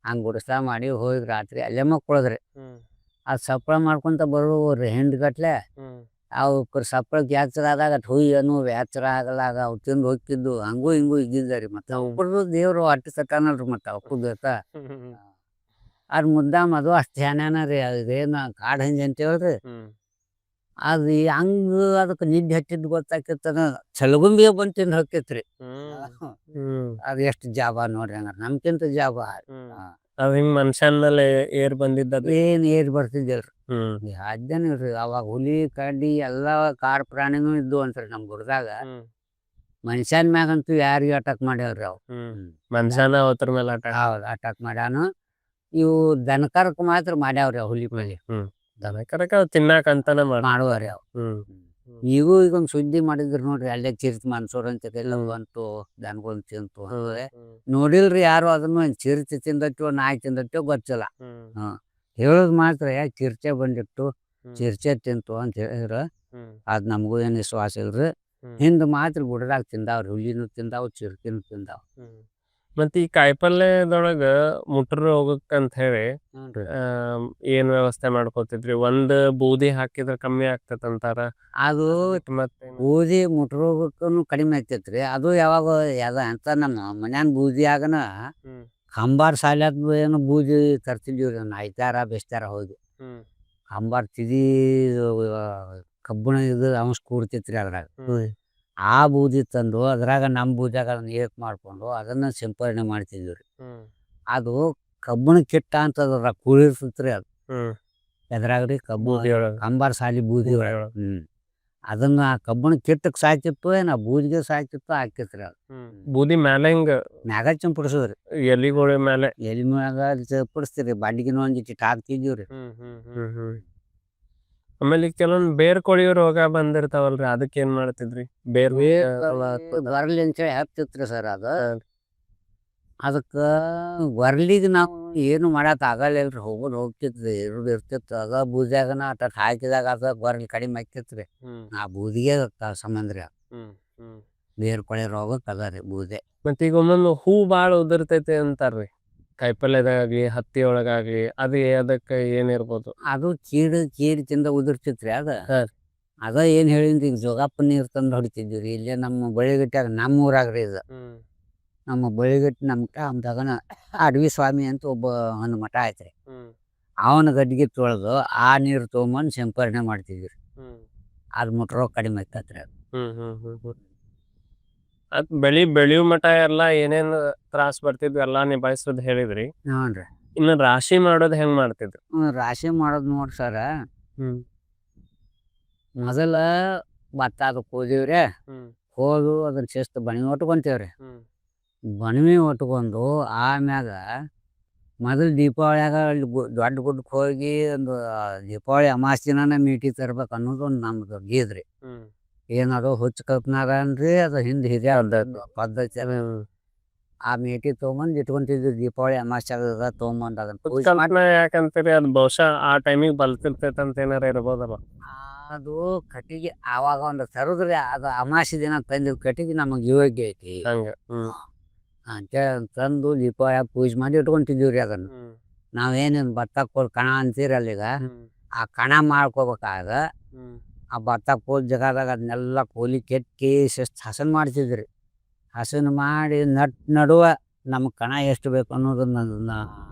ಹಂಗೆ ಗುಡಿಸ್ಲಾ ಮಾಡಿ ಹೋಗಿ ರಾತ್ರಿ ಅಲ್ಲೇ ಮಕ್ಕೊಳದ್ರಿ ಅದು ಸಪ್ಪಳ ಮಾಡ್ಕೊಂತ ಬರೋವ್ರಿ ಹಿಂಡ್ಗಟ್ಲೆ ಅವು ಸಪ್ಪಳಕ್ಕೆ ಎಚ್ಚರ ಆದಾಗ ಹುಯ್ ಅನ್ನೋ ಎಚ್ಚರ ಆಗಲಾಗ ಅವು ತಿಂದು ಹೋಗ್ತಿದ್ದು ಹಂಗೂ ಹಿಂಗೂ ಇದ್ದಿದ್ದಾರಿ ಮತ್ತೆ ಒಬ್ಬರದು ದೇವ್ರು ಅಟ್ಟು ಸತ್ತಾನಲ್ರಿ ಮತ್ತೆ ಅವಕ್ಕೂತ ಅದು ಮುದ್ದಾಮ ಅದು ಅಷ್ಟು ಧ್ಯಾನ ರೀ ಅದೇನು ಕಾಡು ಹಂಜಿ ಅಂತ ಹೇಳ್ರಿ ಅದು ಹಂಗ ಅದಕ್ಕೆ ನಿದ್ದೆ ಹಚ್ಚಿದ್ ಗೊತ್ತಾಕಿತ್ತನ ಚಲಗುಂಬಿಗೆ ಬಂದು ತಿಂದು ಹೋಗ್ತೈತ್ರಿ ಅದು ಎಷ್ಟು ಜಾಬ ನೋಡ್ರಿ ಹಂಗಾರ ನಮ್ಕಿಂತ ಜಾಬ ಅದ್ ಹಿಂಗ್ ಮನುಷ್ಯನ ಮೇಲೆ ಏರ್ ಬಂದಿದ್ದ ಏನ್ ಏರ್ ಬರ್ತಿದ್ದಿಲ್ರಿ ಅದೇನಿಲ್ರಿ ಅವಾಗ ಹುಲಿ ಕಡ್ಡಿ ಎಲ್ಲಾ ಕಾಡ್ ಪ್ರಾಣಿನೂ ಇದ್ದು ಅಂತ್ರಿ ನಮ್ ಗುಡ್ದಾಗ ಮನುಷ್ಯನ ಮ್ಯಾಗಂತೂ ಯಾರಿಗೂ ಅಟ್ಯಾಕ್ ಮಾಡ್ಯಾವ್ರಿ ಅವು ಮನುಷ್ಯನ ಅವತರ ಮೇಲೆ ಹೌದು ಅಟ್ಯಾಕ್ ಮಾಡ್ಯಾನು ಇವು ದನಕರಕ್ ಮಾತ್ರ ಮಾಡ್ಯಾವ್ರಿ ಹುಲಿ ಮೇಲೆ ದನಕರಕ ತಿನ್ನಾಕ ಅಂತಾನ ಮಾಡುವರಿ ಅವು ಈಗ ಒಂದು ಸುದ್ದಿ ಮಾಡಿದ್ರು ನೋಡ್ರಿ, ಅಲ್ಲೇ ಚಿರತೆ ಮನ್ಸೂರ್ ಅಂತ ಎಲ್ಲ ಬಂತು ದನಗಳು ತಿಂತು ಅಂದ್ರೆ ನೋಡಿಲ್ರಿ ಯಾರು ಅದನ್ನು. ಚಿರತೆ ತಿಂದತ್ತೋ ನಾಯಿ ತಿಂದತ್ತೋ ಗೊತ್ತಿಲ್ಲ. ಹೇಳೋದು ಮಾತ್ರ ಚಿರತೆ ಬಂದಿತ್ತು, ಚಿರತೆ ತಿಂತು ಅಂತ ಹೇಳಿದ್ರು. ಅದು ನಮಗೂ ಏನು ವಿಶ್ವಾಸ ಇಲ್ರಿ. ಹಿಂದೆ ಮಾತ್ರ ಗುಡ್ಡದಾಗ ತಿಂದಾವ್ರಿ, ಹುಲಿನೂ ತಿಂದಾವ್, ಚಿರತೆನೂ ತಿಂದಾವ್. ಮತ್ತೆ ಈ ಕಾಯಿಪಲ್ಯದೊಳಗ ಮುಟ್ರು ಹೋಗಕ್ಕಂತ ಹೇಳಿ ಏನ್ ವ್ಯವಸ್ಥೆ ಮಾಡ್ಕೋತಿದ್ರಿ? ಒಂದ್ ಬೂದಿ ಹಾಕಿದ್ರ ಕಮ್ಮಿ ಆಗ್ತೈತ್ ಅಂತಾರ. ಅದು ಮತ್ತೆ ಬೂದಿ ಮುಟ್ರೋಗಕ್ಕೂ ಕಡಿಮೆ ಆಗ್ತೈತ್ರಿ. ಅದು ಯಾವಾಗ ಅಂತ ನಮ್ಮ ಮನ್ಯಾನ ಬೂದಿಯಾಗನ ಕಂಬಾರ್ ಸಾಲ್ಯಾದ ಏನು ಬೂದಿ ತರ್ತಿದ್ವಿ ರೀ, ಐತಾರ ಬೆಸ್ತಾರ ಹೋಗಿ. ಕಂಬಾರ್ ತಿದಿ ಕಬ್ಬಣ ಇದು ಅಂಶ ಕೂಡ್ತಿತ್ರಿ ಅದ್ರಾಗ. ಆ ಬೂದಿ ತಂದು ಅದ್ರಾಗ ನಮ್ಮ ಬೂದಿಯಾಗ ಅದನ್ನ ಏಕ್ ಮಾಡ್ಕೊಂಡು ಅದನ್ನ ಸಿಂಪರಣೆ ಮಾಡ್ತಿದ್ವಿ ರೀ. ಅದು ಕಬ್ಬಣ ಕಿಟ್ಟ ಅಂತದ ಕೂಳಿರ್ತೈತ್ರಿ. ಅದು ಎದ್ರಾಗ್ರಿ ಕಬ್ಬು ಕಂಬಾರ್ ಸಾಲಿ ಬೂದಿ ಒಳಗ. ಅದನ್ನ ಕಬ್ಬಣ ಕಿಟ್ಟಕ್ ಸಾಯ್ತಿತ್ತು, ಏನ ಬೂದಿಗೆ ಸಾಯ್ತಿತ್ತು ಹಾಕಿತ್ರಿ. ಅದು ಬೂದಿ ಮ್ಯಾಲೆ ಹಿಂಗ ಮ್ಯಾಗ ಚಂಪಡಿಸೋದ್ರಿ, ಎಲಿಗಳ ಮೇಲೆ. ಎಲಿ ಮ್ಯಾಗ ಚಂಪಡಿಸ್ತೀರಿ, ಬಾಡಿಗೆನ ಒಂದಿಟ್ಟು ಹಾಕ್ತಿದ್ದೀವ್ರಿ. ಆಮೇಲೆ ಕೆಲವೊಂದ್ ಬೇರ್ ಕೊಳಿಯೋ ರೋಗ ಬಂದಿರ್ತಾವಲ್ರಿ, ಅದಕ್ಕೆ ಏನ್ ಮಾಡ್ತಿದ್ರಿ? ಗೊರ್ಲಿ ಅಂತೇಳಿ ಹತ್ತಿತ್ರಿ ಸರ್. ಅದು ಅದಕ್ಕೆ ಗೊರ್ಲಿಗೆ ನಾವು ಏನು ಮಾಡಕ್ ಆಗಲ್ಲ ಇಲ್ರಿ, ಹೋಗ್ತಿದ್ರಿ, ಇರ್ತಿತ್ತು. ಅದ ಬೂದಿಯಾಗನ ಅಟ್ ಹಾಕಿದಾಗ ಅದ ಗೊರ್ಲಿ ಕಡಿಮೆ ಆಕ್ತಿತ್ರಿ. ಆ ಬೂದಿಗೆ ಸಂಬಂಧ ರೀ. ಬೇರ್ ಕೊಳೆ ರೋಗಕ್ಕೆ ಅದ ರೀ ಬೂದೆ. ಮತ್ತ ಈಗ ಒಮ್ಮೊಮ್ಮೆ ಹೂ ಬಾಳ ಉದುರ್ತೈತೆ ಅಂತಾರ್ರಿ ಕಾಯಿಪಲ್ಯದಾಗ್ಲಿ ಹತ್ತಿ ಒಳಗಾಗ್ಲಿ, ಅದು ಅದಕ್ಕೆ ಏನಿರ್ಬೋದು? ಅದು ಕೀಡಿ ತಿಂದ ಉದುರ್ತಿತ್ರಿ. ಅದ ಏನ್ ಹೇಳಿದ್ರಿ, ಈಗ ಜೋಗಪ್ಪ ನೀರ್ ತಂದು ಹೊಡಿತಿದ್ವಿ ರೀ. ಇಲ್ಲೇ ನಮ್ಮ ಬಳಿಗಟ್ಟಾಗ, ನಮ್ಮ ಊರಾಗ್ರಿ ಇದು. ನಮ್ಮ ಬಳಿಗಟ್ಟಿ ನಮ್ದಗನ ಅಡವಿ ಸ್ವಾಮಿ ಅಂತ ಒಬ್ಬ ಒಂದು ಮಠ ಐತ್ರಿ. ಅವನ ಗಡ್ಡಿಗೆ ತೊಳೆದು ಆ ನೀರು ತೊಗೊಂಬಂದು ಸಿಂಪರಣೆ ಮಾಡ್ತಿದ್ವಿ. ಅದು ಮುಟ್ರೋ ಕಡಿಮೆ ಆಗ್ತತ್ರಿ. ಅದು ಅದ್ ಬೆಳಿಯೋ ಮಠ ಎಲ್ಲಾ ಏನೇನ್ ತ್ರಾಸ್ ಬರ್ತಿದ್ವಿ ಎಲ್ಲಾ ನಿಭಾಯಿಸೋದ್ ಹೇಳಿದ್ರಿ. ಹ್ಞೂನ್ರಿ. ಇನ್ನು ರಾಶಿ ಮಾಡೋದ್ ಹೆಂಗ್ ಮಾಡ್ತಿದ್ರಿ? ರಾಶಿ ಮಾಡೋದು ನೋಡ್ರಿ ಸರ, ಮೊದಲ ಭತ್ತ ಅದಕ್ಕೆ ಹೋದಿವ್ರಿ. ಹೋದು ಅದನ್ನ ಶಿಸ್ತು ಬಣವಿ ಒಟ್ಕೊಂತೇವ್ರಿ. ಬಣವಿ ಒಟ್ಕೊಂಡು ಆಮ್ಯಾಗ ಮೊದಲು ದೀಪಾವಳಿಯಾಗ ಅಲ್ಲಿ ದೊಡ್ಡ ಗುಡ್ಡಕ್ಕೆ ಹೋಗಿ ಒಂದು ದೀಪಾವಳಿ ಅಮಾವಾಸ್ಯೆ ದಿನಾನ ಮೀಟಿ ತರ್ಬೇಕು ಅನ್ನೋದು ಒಂದು ನಮ್ದು ಗೀದ್ರಿ. ಏನದು ಹುಚ್ಚ ಕಲ್ಪನಾಗ ಅನ್ರಿ, ಅದು ಹಿಂದೆ ಹಿರಿಯ ಪದ್ಧತಿ. ಆ ಮೇಟಿ ತೊಗೊಂಬಂದು ಇಟ್ಕೊಂತಿದ್ವಿ, ದೀಪಾವಳಿ ಅಮಾವಾಸ್ಯಾಗ ತೊಗೊಂಬಂದು ಅದನ್ನ. ಯಾಕಂತೀರಿ? ಅದು ಬಹುಶಃ ಆ ಟೈಮಿಗೆ ಬಲ್ತಿರ್ತೈತೆ ಅಂತ ಏನಾರ ಇರ್ಬೋದಲ್ಲ. ಅದು ಕಟ್ಟಿಗೆ ಆವಾಗ ಒಂದು ತರುದ್ರಿ, ಅದು ಅಮಾವಾಸ್ಯೆ ದಿನ ತಂದಿದ್ ಕಟ್ಟಿಗೆ ನಮಗೆ ಯೋಗ್ಯ ಐತಿ ಅಂತೇಳಿ ತಂದು ದೀಪಾವಳಿ ಪೂಜೆ ಮಾಡಿ ಇಟ್ಕೊಂತಿದ್ವಿ ರೀ. ಅದನ್ನು ನಾವೇನೇನು ಭತ್ತ ಕೋಲ್ ಕಣ ಅಂತೀರಲ್ಲ, ಈಗ ಆ ಕಣ ಮಾಡ್ಕೋಬೇಕಾಗ ಆ ಭತ್ತ ಕೋಲ್ ಜಗದಾಗ ಅದನ್ನೆಲ್ಲ ಕೋಲಿ ಕೆತ್ತಿ ಶಿಸ್ತು ಹಸನ್ ಮಾಡ್ತಿದ್ರಿ. ಹಸನ್ ಮಾಡಿ ನಡುವ ನಮ್ಗೆ ಕಣ ಎಷ್ಟು ಬೇಕು ಅನ್ನೋದನ್ನ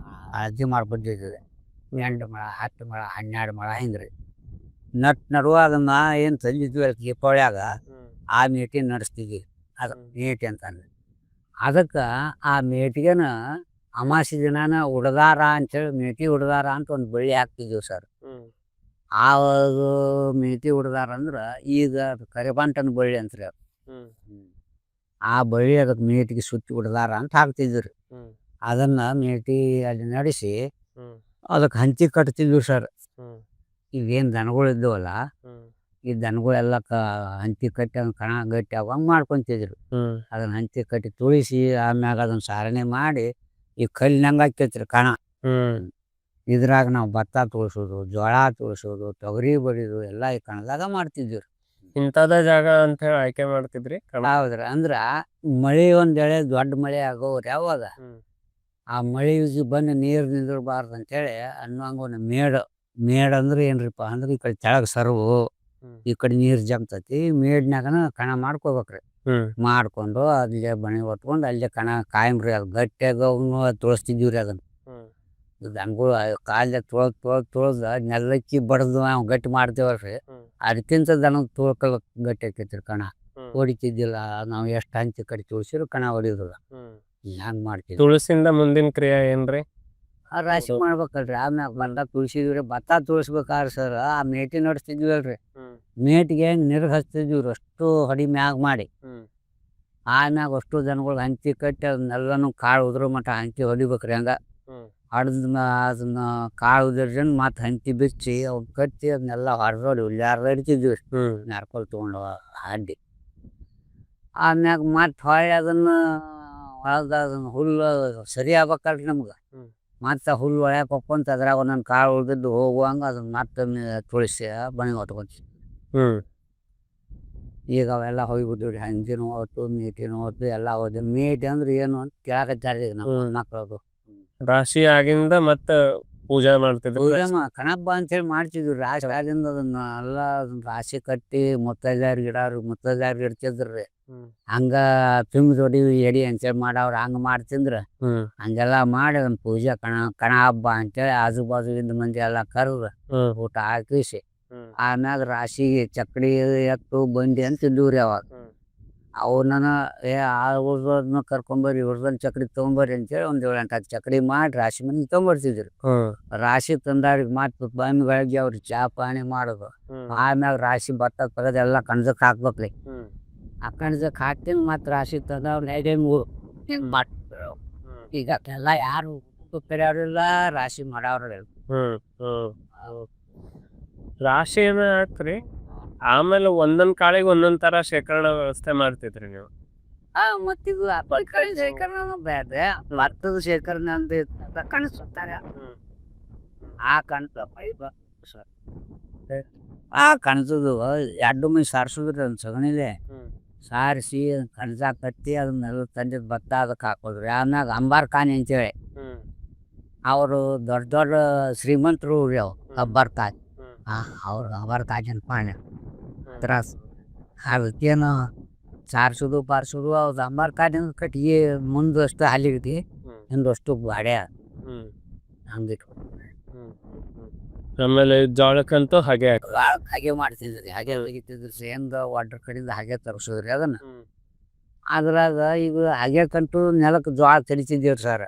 ಅರ್ಜಿ ಮಾಡ್ಬಿಟ್ಟಿದ್ವಿ. 8 ಮೊಳ 10 ಮೊಳ 12 ಮೊಳ ಹಿಂಗ್ರಿ ನಡುವ ಅದನ್ನ ಏನು ತಂದಿದ್ವಿ ದೀಪಾವಳಿಯಾಗ ಆ ಮೇಟಿ ನಡೆಸ್ತಿದ್ವಿ. ಅದು ಮೇಟಿ ಅಂತಂದ್ರೆ ಅದಕ್ಕೆ ಆ ಮೇಟಿಗೆನ ಅಮಾವಾಸ್ಯೆ ದಿನಾನ ಉಡ್ದಾರ ಅಂತೇಳಿ ಮೇಟಿ ಉಡ್ದಾರ ಅಂತ ಒಂದು ಬಳ್ಳಿ ಹಾಕ್ತಿದ್ವಿ ಸರ್. ಆವಾಗ ಮೇಟಿ ಉಡ್ದಾರ ಅಂದ್ರೆ ಈಗ ಕರಿಬಂಟನ ಬಳ್ಳಿ ಅಂತ್ರಿ. ಅದು ಆ ಬಳ್ಳಿ ಅದಕ್ಕೆ ಮೇಟಿಗೆ ಸುತ್ತಿ ಉಡ್ದಾರ ಅಂತ ಹಾಕ್ತಿದ್ವಿ ರೀ. ಅದನ್ನ ಮೇಟಿ ಅಲ್ಲಿ ನಡೆಸಿ ಅದಕ್ಕೆ ಹಂಚಿ ಕಟ್ತಿದ್ವಿ ಸರ್. ಇವೇನು ದನಗಳು ಇದ್ದವಲ್ಲ, ಈ ದನಗಳೆಲ್ಲ ಹಂಚಿ ಕಟ್ಟಿ ಅದನ್ನ ಕಣ ಗಟ್ಟಿ ಅವಂಗೆ ಮಾಡ್ಕೊಂತಿದ್ರು. ಅದನ್ನ ಹಂಚಿ ಕಟ್ಟಿ ತುಳಿಸಿ ಆಮ್ಯಾಗ ಅದನ್ನ ಸಾರಣೆ ಮಾಡಿ ಈ ಕಲ್ಲಿನಂಗೆ ಹಾಕ್ತೈತ್ರಿ ಕಣ. ಇದ್ರಾಗ ನಾವು ಭತ್ತ ತುಳ್ಸೋದು, ಜೋಳ ತುಳ್ಸೋದು, ತೊಗರಿ ಬಡಿದು ಎಲ್ಲ ಈ ಕಣದಾಗ ಮಾಡ್ತಿದ್ವಿ. ಇಂಥದ ಜಾಗ ಅಂತ ಹೇಳಿ ಆಯ್ಕೆ ಮಾಡ್ತಿದ್ರಿ? ಹೌದ್ರಿ. ಅಂದ್ರ ಮಳೆ ಒಂದ್ ವೇಳೆ ದೊಡ್ಡ ಮಳೆ ಆಗೋವ್ರಿ ಅವಾಗ ಆ ಮಳೆಗೆ ಬಂದು ನೀರು ನಿಂದಿರ್ಬಾರ್ದು ಅಂತೇಳಿ ಅನ್ನುವಂಗ ಒಂದು ಮೇಡ್ ಅಂದ್ರೆ ಏನ್ರಿಪ್ಪ ಅಂದ್ರೆ ಈ ಕಡೆ ತೆಳಗ್ ಸರ್ವು, ಈ ಕಡೆ ನೀರು ಜಮ್ತತಿ, ಮೇಡ್ನಾಗನ ಕಣ ಮಾಡ್ಕೋಬೇಕ್ರಿ. ಮಾಡ್ಕೊಂಡು ಅಲ್ಲೇ ಬಣಿ ಹೊತ್ಕೊಂಡು ಅಲ್ಲೇ ಕಣ ಕಾಯಮ್ರಿ. ಅದು ಗಟ್ಟಿಯಾಗ ತುಳಿಸ್ತಿದ್ವಿ ರೀ. ಅದನ್ನ ದನಗಳು ಕಾಲ್ದಾಗ ತೊಳ್ದ ನೆಲ್ಲಕ್ಕಿ ಬಡ್ದು ನಾವು ಗಟ್ಟಿ ಮಾಡ್ತೇವಲ್ರಿ, ಅದಕ್ಕಿಂತ ದನ ತೊಳ್ಕೊಳಕ್ ಗಟ್ಟಿ ಆಕೈತ್ರಿ ಕಣ. ಹೊಡಿತಿದ್ದಿಲ್ಲ ನಾವು, ಎಷ್ಟು ಹಂಚಿ ಕಡೆ ತುಳ್ಸಿದ್ರು ಕಣ ಹೊಡಿಯೋದಿಲ್ಲ. ಹಂಗೆ ಮಾಡ್ತೀವಿ. ತುಳಸಿಂದ ಮುಂದಿನ ಕ್ರಿಯೆ ಏನ್ರಿ? ಆ ರಾಶಿ ಮಾಡ್ಬೇಕಲ್ರಿ. ಆಮ್ಯಾಗ ಭತ್ತ ತುಳ್ಸಿದ್ವಿ. ಭತ್ತ ತುಳ್ಸ್ಬೇಕಾದ್ರೆ ಸರ್ ಆ ಮೇಟಿ ನಡೆಸ್ತಿದ್ವಿ ಅಲ್ರಿ, ಮೇಟಿಗೆ ಹೆಂಗೆ ನೀರು ಹಚ್ತಿದ್ವಿ ಅಷ್ಟು ಹೊಡಿ ಮ್ಯಾಗ ಮಾಡಿ. ಆಮ್ಯಾಗ ಅಷ್ಟು ದನಗಳು ಹಂಚಿ ಕಟ್ಟಿ ಅದನ್ನೆಲ್ಲನೂ ಕಾಳು ಉದ್ರ ಮಟ್ಟ ಹಂಚಿ ಹೊಡಿಬೇಕ್ರಿ. ಹಂಗ ಹ್ಮ್ ಅದನ್ನ ಕಾಳು ಉದರ್ಜನ್ ಮತ್ತು ಹಂತಿ ಬಿಚ್ಚಿ ಅವ್ನ ಕಟ್ಟಿ ಅದನ್ನೆಲ್ಲ ಹೊರದೋಡಿ ಹುಲ್ಲಾರ್ದ ಇಡ್ತಿದ್ವಿ ರೀ ಹ್ಮ್ ನರ್ಕೊಲ್ ತೊಗೊಂಡು ಅಡ್ಡಿ ಆಮ್ಯಾಗ ಮತ್ತೆ ಹೊಳ್ಳಿ ಅದನ್ನ ಹೊಳ್ದ ಅದನ್ನ ಹುಲ್ಲು ಸರಿ ಆಗ್ಬೇಕಲ್ರಿ ನಮ್ಗೆ ಹ್ಮ್ ಮತ್ತು ಹುಲ್ಲು ಒಳ್ಯಾಕ ಹೊಕ್ಕೊಂತ ಅದ್ರಾಗ ಒಂದೊಂದು ಕಾಳು ಉಳ್ದಿದ್ದು ಹೋಗುವಂಗೆ ಅದನ್ನ ಮತ್ತೆ ತುಳಿಸಿ ಮನೆಗೆ ಹೊತ್ಕೊಂತೀವಿ ಹ್ಮ್ ಈಗ ಅವೆಲ್ಲ ಹೋಗ್ಬಿಟ್ಟು ರೀ ಹಂಚಿನ ಹೋತು ಮೇಟಿನ ಹೋತು ಎಲ್ಲ ಹೋದ ಮೇಟಿ ಅಂದ್ರೆ ಏನು ಅಂತ ಕೇಳಕತ್ತಾರೆ ಈಗ ನಮ್ಮ ಮಕ್ಕಳದು ರಾಶಿ ಆಗಿಂದ ಮತ್ತ ಪೂಜೆ ಮಾಡ್ತಿದ್ರು ಪೂಜೆ ಕಣಬ್ಬ ಅಂತೇಳಿ ಮಾಡ್ತಿದ್ವಿ ರಾಶಿ ಆಗಿಂದ ಅದನ್ನ ಎಲ್ಲ ಅದನ್ನ ರಾಶಿ ಕಟ್ಟಿ ಮುತ್ತೈದ್ಯಾರಿಗೆ ಇಡಾರು ಮುತ್ತೈದ್ಯಾರಿಗೆ ಇಡ್ತಿದ್ರಿ ಹಂಗ ತುಂಬ ಜೋಡಿ ಎಡಿ ಅಂತೇಳಿ ಮಾಡವ್ರು ಹಂಗೆ ಮಾಡ್ತಿದ್ರ ಹಂಗೆಲ್ಲ ಮಾಡಿ ಅದನ್ನ ಪೂಜೆ ಕಣ ಹಬ್ಬ ಅಂತೇಳಿ ಆಜು ಬಾಜುವಿಂದ ಮಂದಿ ಎಲ್ಲ ಕರೆದು ಊಟ ಹಾಕಿಸಿ ಆಮ್ಯಾಗ ರಾಶಿಗೆ ಚಕ್ಡಿ ಎತ್ತು ಬಂಡಿ ಅಂತ ಇದ್ದವ್ರಿ ಅವಾಗ ಅವನ್ನ ಅವ್ರನ್ನ ಕರ್ಕೊಂಬರ್ರಿ ಇವ್ರದನ್ನ ಚಕ್ಡಿ ತೊಗೊಂಬರ್ರಿ ಅಂತೇಳಿ ಒಂದು 7-8 ಚಕ್ಡಿ ಮಾಡಿ ರಾಶಿ ಮಂದಿ ತೊಗೊಂಬರ್ತಿದ್ರು ರಾಶಿ ತಂದಾರಿಗೆ ಮತ್ತೆ ಬಂದ್ ಬೆಳಗ್ಗೆ ಅವ್ರಿಗೆ ಚಾ ಪಾನಿ ಮಾಡೋದು ಆಮ್ಯಾಗ ರಾಶಿ ಭತ್ತ ತೆಗೆದು ಎಲ್ಲ ಕಣ್ಜಕ್ಕೆ ಹಾಕ್ಬೇಕ್ರಿ ಆ ಕಣ್ಜಕ್ಕೆ ಹಾಕ್ತೀನಿ ಮತ್ತೆ ರಾಶಿ ತಂದ ಅವ್ರು ಹಿಂಗೆ ಮಾಡ್ತಿದ್ರು ಈಗ ಎಲ್ಲ ಯಾರು ಕರೆಯವ್ರಿಲ್ಲ ರಾಶಿ ಮಾಡವ್ರ ರಾಶಿ ಏನ ಹಾಕ್ರಿ ಆಮೇಲೆ ಒಂದೊಂದ್ ಕಾಳಿಗೆ ಒಂದೊಂದ್ ತರ ಶೇಖರಣಾ ವ್ಯವಸ್ಥೆ ಮಾಡ್ತಿದ್ರಿ ನೀವು ಮತ್ತಿದು ಅಪ್ಪಳ ಕಾಳಿ ಶೇಖರಣೆ ಬೇರೆ ಭತ್ತದ ಶೇಖರಣೆ ಅಂತ ಕಣಿಸ್ತಾರೆ ಆ ಕಣಸ ಆ ಕಣಸದು 2 ಮೈ ಸಾರಿಸಿದ್ರಿ ಅದನ್ನ ಸಗಣಿಲೆ ಸಾರಿಸಿ ಕಣಸ ಕಟ್ಟಿ ಅದನ್ನೆಲ್ಲ ತಂದಿದ್ದು ಭತ್ತ ಅದಕ್ಕೆ ಹಾಕೋದ್ರಿ ಆಮ್ಯಾಗ ಅಂಬಾರ್ ಖಾನಿ ಅಂತೇಳಿ ಅವರು ದೊಡ್ಡ ದೊಡ್ಡ ಶ್ರೀಮಂತರು ರೀ ಅವು ಅಂಬಾರ್ ಖಾನಿ ಅವ್ರು ಅಂಬಾರ್ ಖಾನಿ ಪಾಣಿ ತ್ರಾಸ ಅದಕ್ಕೇನು ಸಾರಿಸೋದು ಪಾರಿಸೋದು ಅವ್ದು ಅಂಬಾರ್ ಖಾನಿ ಕಟ್ಟಿಗೆ ಮುಂದಷ್ಟು ಹಾಲಿಗಿಟ್ಟು ಹಿಂದಷ್ಟು ಬಾಡೆ ಹಂಗೆ ಆಮೇಲೆ ಜೋಳಕ್ಕಂತೂ ಹಾಗೆ ಹಾಗೆ ಮಾಡ್ತಿದ್ರಿ ಹಾಗೆ ಒಗಿತಿದ್ರಿ ಸೇಂದ ವಾಟರ್ ಕಡೆಯಿಂದ ಹಾಗೆ ತರಿಸೋದ್ರಿ ಅದನ್ನ ಅದ್ರಾಗ ಈಗ ಹಾಗೆ ಕಂಟು ನೆಲಕ್ಕೆ ಜೋಳ ತಡಿತಿದ್ದೀವ್ರಿ ಸರ್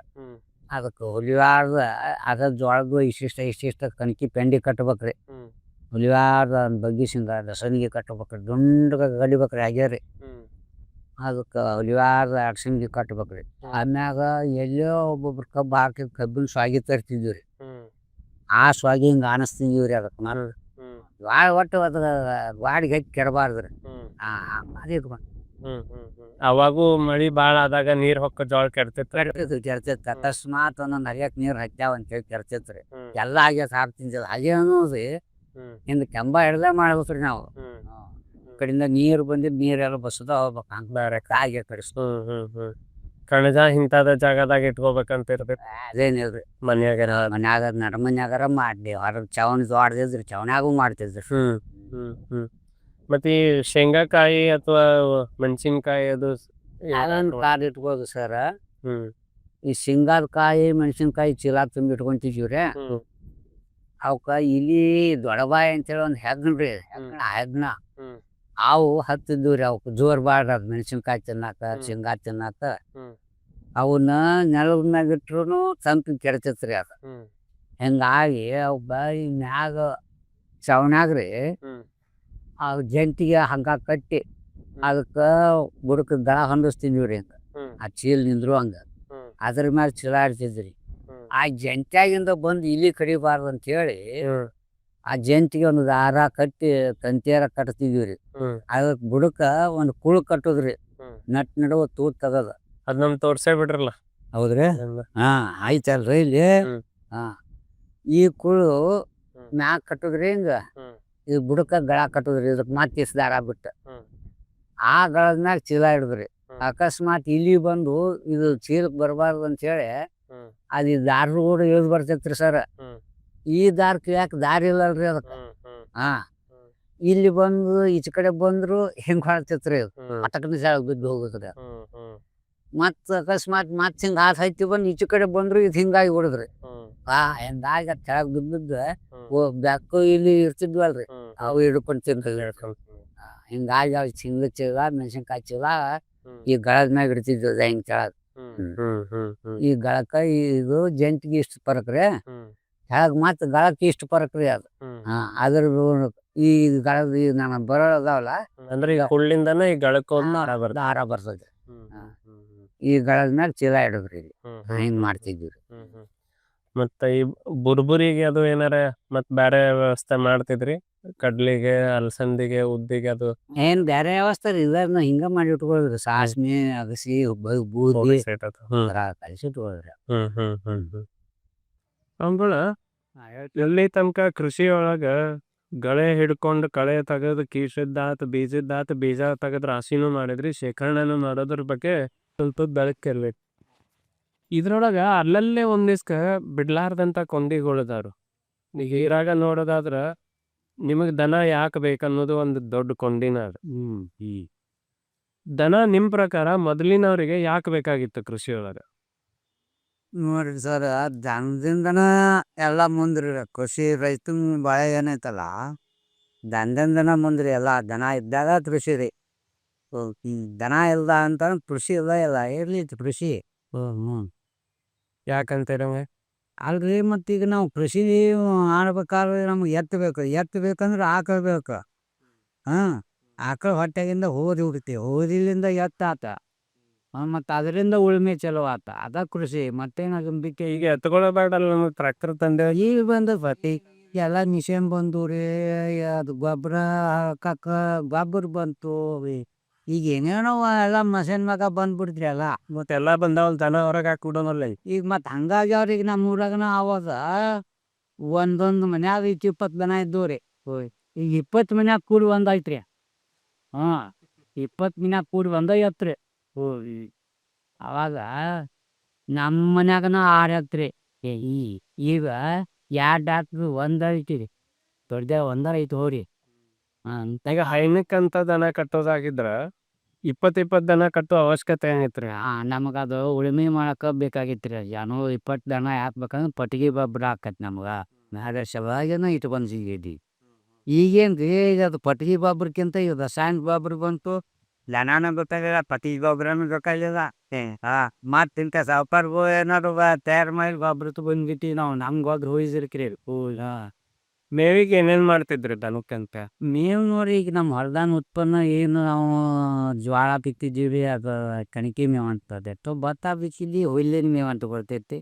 ಅದಕ್ಕೆ ಹುಲಿವಾರ್ದ ಅದ ಜೋಳದ್ದು ಇಷ್ಟಿಷ್ಟ ಕಣಕಿ ಪೆಂಡಿ ಕಟ್ಬೇಕ್ರಿ ಹುಲಿವಾರ್ದ ಬಗ್ಗಿಸಿಂದ ದಸನಿಗೆ ಕಟ್ಬೇಕ್ರಿ ದುಂಡಗ ಗಡಿಬೇಕ್ರಿ ಹಾಗೆ ರೀ ಅದಕ್ಕೆ ಹುಲಿವಾರ್ದ ಅಡ್ಸನ್ಗೆ ಕಟ್ಬೇಕ್ರಿ ಆಮ್ಯಾಗ ಎಲ್ಲೋ ಒಬ್ಬೊಬ್ರು ಕಬ್ಬು ಹಾಕಿ ಕಬ್ಬಿನ ಸ್ವಾಗಿ ತರ್ತಿದ್ವಿ ರೀ ಆ ಸ್ವಾಗಿ ಹಿಂಗೆ ಆನಿಸ್ತಿದ್ವಿ ರೀ ಅದಕ್ಕೆ ನಾನು ಒಟ್ಟು ಅದ ಗಾಡಿಗೆ ಹಚ್ಚಿ ಕೆಡಬಾರ್ದ್ರಿ ಅದೇ ಅವಾಗೂ ಮಳಿ ಬಾಳ ಆದಾಗ ನೀರ್ ಹೊಕ್ಕ ಜೋಳ ಕೆಡ್ತಿತ್ತು ಅಕಸ್ಮಾತ್ ಒಂದೊಂದು ಹರಿಯಕ್ ನೀರ್ ಹಚ್ಚಾವ ಅಂತೇಳಿ ಕೆಡ್ತಿತ್ರಿ ಎಲ್ಲ ಹಾಗೆ ಸಾರ್ ತಿಂತಿದ್ ಹಾಗೆ ಅನ್ನೋದು ಹಿಂದ್ ಕೆಂಬ ಹಿಡ್ದೆ ಮಾಡ್ಬೇಕ್ರಿ ನಾವು ಕಡೆಯಿಂದ ನೀರು ಬಂದಿದ್ದು ನೀರೆಲ್ಲ ಬಸದ ಹೋಗ್ಬೇಕು ಹಂಗ ಬೇರೆ ಹಾಗೆ ಕಡಿಸ್ತು ಕಣಜ ಇಂಥದ ಜಾಗದಾಗ ಇಟ್ಕೋಬೇಕಂತ ಇರ್ತೈತಿ ಅದೇನಿಲ್ರಿ ಮನ್ಯಾಗ ನಡಮನ್ಯಾಗಾರ ಮಾಡ್ಲಿ ಹೊರಗ್ ಚವಣಿ ದೊಡ್ದಿದ್ರಿ ಚವಣ್ಯಾಗೂ ಮಾಡ್ತಿದ್ರಿ ಮತ್ತೆ ಈ ಶೇಂಗಾಕಾಯಿ ಅಥವಾ ಮೆಣಸಿನ್ಕಾಯಿ ಅದು ಅದೊಂದು ಕಾರ್ ಇಟ್ಕೋದು ಸರ ಈ ಶೇಂಗಾದ ಕಾಯಿ ಮೆಣಸಿನ್ಕಾಯಿ ಚೀಲ ತುಂಬಿ ಇಟ್ಕೊಂತಿದ್ವಿ ಅವಕ್ಕ ಇಲಿ ದೊಡ್ಡಬಾಯಿ ಅಂತೇಳಿ ಒಂದು ಹೆಗ್ನ್ರಿ ಹೆಗ್ನ ಅವು ಹತ್ತಿದ್ವು ರೀ ಅವಕ್ಕೆ ಜೋರ್ ಬಾಡ್ರಿ ಅದು ಮೆಣಸಿನ್ಕಾಯಿ ತಿನ್ನಾಕ ಶೇಂಗಾ ತಿನ್ನಾಕ ಅವನ್ನ ನೆಲದ ಮ್ಯಾಗ ಇಟ್ರು ತಂಪಿ ಕೆಡ್ತೈತ್ರಿ ಅದು ಹಿಂಗಾಗಿ ಅವು ಬಾಯಿ ಮ್ಯಾಗ ಚವಣ್ಯಾಗ್ರಿ ಅವು ಜಂಟಿಗೆ ಹಂಗ ಕಟ್ಟಿ ಅದಕ್ಕೆ ಬುಡಕ್ಕೆ ದಳ ಹೊಂದಿಸ್ತಿದ್ವಿ ರೀ ಹಂಗ ಆ ಚೀಲ ನಿಂದ್ರು ಹಂಗ ಅದ್ರ ಮ್ಯಾಲ ಚೀಲ ಆಡ್ತಿದ್ರಿ ಆ ಜಂಟ್ಯಾಗಿಂದ ಬಂದು ಇಲ್ಲಿ ಕಡಿಬಾರ್ದು ಅಂತ ಹೇಳಿ ಆ ಜಂಟಿಗೆ ಒಂದು ದಾರ ಕಟ್ಟಿ ತಂತಿಯಾರ ಕಟ್ತಿದ್ವಿ ರೀ ಅದಕ್ಕೆ ಬುಡಕ ಒಂದು ಕುಳು ಕಟ್ಟೋದ್ರಿ ನಡುವ ತೂತ್ ತಗದ ಅದ್ ನಮ್ ತೋರ್ಸೇ ಬಿಡ್ರಲ್ಲ ಹೌದ್ರಿ ಆಯ್ತಲ್ರಿ ಇಲ್ಲಿ ಈ ಕುಳು ಮ್ಯಾಗ ಕಟ್ಟೋದ್ರಿ ಹಿಂಗ ಇದು ಬುಡಕ ಗಳ ಕಟ್ಟೋದ್ರಿ ಇದಕ್ಕೆ ಮತ್ತೆ ಇಸ್ ದಾರ ಬಿಟ್ಟು ಆ ಗಳದ ಮ್ಯಾಗ ಚೀಲ ಹಿಡಿದ್ರಿ ಅಕಸ್ಮಾತ್ ಇಲ್ಲಿ ಬಂದು ಇದು ಚೀಲಕ್ಕೆ ಬರಬಾರ್ದು ಅಂತ ಹೇಳಿ ಅದು ದಾರ ಕೂಡ ಇಳಿದು ಬರ್ತೈತ್ರಿ ಸರ್ ಈ ದಾರ ಕಿಳ್ಯಾಕ ದಾರಿ ಇಲ್ಲಲ್ರಿ ಅದಕ್ಕೆ ಇಲ್ಲಿ ಬಂದು ಈಚೆ ಕಡೆ ಬಂದ್ರು ಹಿಂಗ್ ಹೊಳ್ತೈತ್ರಿ ಅದು ಪಟಕನ ಜಾಗ ಬಿದ್ದು ಹೋಗುದ್ರಿ ಮತ್ತ ಅಕಸ್ಮಾತ್ ಮತ್ ಹಿಂಗ ಹಾತ್ ಹತ್ತಿ ಬಂದು ಈಚೆ ಕಡೆ ಬಂದ್ರು ಇದು ಹಿಂಗಾಗಿ ಹೊಡದ್ರಿ ಹಿಂಗಾಗಿ ಅದು ಕೆಳಗ್ ಬಿದ್ದಿದ್ದ ಬೆಕ್ಕು ಇಲ್ಲಿ ಇರ್ತಿದ್ವಲ್ರಿ ಅವು ಹಿಡ್ಕೊಂಡು ತಿಂತ ಹಿಂಗಾಗಿ ಅವ್ ಚಿಂಗ ಚೀಲ ಮೆಣಸಿನ್ಕಾಯಿ ಚೀಲ ಈ ಗಳದ ಮ್ಯಾಗ ಇಡ್ತಿದ್ವಿ ಹಿಂಗ್ ಕೆಳಗ್ ಈ ಗಳಕ್ಕ ಇದು ಜಂಟಿಗೆ ಇಷ್ಟು ಪರಕ್ರಿ ಕೆಳಗ್ ಮತ್ತ ಗಳಕ್ಕೆ ಇಷ್ಟು ಪರಕ್ರಿ ಅದು ಅದ್ರ ಈ ಗಳದ ನನ್ನ ಬರೋದಾವಲ್ಲ ಅಂದ್ರೆ ಈಗ ಹುಳ್ಳಿಂದನೇ ಈ ಗಳಕ್ಕ ದಾರ ಬರ್ತದೆ ಈ ಗಳದ ಮ್ಯಾಗ ಚೀಲ ಇಡೋದ್ರಿ ಇಲ್ಲಿ ಹಿಂಗ್ ಮಾಡ್ತಿದ್ವಿ ಮತ್ತ ಈ ಬುರ್ಬುರಿಗೆ ಅದು ಏನಾರ ಮತ್ ಬ್ಯಾರೆ ವ್ಯವಸ್ಥೆ ಮಾಡ್ತಿದ್ರಿ ಕಡ್ಲಿಗೆ ಅಲಸಂದಿಗೆ ಉದ್ದಿಗೆ ಅದು ಏನ್ ಬ್ಯಾರೆ ವ್ಯವಸ್ಥೆ ರೀ ಇದನ್ನ ಹಿಂಗ ಮಾಡಿ ಇಟ್ಕೊಳ್ರಿ ಸಾಸ್ಮಿ ಅಗಸಿ ಬೂದಿ ಹೋಗಿಸೈತ್ ಅದು. ಕಲಿಸಿ ಇಟ್ಕೊಳ್ರಿ ಅಂಬಳ ಎಲ್ಲಿ ತನಕ ಕೃಷಿ ಒಳಗ ಗಳೆ ಹಿಡ್ಕೊಂಡು ಕಳೆ ತೆಗದ್ ಕೀಸಿದ್ದಾತ ಬೀಜ ತೆಗದ್ ರಾಶಿನೂ ಮಾಡಿದ್ರಿ ಶೇಖರಣೆನೂ ಮಾಡೋದ್ರ ಬಗ್ಗೆ ಸ್ವಲ್ಪ ಬೆಳಕಿರ್ಬೇಕು. ಇದ್ರೊಳಗ ಅಲ್ಲಲ್ಲೇ ಒಂದಿಸ್ಕ ಬಿಡ್ಲಾರ್ದಂತ ಕೊಂದಿಗಳದಾರು. ಈಗ ಇರಾಗ ನೋಡೋದಾದ್ರ ನಿಮಗ್ ದನ ಯಾಕೆ ಬೇಕನ್ನೋದು ಒಂದು ದೊಡ್ಡ ಕೊಂಡಿನ ಅದ. ದನ ನಿಮ್ ಪ್ರಕಾರ ಮೊದಲಿನವ್ರಿಗೆ ಯಾಕೆ ಬೇಕಾಗಿತ್ತು ಕೃಷಿ ಒಳಗ? ನೋಡ್ರಿ ಸರ್ ದನದಿಂದನ ಎಲ್ಲ ಮುಂದ್ರಿ ಕೃಷಿ ರೈತನ್ ಬಾಳೆ ಏನೈತಲ್ಲ ದನದಿಂದನ ಮುಂದ್ರಿ ಎಲ್ಲ ದನ ಇದ್ದಾಗ ಕೃಷಿ ರೀ. ದನ ಇಲ್ದ ಅಂತ ಕೃಷಿ ಇಲ್ಲ ಇರ್ಲಿ ಕೃಷಿ. ಯಾಕಂತೀರ ಅಲ್ರಿ ಮತ್ತೀಗ ನಾವು ಕೃಷಿ ಮಾಡ್ಬೇಕಾದ್ರೆ ನಮ್ಗೆ ಎತ್ತು ಬೇಕಂದ್ರೆ ಆಕಳ ಬೇಕು. ಆಕಳ ಹೊಟ್ಟೆಗಿಂದ ಹೋದಿ ಹುಡ್ತೀವಿ ಹೋದಿಲಿಂದ ಎತ್ತಾತ ಮತ್ತು ಅದರಿಂದ ಉಳುಮೆ ಚಲೋ ಆತ ಅದ ಕೃಷಿ ಮತ್ತೇನಾಗ ಬಿಕ್ಕೆ. ಈಗ ಎತ್ಕೊಳ್ಳೋಬೇಡಲ್ಲ ನಮಗೆ ಟ್ರ್ಯಾಕ್ಟರ್ ತಂದೆ ಈಗ ಬಂದ ಬತ್ತಿ ಎಲ್ಲ ಮಿಷನ್ ಬಂದು ರೀ ಅದು ಗೊಬ್ಬರ ಹಾಕಕ್ಕ ಗೊಬ್ಬರ ಬಂತು ಈಗ ಏನೇನೋ ಎಲ್ಲ ಮಷಿನ್ ಮ್ಯಾಗ ಬಂದ್ಬಿಡ್ತ್ರಿ ಎಲ್ಲ. ಮತ್ತೆಲ್ಲ ಬಂದಾವಲ್ ದನ ಹೊರಗೆ ಹಾಕ್ಬಿಡೋನಲ್ಲ ಈಗ ಮತ್ತು ಹಂಗಾಗಿ ಅವ್ರಿಗೆ ನಮ್ಮ ಊರಾಗನ ಅವಾಗ ಒಂದೊಂದು ಮನ್ಯಾಗ 20 ದನ ಇದ್ದವು ರೀ. ಈಗ 20 ಮನ್ಯಾಗ ಕೂಡಿ ಒಂದು ಐತ್ರಿ. 20 ಮನ್ಯಾಗ ಕೂಡಿ ಒಂದ ಎತ್ರಿ. ಅವಾಗ ನಮ್ಮ ಮನ್ಯಾಗನ 6 ಎತ್ರಿ. ಈಗ 2 ಹಾಕ್ರಿ ಒಂದು ಐತಿ ರೀ ದೊಡ್ಡ ಒಂದರ ಐತಿ ಹೋರಿ. ಈಗ ಹೈನಕ್ ಅಂತ ದನ ಕಟ್ಟೋದಾಗಿದ್ರ 20 ದನ ಕಟ್ಟೋ ಅವಶ್ಯಕತೆ ಏನೈತ್ರಿ? ನಮಗೆ ಅದು ಉಳುಮೆ ಮಾಡಕ್ಕೆ ಬೇಕಾಗಿತ್ತು ರೀ. ಏನೋ 20 ದನ ಹಾಕ್ಬೇಕಂದ್ರೆ ಪಟ್ಟಿಗೆ ಗೊಬ್ಬರ ಹಾಕತ್ ನಮ್ಗೆ ಮ್ಯಾಗ ಸವಾಗೇನ ಇಟ್ಕೊಂಡು ಸಿಗೈತಿ. ಈಗೇನು ರೀ ಈಗ ಅದು ಪಟ್ಟಿಗೆ ಗೊಬ್ಬರಕ್ಕಿಂತ ಈಗ ರಸಾಯನ ಗೊಬ್ಬರ ಬಂತು. ದನಾನ ಬೇಕಾಗಿಲ್ಲ ಪಟ್ಟಿಗೆ ಗೊಬ್ಬರನೂ ಬೇಕಾಗಿಲ್ಲ. ಮತ್ತು ಇಂಥ ಸಾವುಕಾರ್ಗೂ ಏನಾದ್ರು ತಯಾರು ಮಾಡಿ ಗೊಬ್ಬರ ಬಂದ್ಬಿಟ್ಟು ನಾವು ನಮ್ಗೆ ಗೊಬ್ಬರ ಹೋಯ್ಸಿರ್ಕ್ರಿ. ಮೇವಿಗೆ ಏನೇನ್ ಮಾಡ್ತಿದ್ರಿ ದನಕ್ಕಂತ? ಮೇವು ನೋಡಿ ಈಗ ನಮ್ಮ ಹೊಲದಾನ ಉತ್ಪನ್ನ ಏನು ನಾವು ಜ್ವಾಳ ಬಿತ್ತಿದ್ದೀವಿ ಅದು ಕಣಕಿ ಮೇವು ಅಂತದೆ ಭತ್ತ ಬಿತ್ತಿದ್ವಿ ಹುಲ್ಲಿನ ಮೇವು ಅಂತ ಬರ್ತೈತಿ.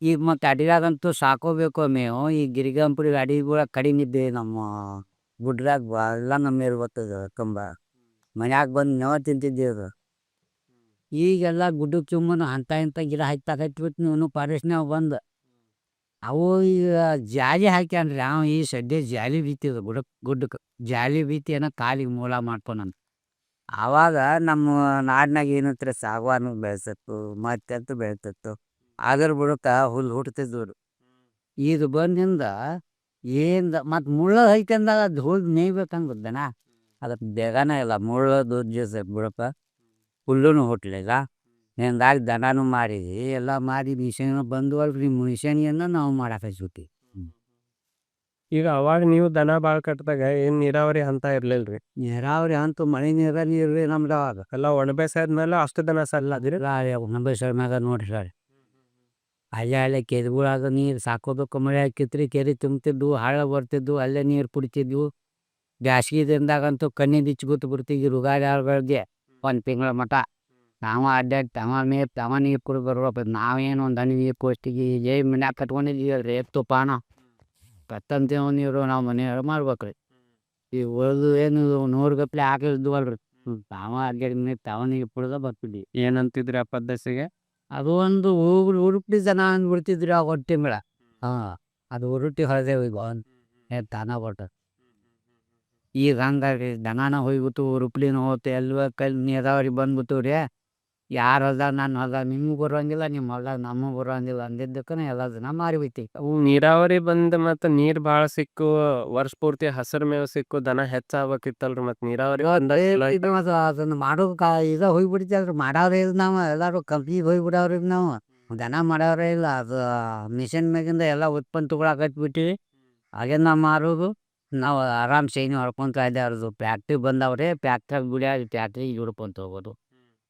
ಈಗ ಮತ್ತು ಅಡಿಯಾಗಂತೂ ಸಾಕೋಬೇಕು ಮೇವು. ಈ ಗಿರಿಗಂಪುರಿ ಅಡಿಗಳ ಕಡಿಮೆ ಇದ್ದೆ ನಮ್ಮ ಗುಡ್ರಾಗ ಎಲ್ಲ ನಮ್ಮ ಮೇಲೆ ಬರ್ತದೆ ಕಂಬ ಮನ್ಯಾಗ ಬಂದು ಮೇವ ತಿಂತಿದ್ದೀವಿ ಅದು. ಈಗೆಲ್ಲ ಗುಡ್ಡಕ್ಕೆ ಸುಮ್ಮನೆ ಇಂಥ ಗಿಡ ಹಚ್ಚಿಬಿಟ್ಟು ನೀವು ಫಾರೆಸ್ಟ್ನಾಗ ಬಂದು ಅವು ಈಗ ಜಾಲಿ ಹಾಕ್ಯಾನ್ರಿ ಅವ ಈ ಸದ್ಯ ಜಾಲಿ ಬೀತಿದ ಗುಡ್ಡಕ್ಕೆ ಜಾಲಿ ಬೀತಿ ಏನೋ ಕಾಲಿಗೆ ಮೂಲ ಮಾಡ್ಕೊನಂತ. ಆವಾಗ ನಮ್ಮ ನಾಡಿನಾಗ ಏನಂತಾರೆ ಸಾಗವಾನು ಬೆಳೆಸತ್ತು ಮತ್ತೆಂತ ಬೆಳೆಸತ್ತು ಅದ್ರ ಬುಡಕ್ಕೆ ಹುಲ್ಲು ಹುಟ್ತಿದ್ವರು. ಇದು ಬಂದಿಂದ ಏನು ಮತ್ತು ಮುಳ್ಳ ಐತೆ ಅಂದಾಗ ಅದು ಹುಲ್ಲು ಮೇಯ್ಬೇಕಂಗೆ ದನ ಅದಕ್ಕೆ ಬೇಗನ ಇಲ್ಲ ಮುಳ್ಳು ದುಡ್ಡು ಬಿಡಪ್ಪ ಹುಲ್ಲೂ ಹುಟ್ಟಲಿಲ್ಲ. ಹಿಂಗಾಗಿ ದನನೂ ಮಾರಿದ್ವಿ ಎಲ್ಲ ಮಾರಿ ಮಿಷನ್ ಬಂದ್ವಲ್ರಿ ಮಿಷನಿಯನ್ನು ನಾವು ಮಾಡಾಕತ್ಬಿಟ್ಟು. ಈಗ ಅವಾಗ ನೀವು ದನ ಭಾಳ ಕಟ್ಟಿದಾಗ ಏನು ನೀರಾವರಿ ಹಂತ ಇರ್ಲಿಲ್ರಿ? ನೀರಾವರಿ ಅಂತೂ ಮಳೆ ನೀರಲ್ಲಿ ಇರ್ರಿ ನಮ್ದು ಅವಾಗ ಎಲ್ಲ ಒಣಬೇಸಾದ್ಮೇಲೆ ಅಷ್ಟು ದನ ಸಲ್ಲದಿರಿ ಒಣಬೇಸಾದ ಮ್ಯಾಗ ನೋಡ್ರಿ ಸರ್ ಅಲ್ಲೇ ಕೆರೆಗಳಾಗ ನೀರು ಸಾಕೋಬೇಕು. ಮಳೆ ಹಾಕಿತ್ರಿ ಕೆರೆ ತುಂಬ್ತಿದ್ವು ಹಳ್ಳ ಬರ್ತಿದ್ವು ಅಲ್ಲೇ ನೀರು ಕುಡಿತಿದ್ವು. ಬ್ಯಾಸ್ಗೆ ದಿನದಾಗಂತೂ ಕಣ್ಣಿ ಬಿಚ್ಚಿ ಗೊತ್ತು ಬಿಡ್ತಿದ್ವಿ ರುಗಾರಿಗಳಿಗೆ 1 ತಿಂಗಳ ಮಟ ನಾವು ಅಡ್ಡಾಡಿ ತವ ಮೇಪ್ ತವ ನೀರು ಕುಡಿ ಬರ್ಬೇಕು. ನಾವೇನು ಒಂದು ಹನಿ ನೀರು ಕೊಡ್ತೀವಿ ಮನ್ಯಾಗ ಕಟ್ಕೊಂಡಿದ್ದೀವಿ ಅಲ್ರಿ ಎತ್ತು ಪಾನ ಕತ್ತಂತೇವ ನೀರು ನಾವು ಮನೆಯವ್ರು ಮಾಡ್ಬೇಕ್ರಿ. ಈ ಉಳಿದು ಏನು 100 ಗಪ್ಲೆ ಹಾಕಿದ್ವಲ್ರಿ ತಾವ ಅಡ್ಡಾಡಿ ನೀರು ತವ ನೀರು ಕುಡ್ದ ಬರ್ತಿದ್ವಿ. ಏನಂತಿದ್ರಿ ಆ ಪದ್ಧತಿಗೆ? ಅದು ಒಂದು ಉರುಪಡಿ ಜನ ಅಂದ್ಬಿಡ್ತಿದ್ರಿ ಆ ಹೊಟ್ಟೆ ಮೇಳ. ಅದು ಉರುಟಿ ಹೊಡೆದೇವು ಈಗ ತಾನ ಕೊಟ್ಟ. ಈಗ ಹಂಗಾಗಿ ದನಾನ ಹೋಗ್ಬಿಟ್ಟು ಉರುಪ್ಲಿನ ಹೋಗ್ತು ಎಲ್ಲ ನೀರಾವರಿ ಬಂದ್ಬಿಟ್ಟು ರೀ ಯಾರು ಹೊಲ್ದಾಗ ನಾನು ಹೊಲ್ದಾಗ ನಿಮ್ಗೆ ಬರೋಂಗಿಲ್ಲ ನಿಮ್ಮ ಹೊಲ್ದಾಗ ನಮಗೆ ಬರೋಂಗಿಲ್ಲ ಅಂದಿದ್ದಕ್ಕನ ಎಲ್ಲ ದನ ಮಾರಿಬಿಟ್ಟು. ಅವು ನೀರಾವರಿ ಬಂದು ಮತ್ತು ನೀರು ಭಾಳ ಸಿಕ್ಕು ವರ್ಷ ಪೂರ್ತಿ ಹಸಿರು ಮೇವು ಸಿಕ್ಕು ದನ ಹೆಚ್ಚಾಗಬೇಕಿತ್ತಲ್ರಿ ಮತ್ತು ನೀರಾವರಿ ಅದನ್ನು ಮಾಡೋಕೆ ಇದ ಹೋಗ್ಬಿಡ್ತೀವಲ್ರಿ ಮಾಡೋರೇ ಇಲ್ಲ ನಾವು ಎಲ್ಲರೂ ಕಂಪ್ನಿಗೆ ಹೋಗ್ಬಿಡವ್ರಿ ನಾವು ದನ ಮಾಡೋರೇ ಇಲ್ಲ. ಅದು ಮಿಷನ್ ಮ್ಯಾಗಿಂದ ಎಲ್ಲ ಉತ್ಪನ್ನ ತಗೊಳಕತ್ಬಿಟ್ಟಿವಿ ಹಾಗೆ ನಾವು ಮಾರೋದು ನಾವು ಆರಾಮ್ ಶೈನಿ ಹೊಡ್ಕೊಂತ ಇದ್ದೆ. ಅವ್ರದ್ದು ಫ್ಯಾಕ್ಟ್ರಿ ಬಂದವ್ರೆ ಫ್ಯಾಕ್ಟ್ರಾಗ ಬಿಡ್ಯಾರ ಫ್ಯಾಕ್ಟ್ರಿಗೆ ಹಿಡ್ಕೊಂತ ಹೋಗೋದು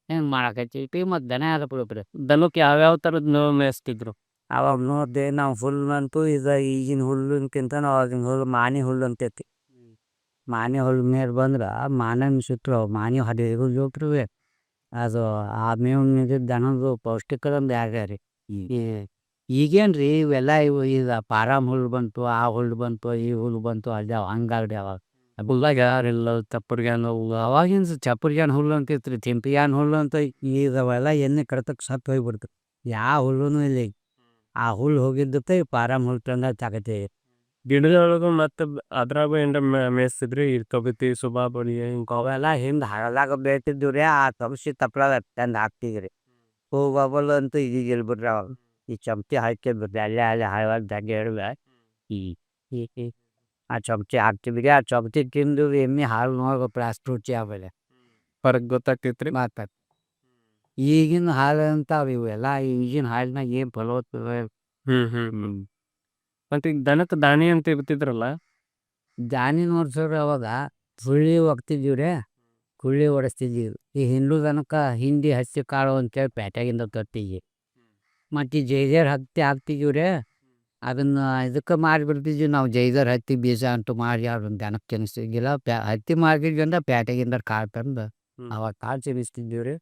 ಹೆಂಗೆ ಮಾಡಕತ್ತೀವಿ. ಮತ್ತು ದನ ಯಾರು ಬಿಡ್ರಿ ದನಕ್ಕೆ ಯಾವ್ಯಾವ ಥರದ್ದು ಮೇವು ಮೇಯಿಸ್ತಿದ್ರು? ಅವಾಗ ನೋಡಿದೆ ನಾವು ಹುಲ್ಲು ಅಂತೂ ಇದು ಈಗಿನ ಹುಲ್ಲಿನ್ಕಿಂತ ನಾವು ಆಗಿನ ಹುಲ್ಲು ಮಾನಿ ಹುಲ್ಲು ಅಂತೈತಿ. ಮಾನಿ ಹುಲ್ಲು ಮೇರೆ ಬಂದ್ರೆ ಮಾನನ ಸುತ್ತರು ಮಾನಿ ಹದಿರು ಜೋಕ್ರಿ ಅದು ಆ ಮೇವು ದನದ್ದು ಪೌಷ್ಟಿಕದ ಬ್ಯಾರೆ ರೀ. ಈಗೇನ್ರಿ ಇವೆಲ್ಲ ಈಗ ಪಾರಾಮ್ ಹುಲ್ಲು ಬಂತು, ಆ ಹುಲ್ಲು ಬಂತು, ಈ ಹುಲ್ಲು ಬಂತು, ಅದ್ಯಾವ ಹಂಗಾಗ್ಯಾವ. ಹುಲ್ಲಾಗ ಯಾರಿಲ್ಲ ಚಪ್ಪರ್ಗ್ಯಾನ್ ಹುಲ್ಲು ಅವಾಗಿನ ಚಪ್ಪರ್ಗ್ಯಾನ್ ಹುಲ್ಲು ಅಂತಿತ್ರಿ, ತಿಂಪಿಗ್ಯಾನ್ ಹುಲ್ಲು ಅಂತ. ಈಗ ಅವೆಲ್ಲ ಎಣ್ಣೆ ಕಡ್ತಕ್ಕೆ ಸತ್ತು ಹೋಗ್ಬಿಡ್ತು. ಯಾವ ಹುಲ್ಲುನು ಇಲ್ಲ ಈಗ. ಆ ಹುಲ್ಲು ಹೋಗಿದ್ದಕ್ಕೆ ಈ ಪಾರಾಮ್ ಹುಲ್ಲು ತಂದು ತಗತೀವಿ. ಗಿಡದೊಳಗು ಮತ್ತೆ ಅದ್ರಾಗು ಏನ್ರ ಮೇಯಿಸ್ತಿದ್ರಿ ಈ ತೊಗತಿ ಸುಬಾಬುಳಿ ಹಿಂಗ ಅವೆಲ್ಲ ಹಿಂದೆ ಹಳ್ಳದಾಗ ಬೇಯ್ತಿದ್ವು ರೀ, ಆ ತಗಸಿ ತಪ್ಪಲಾಗ ತಂದು ಹಾಕ್ತಿದ್ರಿ. ಹೂವು ಅಂತೂ ಈಗ ಇಲ್ಬಿಟ್ರಿ ಅವಾಗ. ಈ ಚಮಚಿ ಹಾಕಿದ್ಬಿಟ್ರಿ ಅಲ್ಲೇ ಅಲ್ಲೇ ಹಳ್ಳದಾಗ ಜಗ್ಗಿ ಇಡುವೆ. ಈ ಈ ಈ ಆ ಚಮಚಿ ಹಾಕ್ತಿದ್ರಿ, ಆ ಚಮಚಿ ತಿಂದು ಎಮ್ಮೆ ಹಾಲು ನೋಡ್ಬೇಕು ಅಷ್ಟು ರುಚಿ ಆಮೇಲೆ ಹೊರಗ್ ಗೊತ್ತಾಗ್ತಿತ್ರಿ. ಮಾತಾಡ್ತು. ಈಗಿನ ಹಾಲು ಅಂತಾವ ಇವೆಲ್ಲ, ಈಗಿನ ಹಾಲಿನಾಗ ಏನು ಫಲವತ್ತತೆ. ಮತ್ತೆ ಈಗ ದನಕ್ಕೆ ದಾನಿ ಅಂತ ಇರ್ತಿದ್ರಲ್ಲ, ದಾನಿ ನೋಡ್ಸೋರು ಅವಾಗ ಸುಳ್ಳಿ ಒಗ್ತಿದ್ವಿ ರೀ, ಕುಳ್ಳಿ ಹೊಡೆಸ್ತಿದ್ವಿ. ಈ ಹಿಂಡು ದನಕ್ಕೆ ಹಿಂಡಿ ಹಸಿ ಕಾಳು ಅಂತೇಳಿ ಪೇಟೆಗಿಂದ ತರ್ತಿದ್ವಿ. ಮತ್ತು ಈ ಜೈಜರ್ ಹತ್ತಿ ಹಾಕ್ತಿದ್ವಿ ರೀ, ಅದನ್ನು ಇದಕ್ಕೆ ಮಾರಿಬಿಡ್ತಿದ್ವಿ ನಾವು. ಜೈಜರ್ ಹತ್ತಿ ಬೀಜ ಅಂತೂ ಮಾರಿ ಅದನ್ನ ದನಕ್ಕೆ ತಿನ್ನಿಸ್ತಿದ್ದಿಲ್ಲ. ಹತ್ತಿ ಮಾರಿದ್ವಿ ಅಂದ್ರೆ ಪೇಟೆಗಿಂದ ಕಾಳು ತಂದು ಅವಾಗ ಕಾಳು ತಿನ್ನಿಸ್ತಿದ್ವಿ ರೀ.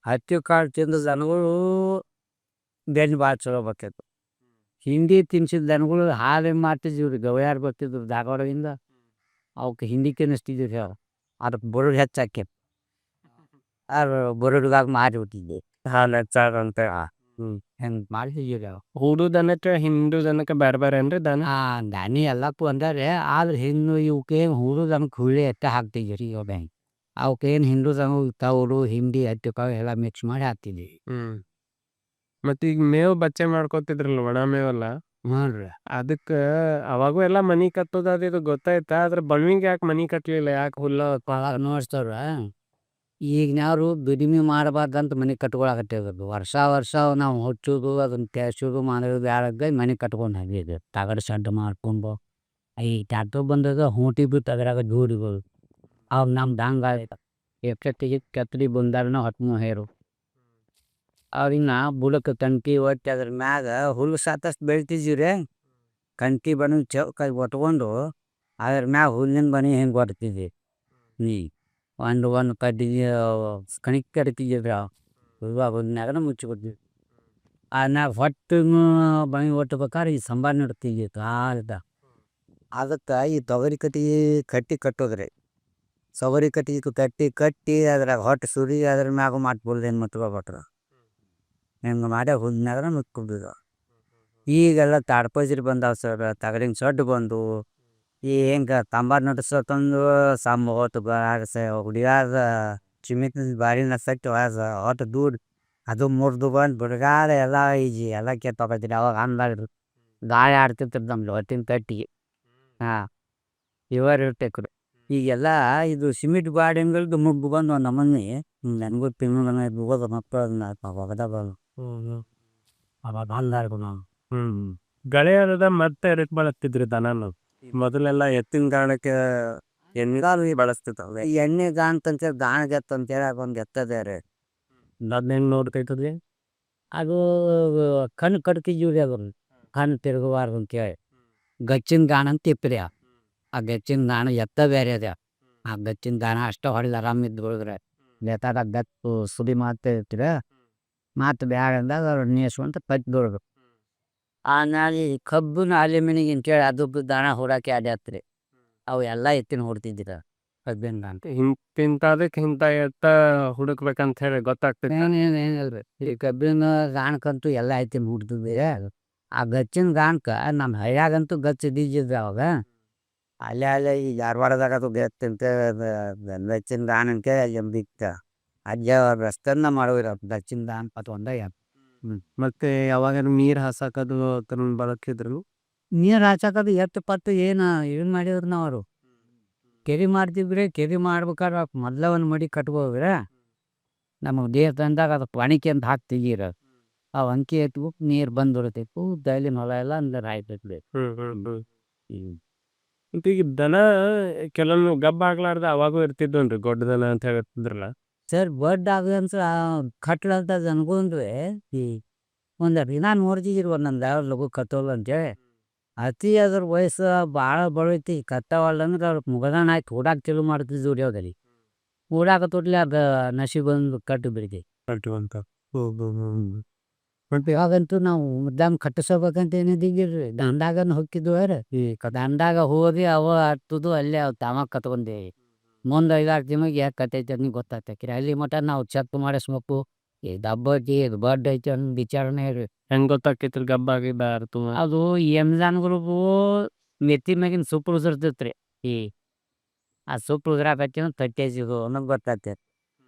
ಹತ್ತಿ ಕಾಳು ತಿಂದು ದನಗಳು ಬೆನ್ನು ಭಾಳ ಚಲೋ ಬರ್ತಿತ್ತು. ಹಿಂಡಿ ತಿನ್ಸಿದ ದನಗಳು ಹಾಲು ಮಾಡ್ತಿದ್ವಿ ರೀ, ಗವ್ಯಾರು ಬರ್ತಿದ್ರು ಧಾರವಾಡದಿಂದ, ಅವಕ್ಕೆ ಹಿಂಡಿ ತಿನ್ನಿಸ್ತಿದ್ವಿ ರೀ. ಅದಕ್ಕೆ ಬುರುಡು ಹೆಚ್ಚಾಕಿ ಅದು ಬುರುಡ್ದಾಗ ಮಾರಿಬಿಟ್ಟಿದ್ವಿ ಹಾಲು ಹೆಚ್ಚಾಗಂತ. ಹೆಂಗೆ ಮಾಡ್ತಿದ್ವಿ ರೀ. ಹೂಡು ದನಕ್ಕೆ ಹಿಂಡು ದನಕ್ಕೆ ಬೇರೆ ಬೇರೆ ಏನ್ರಿ ದನ? ದಾನಿ ಎಲ್ಲಕ್ಕೂ ಒಂದರೆ, ಆದ್ರೆ ಹಿಂಡು ಇವಕ್ಕೆ ಹುಳು ದನಕ್ಕೆ ಹುಳಿ ಎತ್ತ ಹಾಕ್ತಿದ್ವಿ ರೀ. ಇವಾಗ ಅವಕ್ಕೇನು ಹಿಂಡು ದನ ತೌಡು ಹಿಂಡಿ ಹತ್ತಿ ಕಾಳು ಎಲ್ಲ ಮಿಕ್ಸ್ ಮಾಡಿ ಹಾಕ್ತಿದ್ವಿ. ಮತ್ತೆ ಈಗ ಮೇವು ಬಚ್ಚೆ ಮಾಡ್ಕೊತಿದ್ರಲ್ಲ, ಒಣ ಮೇವೆಲ್ಲ, ಹ್ಞೂ ರೀ. ಅದಕ್ಕೆ ಅವಾಗೂ ಎಲ್ಲ ಮನಿ ಕಟ್ಟೋದು ಅದು ಇದು ಗೊತ್ತಾಯ್ತಾ? ಆದ್ರೆ ಬಣ್ವಿಗೆ ಯಾಕೆ ಮನಿ ಕಟ್ಟಲಿಲ್ಲ, ಯಾಕೆ ಹುಲ್ಲ ನೋಡ್ತಾರ ಈಗಿನವ್ರು ದುಡಿಮೆ ಮಾಡಬಾರ್ದಂತ ಮನೆ ಕಟ್ಕೊಳಕತ್ತಿರೋದು. ವರ್ಷ ನಾವು ಹೊಚ್ಚೋದು ಅದನ್ನ ತೆಗ್ಸೋದು ಮಾಡೋದು ಯಾರಾಗ ಮನೆ ಕಟ್ಕೊಂಡು ಹಾಕಿದ್ರು. ತಗಡು ಶೆಡ್ ಮಾಡ್ಕೊಂಡು ಈ ಟ್ಯಾಕ್ಟರ್ ಬಂದಾಗ ಹೊಂಟಿ ಬಿಟ್ಟು ಅದ್ರಾಗ ಜೋಡಿಗಳು ಅವಾಗ ನಮ್ದು ಹಂಗಾಯ್ತು. ಎಷ್ಟೊತ್ತಿಗೆ ಕತ್ರಿ ಬಂದಾರನ ಹೊತ್ತು ಹೇರು ಅವ್ರಿನ್ನ ಬುಡಕ್ಕೆ ಕಣ್ಕಿ ಒತ್ತಿ ಅದ್ರ ಮ್ಯಾಗ ಹುಲ್ಲು ಸಾತಷ್ಟು ಬೆಳಿತಿದ್ವಿ ರೀ. ಕಣ್ಕಿ ಬಣ್ಣ ಚೌಕಾಯಿ ಒತ್ಕೊಂಡು ಅದ್ರ ಮ್ಯಾಗ ಹುಲ್ಲಿನ ಬನಿ ಹೆಂಗೆ ಹೊಡ್ತಿದ್ವಿ. ಒಂದು ಕಡ್ಡಿಗೆ ಕಣಿಕ್ ಕಡಿತಿದ್ವಿ ಹುಲ್ಲು ಹುಲ್ಲಿನಾಗನ ಮುಚ್ಚಿಬಿಡ್ತೀವಿ. ಅದ್ನಾಗ ಹೊಟ್ಟು ಬಣಿ ಒಟ್ಟಬೇಕಾದ್ರೆ ಈ ಸಂಬಾರ ಇಡ್ತಿದ್ವಿ ಕಾಲದ. ಅದಕ್ಕೆ ಈ ತೊಗರಿ ಕಟ್ಟೋದ್ರಿ. ತೊಗರಿ ಕಟ್ಟಿ ಅದ್ರಾಗ ಹೊಟ್ಟು ಸುರಿ ಅದ್ರ ಮ್ಯಾಗ ಮಾಡ್ಬೋದು ಮುಟ್ಕೊಬಿಟ್ರು. ಹಿಂಗೆ ಮಾಡಿ ಹುಲ್ಲಿನಾಗನ ಮುಚ್ಕೊಬಿದ್ದು. ಈಗೆಲ್ಲ ತಾಡ್ಪತ್ರೆ ಬಂದಾವ ಸರ್, ತಗಡಿನ ಸೊಡ್ಡು ಬಂದು ಈ ಹೆಂಗೆ ತಂಬಾರು ನಡ್ಸೋತಂದು ಸಮ್ಮ ಹೊತ್ತು ಹುಡುಗಾದ ಚಿಮಿಕ್ ಬಾರಿನ ಸಟ್ಟು ಹೊಟ್ಟು ದೂಡ್ ಅದು ಮುರಿದು ಬಂದು ಬಿಡ್ಗಾದ ಎಲ್ಲ ಈಜಿ ಎಲ್ಲ ಕೆತ್ತೋಕತ್ತೀರಿ. ಅವಾಗ ಅಂದಾಡ್ರು ಗಾಳಿ ಆಡ್ತಿರ್ತಾರೆ ನಮ್ದು ಹೊತ್ತಿನ ಕಟ್ಟಿಗೆ. ಇವರು ಇರ್ಬೇಕ್ರಿ. ಈಗೆಲ್ಲ ಇದು ಸಿಮೆಂಟ್ ಗಾಡಿಗಳದ್ದು ಮುಗ್ಗು ಬಂದು ಒಂದು ನಮ್ಮನೆ ನನಗೂ ತಿಂಗಳ ಹೋಗೋದು ಮಕ್ಕಳನ್ನ ಅವಾಗದ ಬಂದು ಅವಾಗ ಅಂದಾಡ್ರು ನಾವು. ಗಳೆಯದ ಮತ್ತೆ ಎದಕ್ ಬಳಸ್ತಿದ್ರಿ ದನನು? ಮೊದಲೆಲ್ಲ ಎತ್ತಿನ ಗಾಣಕ್ಕೆ ಎಣ್ಣೆ ಬಳಸ್ತಿತ್ತವೆ. ಎಣ್ಣೆ ಗಾಣ ಅಂತೇಳಿ ಗಾಣಗೆತ್ತ ಅಂತೇಳಿ ಅದೊಂದು ಎತ್ತದೆ ರೀ. ಅದನ್ನ ಹೆಂಗೆ ನೋಡ್ತೈತದ್ರಿ? ಅದು ಕಣ್ಣು ಕಟ್ತಿದ್ವಿ ರೀ, ಅದನ್ನು ಕಣ್ಣು ತಿರುಗಬಾರ್ದು ಅಂತೇಳಿ ಗಚ್ಚಿನ ಗಾಣ ಅಂತ ತಿಪ್ಪಿರಿ. ಆ ಗಚ್ಚಿನ ಗಾಣ ಎತ್ತ ಬೇರೆ ಅದ. ಆ ಗಚ್ಚಿನ ಗಾಣ ಅಷ್ಟೇ ಹೊಡೆದು ಆರಾಮಿದ್ದು ಬಿಡಿದ್ರೆ ಬೇಕಾದ ಗತ್ತು ಸುದಿ ಮಾಡ್ತಿರ್ತೀರ. ಮಾತು ಬ್ಯಾಡ ಅಂದಾಗ ಅವ್ರು ನೇಸ್ಕೊಂತ ಪಚ್ಚಿ ಬಿಡೋದು. ಆಮೇಲೆ ಈ ಕಬ್ಬಿನ ಅಲೆಮಿನಿಗೆ ಅಂತೇಳಿ ಅದು ದಾಣ ಹೊಡಕ್ಕೆ ಅಡ್ಯಾತ್ರಿ. ಅವು ಎಲ್ಲ ಎತ್ತಿನ ಹೊಡ್ತಿದ್ದೀರ ಕಬ್ಬಿನ ಗಾಣ. ಇಂಥದಕ್ಕೆ ಇಂಥ ಎತ್ತ ಹುಡುಕ್ಬೇಕಂತ ಹೇಳಿ ಗೊತ್ತಾಗ್ತದೆ. ಏನಿಲ್ರಿ, ಈ ಕಬ್ಬಿನ ಗಾಣಕ್ಕಂತೂ ಎಲ್ಲ ಎತ್ತಿನ ಹುಡ್ತಿದ್ವಿ. ಆ ಗಚ್ಚಿನ ಗಾಣಕ್ಕೆ ನಮ್ಮ ಹಳ್ಯಾಗಂತೂ ಗಚ್ಚ ಇದ್ದಿದ್ರಿ ಅವಾಗ. ಅಲ್ಲೇ ಈ ಧಾರವಾಡದಾಗ ಅದು ಗತ್ತಂತ ಗಚ್ಚಿನ ಗಾಣ ಅಂತೇಳಿ ಅಲ್ಲಿ ಬಿತ್ತ ಅಜ್ಜ ರಸ್ತನ್ನ ಮಾಡೋರು ಗಚ್ಚಿನ ಗಾಣ ಪತ್ ಒಂದ. ಮತ್ತೆ ಯಾವಾಗ ನೀರು ಹಾಸಾಕದು ಬಳಕಿದ್ರು? ನೀರು ಹಾಸಕದು ಎತ್ತು ಪತ್ತು ಏನು ಮಾಡಿದ್ರು ನಾವು. ಅವರು ಕೆರೆ ಮಾಡ್ತಿದ್ರಿ. ಕೆರೆ ಮಾಡ್ಬೇಕಾದ್ರೆ ಮೊದಲ ಒಂದು ಮಡಿ ಕಟ್ಬೋದ್ರಿ. ನಮಗೆ ದೇಹ ತಂದಾಗ ಅದು ಪಣಿಕೆ ಅಂತ ಹಾಕ್ತಿದ್ದೀರ. ಆ ಅಂಕಿ ಎತ್ಬಿಟ್ಟು ನೀರು ಬಂದ್ಬಿಡ್ತೈತಿ. ದೈಲಿನ ಹೊಲ ಎಲ್ಲ ಅಂದ್ರೆ ಆಯ್ತೈತಿ. ಈಗ ದನ ಕೆಲವೊಂದು ಗಬ್ಬ ಆಗ್ಲಾರ್ದ ಅವಾಗೂ ಇರ್ತಿದ್ವನ್ರಿ, ಗೊಡ್ಡ ದನ ಅಂತ ಹೇಳ್ತಿದ್ರಲ್ಲ ಸರ್. ಬಡ್ ಆಗಂತ ಕಟ್ಲಂತ ಅನ್ಕೊಂಡ್ರೆ ಈ ಒಂದು ದಿನ ನೋಡ್ತಿದ್ರು ಒಂದೊಂದು ಯಾವ ಲಘು ಕಟ್ಟೋಲ್ಲ ಅಂತೇಳಿ. ಅತಿ ಅದ್ರ ವಯಸ್ಸು ಭಾಳ ಬಡೈತಿ ಕತ್ತಾವಲ್ಲ ಅಂದ್ರೆ ಅವ್ರ ಮುಗದಾನ ಆಯ್ತು ಓಡಾಕ್ ಚಲೋ ಮಾಡ್ತಿದ್ವು ರೀ. ಅವ್ರಲ್ಲಿ ಓಡಾಕ ತೊಟ್ಲಿ ಅದು ನಸಿ ಬಂದು ಕಟ್ಟು ಬಿಡ್ತಿ. ಮತ್ತು ಇವಾಗಂತೂ ನಾವು ಮುದ್ದಾಮ್ ಕಟ್ಟಿಸ್ಬೇಕಂತ ಏನಿದ್ದೀಗಿಲ್ರಿ ದಂಡಾಗನ ಹೊಕ್ಕಿದ್ವಿ ಈ ದಂಡಾಗ ಹೋಗಿ ಅವ ಹತ್ತುದು ಅಲ್ಲೇ ಅವು ತಾವ ಕತ್ಕೊಂಡೇವಿ ಮುಂದೆ 5-6 ದಿನಕ್ಕೆ ಯಾಕೆ ಕತ್ತೈತೆ ಅಂತ ಗೊತ್ತಾಗ್ತೈತಿ ಅಲ್ಲಿ ಮಟ ನಾವು ಚೆಕ್ ಮಾಡಿಸ್ಬೇಕು ಈ ದಬ್ಬ ಐತಿ ಇದು ಬಡ್ ಐತಿ ಅನ್ನೋ ವಿಚಾರನೇ ರೀ ಹೆಂಗ್ ಗೊತ್ತಾಕೈತ್ರಿ ಗಬ್ಬಾಗಿದ್ದ ಅದು ಎಮ್ಜಾನ್ಗಳಿಗೂ ನೆತ್ತಿ ಮ್ಯಾಗಿನ ಸೊಪ್ಪು ಉಸಿರ್ತೈತ್ರಿ ಈ ಆ ಸೊಪ್ಪು ಉದುರಾಕತ್ತಿ ಅಂತ ತಟ್ಟೇಜಿದು ಅನ್ನೋದು ಗೊತ್ತಾಗ್ತೈತಿ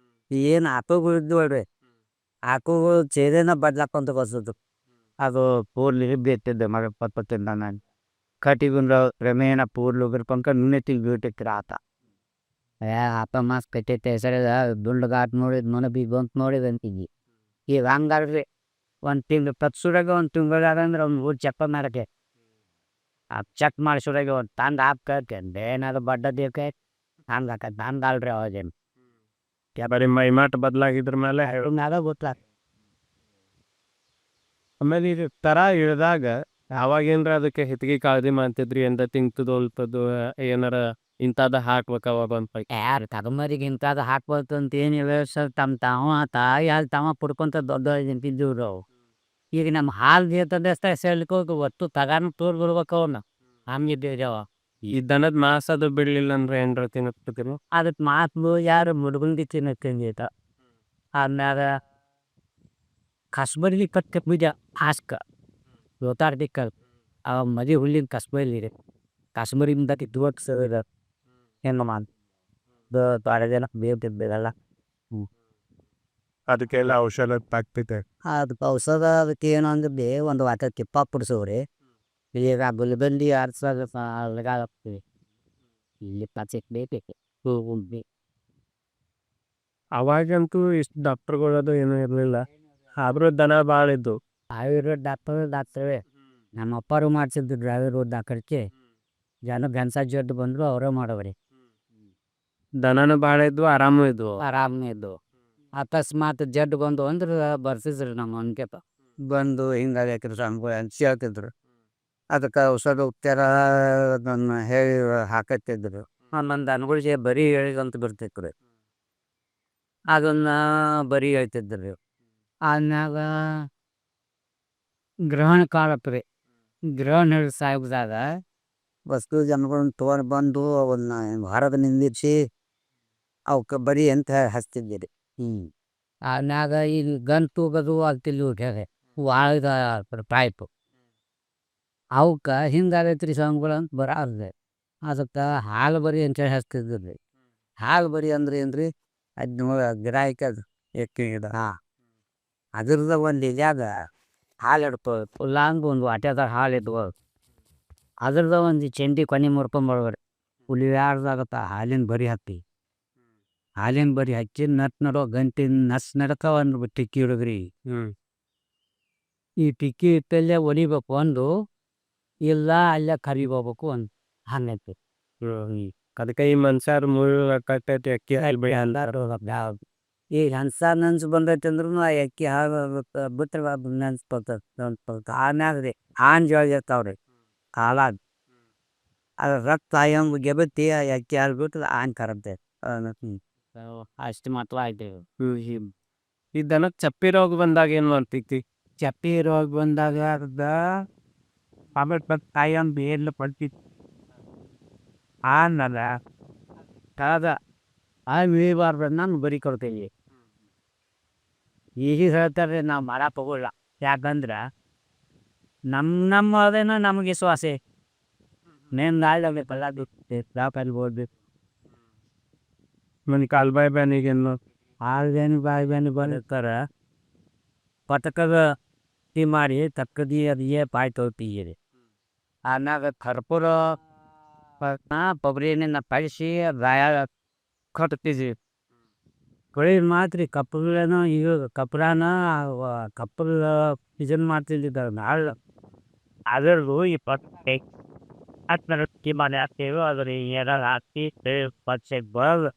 ಏನು ಆಕಳುಗಳು ಇದ್ವಲ್ರಿ ಆಕಳುಗಳು ಚೇದೇನ ಬದ್ಲಾಕೊಂತ ಬರ್ತದ್ದು ಅದು ಪೂರ್ಲಿ ಬೇತಿದ್ದೆ ಮಗ ಪತ್ತಿದ್ದ ನಾನು ಕಟಿಗುಂದ್ರ ಕ್ರಮೇಣ ಪೂರ್ಲಿ ಹೋಗಿರ್ಪಂಕ ನುಣ್ಣೆತ್ತಿಗೆ ಬೀಳ್ತಿರ್ತೀರ ಆತ ಆತ ಮಾಸ್ ಕಟ್ಟೈತೆ ಹೆಸರದ ದುಂಡಗಾಟ್ ನೋಡಿದ್ ನೊನ ಬಿ ಬಂತ ನೋಡಿದಂತಿದ್ವಿ ಈಗ ಹಂಗಾರ್ರಿ ಒಂದು ತಿಂಗಳು ತತ್ಸುರಾಗ ಒಂದು ತಿಂಗಳಾಗ ಅಂದ್ರೆ ಅವ್ನು ಊರು ಚೆಕ್ ಮಾಡಕ್ಕೆ ಆ ಚೆಕ್ ಮಾಡಿಸೋರಾಗ ಒಂದು ತಂದು ಹಾಕಕ್ಕೆ ಏನಾದ್ರು ಬಡ್ಡದಕ್ಕೆ ಹಂಗೆ ಹಾಕತ್ತೆ ಹಂಗಲ್ರಿ ಅವಾಗೇನು ಬರೀ ಮೈಮಾಟ ಬದಲಾಗಿದ್ರ ಮೇಲೆ ಮ್ಯಾಗ ಗೊತ್ತಾಗ ಆಮೇಲೆ ಇದು ತರ ಇಳಿದಾಗ ಅವಾಗೇನ್ರ ಅದಕ್ಕೆ ಹೆಚ್ಚಿಗೆ ಕಾಳಜಿ ಮಾಡ್ತಿದ್ರಿ ಎಂದ ತಿಂತದ್ದು ಅಲ್ತದ್ದು ಏನಾರ ಇಂಥದ್ದು ಹಾಕ್ಬೇಕು ಅವಾಗ ಒಂದು ಪೈ ಯಾರು ತಗೊಂಬರಿಗೆ ಇಂಥದ್ದು ಹಾಕ್ಬೋದು ಅಂತ ಏನಿಲ್ಲ ಸರ್ ತಾವ ತಾಯಿ ಹಾಲು ತಾವ ಪಡ್ಕೊಂತ ದೊಡ್ಡ ನಿಂತಿದ್ದೀವ್ರಿ ಅವು ಈಗ ನಮ್ಮ ಹಾಲು ಜೇತಂದ್ರೆ ಸೆಳ್ಲಿಕ್ಕೆ ಹೋಗಿ ಒತ್ತು ತಗಾನು ತೋರ್ ಬಿಡ್ಬೇಕು ಅವನ್ನ ಹಂಗಿದ್ದೀವ್ರಿ ಅವ ಈ ದನದ ಮಾಸ ಅದು ಬಿಡ್ಲಿಲ್ಲ ಅಂದ್ರೆ ಏನ್ರ ತಿನ್ನಕ್ತಿದ್ರು ಅದಕ್ಕೆ ಮಾತು ಯಾರು ಮುಡ್ಗುಂಡಿ ತಿನ್ನಕ್ಕಂಗೈತ ಆಮ್ಯಾಗ ಕಸ್ಬರ್ಲಿ ಕಟ್ಟ ಬೀಜ ಹಾಸ್ಕ ಗೊತ್ತಾಡ್ದಿಕ್ಕ ಆ ಮದಿ ಹುಲ್ಲಿನ ಕಸ್ಬರ್ಲಿ ರೀ ಕಸ್ಬರಿಂದ ಕಿತ್ವಕ್ಕೆ ಸರ್ ಹೆಂಗೆ ಮಾಡಿ ಬಾಳ ಜನ ಬೇಕಲ್ಲ ಅದಕ್ಕೆಲ್ಲ ಔಷಧ ತಾಕ್ತೈತೆ ಅದಕ್ಕೆ ಔಷಧ ಅದಕ್ಕೆ ಏನು ಅಂದ್ರೆ ಒಂದು ವಾರ ತಿಪ್ಪ ಪುಡ್ಸವ್ರಿ ಈಗ ಬುಲ್ಬಂದಿ ಆರ್ಸಾಗ ಅಲ್ಗಾಗ್ತೀವಿ ಇಲ್ಲಿ ಪ್ಲಾಸ್ಟಿಕ್ ಬೇಕೈತಿ ಅವಾಗಂತೂ ಇಷ್ಟು ಡಾಕ್ಟರ್ಗಳದು ಏನೂ ಇರಲಿಲ್ಲ ಆದ್ರೂ ದನ ಭಾಳ ಇದ್ದು ಆಯುರ್ವೇದ ಡಾಕ್ಟ್ರೇ ನಮ್ಮ ಅಪ್ಪಾರು ಮಾಡ್ಸಿದ್ರು ಆಯುರ್ವೇದ ಡಾಕ್ಟರ್ಗೆ ಜನ ಗನ್ಸ ಜಡ್ಡು ಬಂದರು ಅವರೇ ಮಾಡವ್ರಿ ದನನೂ ಭಾಳ ಇದ್ವು ಆರಾಮೂ ಇದ್ವು ಆರಾಮನೇ ಇದ್ದು ಅಕಸ್ಮಾತ್ ಜಡ್ಡು ಬಂದು ಅಂದ್ರೆ ಬರ್ಸಿದ್ರಿ ನಮ್ಮ ಅನ್ಕೆಪ ಬಂದು ಹಿಂಗಾಗ್ಯಾಕ್ರಿ ಸ್ವಾಮಿಗಳು ಹಂಚಿ ಹೇಳ್ತಿದ್ರು ಅದಕ್ಕೆ ಔಷಧ ಉಪಚಾರ ಅದನ್ನು ಹೇಳಿ ಹಾಕತ್ತಿದ್ರು ಆಮೇಲೆ ದನಗಳಿಗೆ ಬರೀ ಹೇಳಿದಂತ ಬಿಡ್ತಿತ್ತು ಅದನ್ನ ಬರೀ ಹೇಳ್ತಿದ್ರು ಆಮ್ಯಾಗ ಗ್ರಹಣ ಕಾಲಕ್ಕೆ ರೀ ಗ್ರಹಣ ಸಾಹೇಬ್ದಾಗ ವಸ್ತು ಜನಗಳನ್ನ ತೊಗೊಂಡು ಬಂದು ಅವನ್ನ ಹೊರಗೆ ನಿಂದಿರಿಸಿ ಅವಕ್ಕೆ ಬರೀ ಅಂತ ಹಚ್ತಿದ್ದೀರಿ ಆಮ್ಯಾಗ ಈಗ ಗಂಟು ಹೋಗೋದು ಆಗ್ತಿಲ್ಲ ಹೇಗೆ ವಾಳದ ಪೈಪು ಅವಕ್ಕೆ ಹಿಂಗಾಗೈತ್ರಿ ಸ್ವಾಮಿಗಳು ಅಂತ ಬರಾರ್ದೆ ಅದಕ್ಕೆ ಹಾಲು ಬರಿ ಅಂತೇಳಿ ಹಚ್ತಿದ್ರಿ ಹಾಲು ಬರಿ ಅಂದ್ರೆ ಏನು ರೀ ಅದು ಗಿರಾಯಿಕ ಅದು ಎಕ್ಕಿದ ಅದ್ರದ ಒಂದು ಇದ್ಯಾಗ ಹಾಲು ಹಿಡ್ಕೊ ಲಾಂಗ್ ಒಂದು ವಾಟ್ಯದಾಗ ಹಾಲು ಇದ್ವು ಅದ್ರದ ಒಂದು ಚೆಂಡಿ ಕೊನೆ ಮುರ್ಕೊಂಬರ್ಬೇಡ್ರಿ ಉಳಿಯಾರ್ದಾಗತ್ತ ಹಾಲಿನ ಬರಿ ಹತ್ತಿ ಹಾಲಿನ ಬರಿ ಹಚ್ಚಿ ನಟ್ ನಡೋ ಗಂಟಿನ ನಸ್ ನಡಕ ಒಂದು ಟಿಕ್ಕಿ ಹಿಡಿದ್ರಿ ಈ ಟಿಕ್ಕಿ ಇಟ್ಟಲ್ಲೇ ಹೊಡಿಬೇಕು ಒಂದು ಇಲ್ಲ ಅಲ್ಲೇ ಕರಿಗೋಗ್ಬೇಕು ಒಂದು ಹಂಗೈತಿ ಅದಕ್ಕೆ ಈ ಮನುಷ್ಯರು ಮುಳ್ಳು ಕಟ್ಟೈತಿ ಅಕ್ಕಿ ಹಾಲು ಬೈ ಈಗ ಹಂಸ ನನ್ಸ್ ಬಂದೈತೆ ಅಂದ್ರೂ ಆ ಅಕ್ಕಿ ಹಾಲು ಬಿಟ್ರೆ ನೆನ್ಸ್ಬರ್ತದೆ ಆಮ್ಯಾಗ ರೀ ಆನ್ ಜೋಳ ಇರ್ತಾವ್ರಿ ಹಾಲಾಗ ಅದು ರಕ್ತ ಹೆಂಗೆ ಗೆಬತ್ತಿ ಆ ಅಕ್ಕಿ ಹಾಲು ಬಿಟ್ಟು ಆನ್ ಕರತ್ತೆ ಅಷ್ಟು ಮಾತ್ರ ಆಯ್ತು ಈ ದನಕ್ಕೆ ಚಪ್ಪಿ ರೋಗ ಬಂದಾಗ ಏನು ಮಾಡ್ತೈತಿ ಚಪ್ಪಿ ರೋಗ ಬಂದಾಗ ಅರ್ಧ ಆಮೇಲೆ ತಾಯಿ ಒಂದು ಎಲ್ಲ ಪಡ್ತಿತ್ತು ಆನಲ್ಲ ಕಳೆದ ಆ ಮೀಬಾರ್ದು ನಾನು ಬರೀ ಕೊಡ್ತೀವಿ ಈಗ ಹೇಳ್ತಾರೆ ನಾವು ಮಾಡಕ್ಕೆ ಹೋಗೋಲ್ಲ ಯಾಕಂದ್ರೆ ನಮ್ಮ ಅದೇನೋ ನಮಗೆ ಶ್ವಾಸೆ ನೇನು ನಾಳೆ ಪಲ್ಲ ದಾಪಲ್ಲಿ ಓದ್ಬೇಕು ಮನೆ ಕಾಲು ಬಾಯಿ ಬ್ಯಾನಿಗೇನು ಹಾಲ್ಬೇನು ಬಾಯಿ ಬೇನು ಬಂದಿರ್ತಾರೆ ಪಟಕದ ಟೀ ಮಾಡಿ ತಕ್ಕದಿ ಅದೇ ಪಾಯ್ ತೊಗೊತೀರಿ ಆಮ್ಯಾಗ ಕರ್ಪೂರ ಕೊಬ್ಬರಿ ಎಣ್ಣೆನ ಪಡಿಸಿ ಗಾಯ ಕಟ್ತಿದ್ವಿ ಕೊಳಿ ಮಾತ್ರಿ ಕಪ್ಪಗಳೇನೋ ಈಗ ಕಪ್ರಾನ ಕಪ್ಪಲ್ ಇದನ್ನು ಮಾಡ್ತಿದ್ದಿದ್ದಾರೆ ನಾಳೆ ಅದರಲ್ಲೂ ಈ ಪಟ್ಟೆ ಟೀ ಮಾಡಿ ಹಾಕ್ತೇವೆ ಅದ್ರ ಏನಾರು ಹಾಕಿ ಪಚ್ಚೆಗೆ ಬರೋದು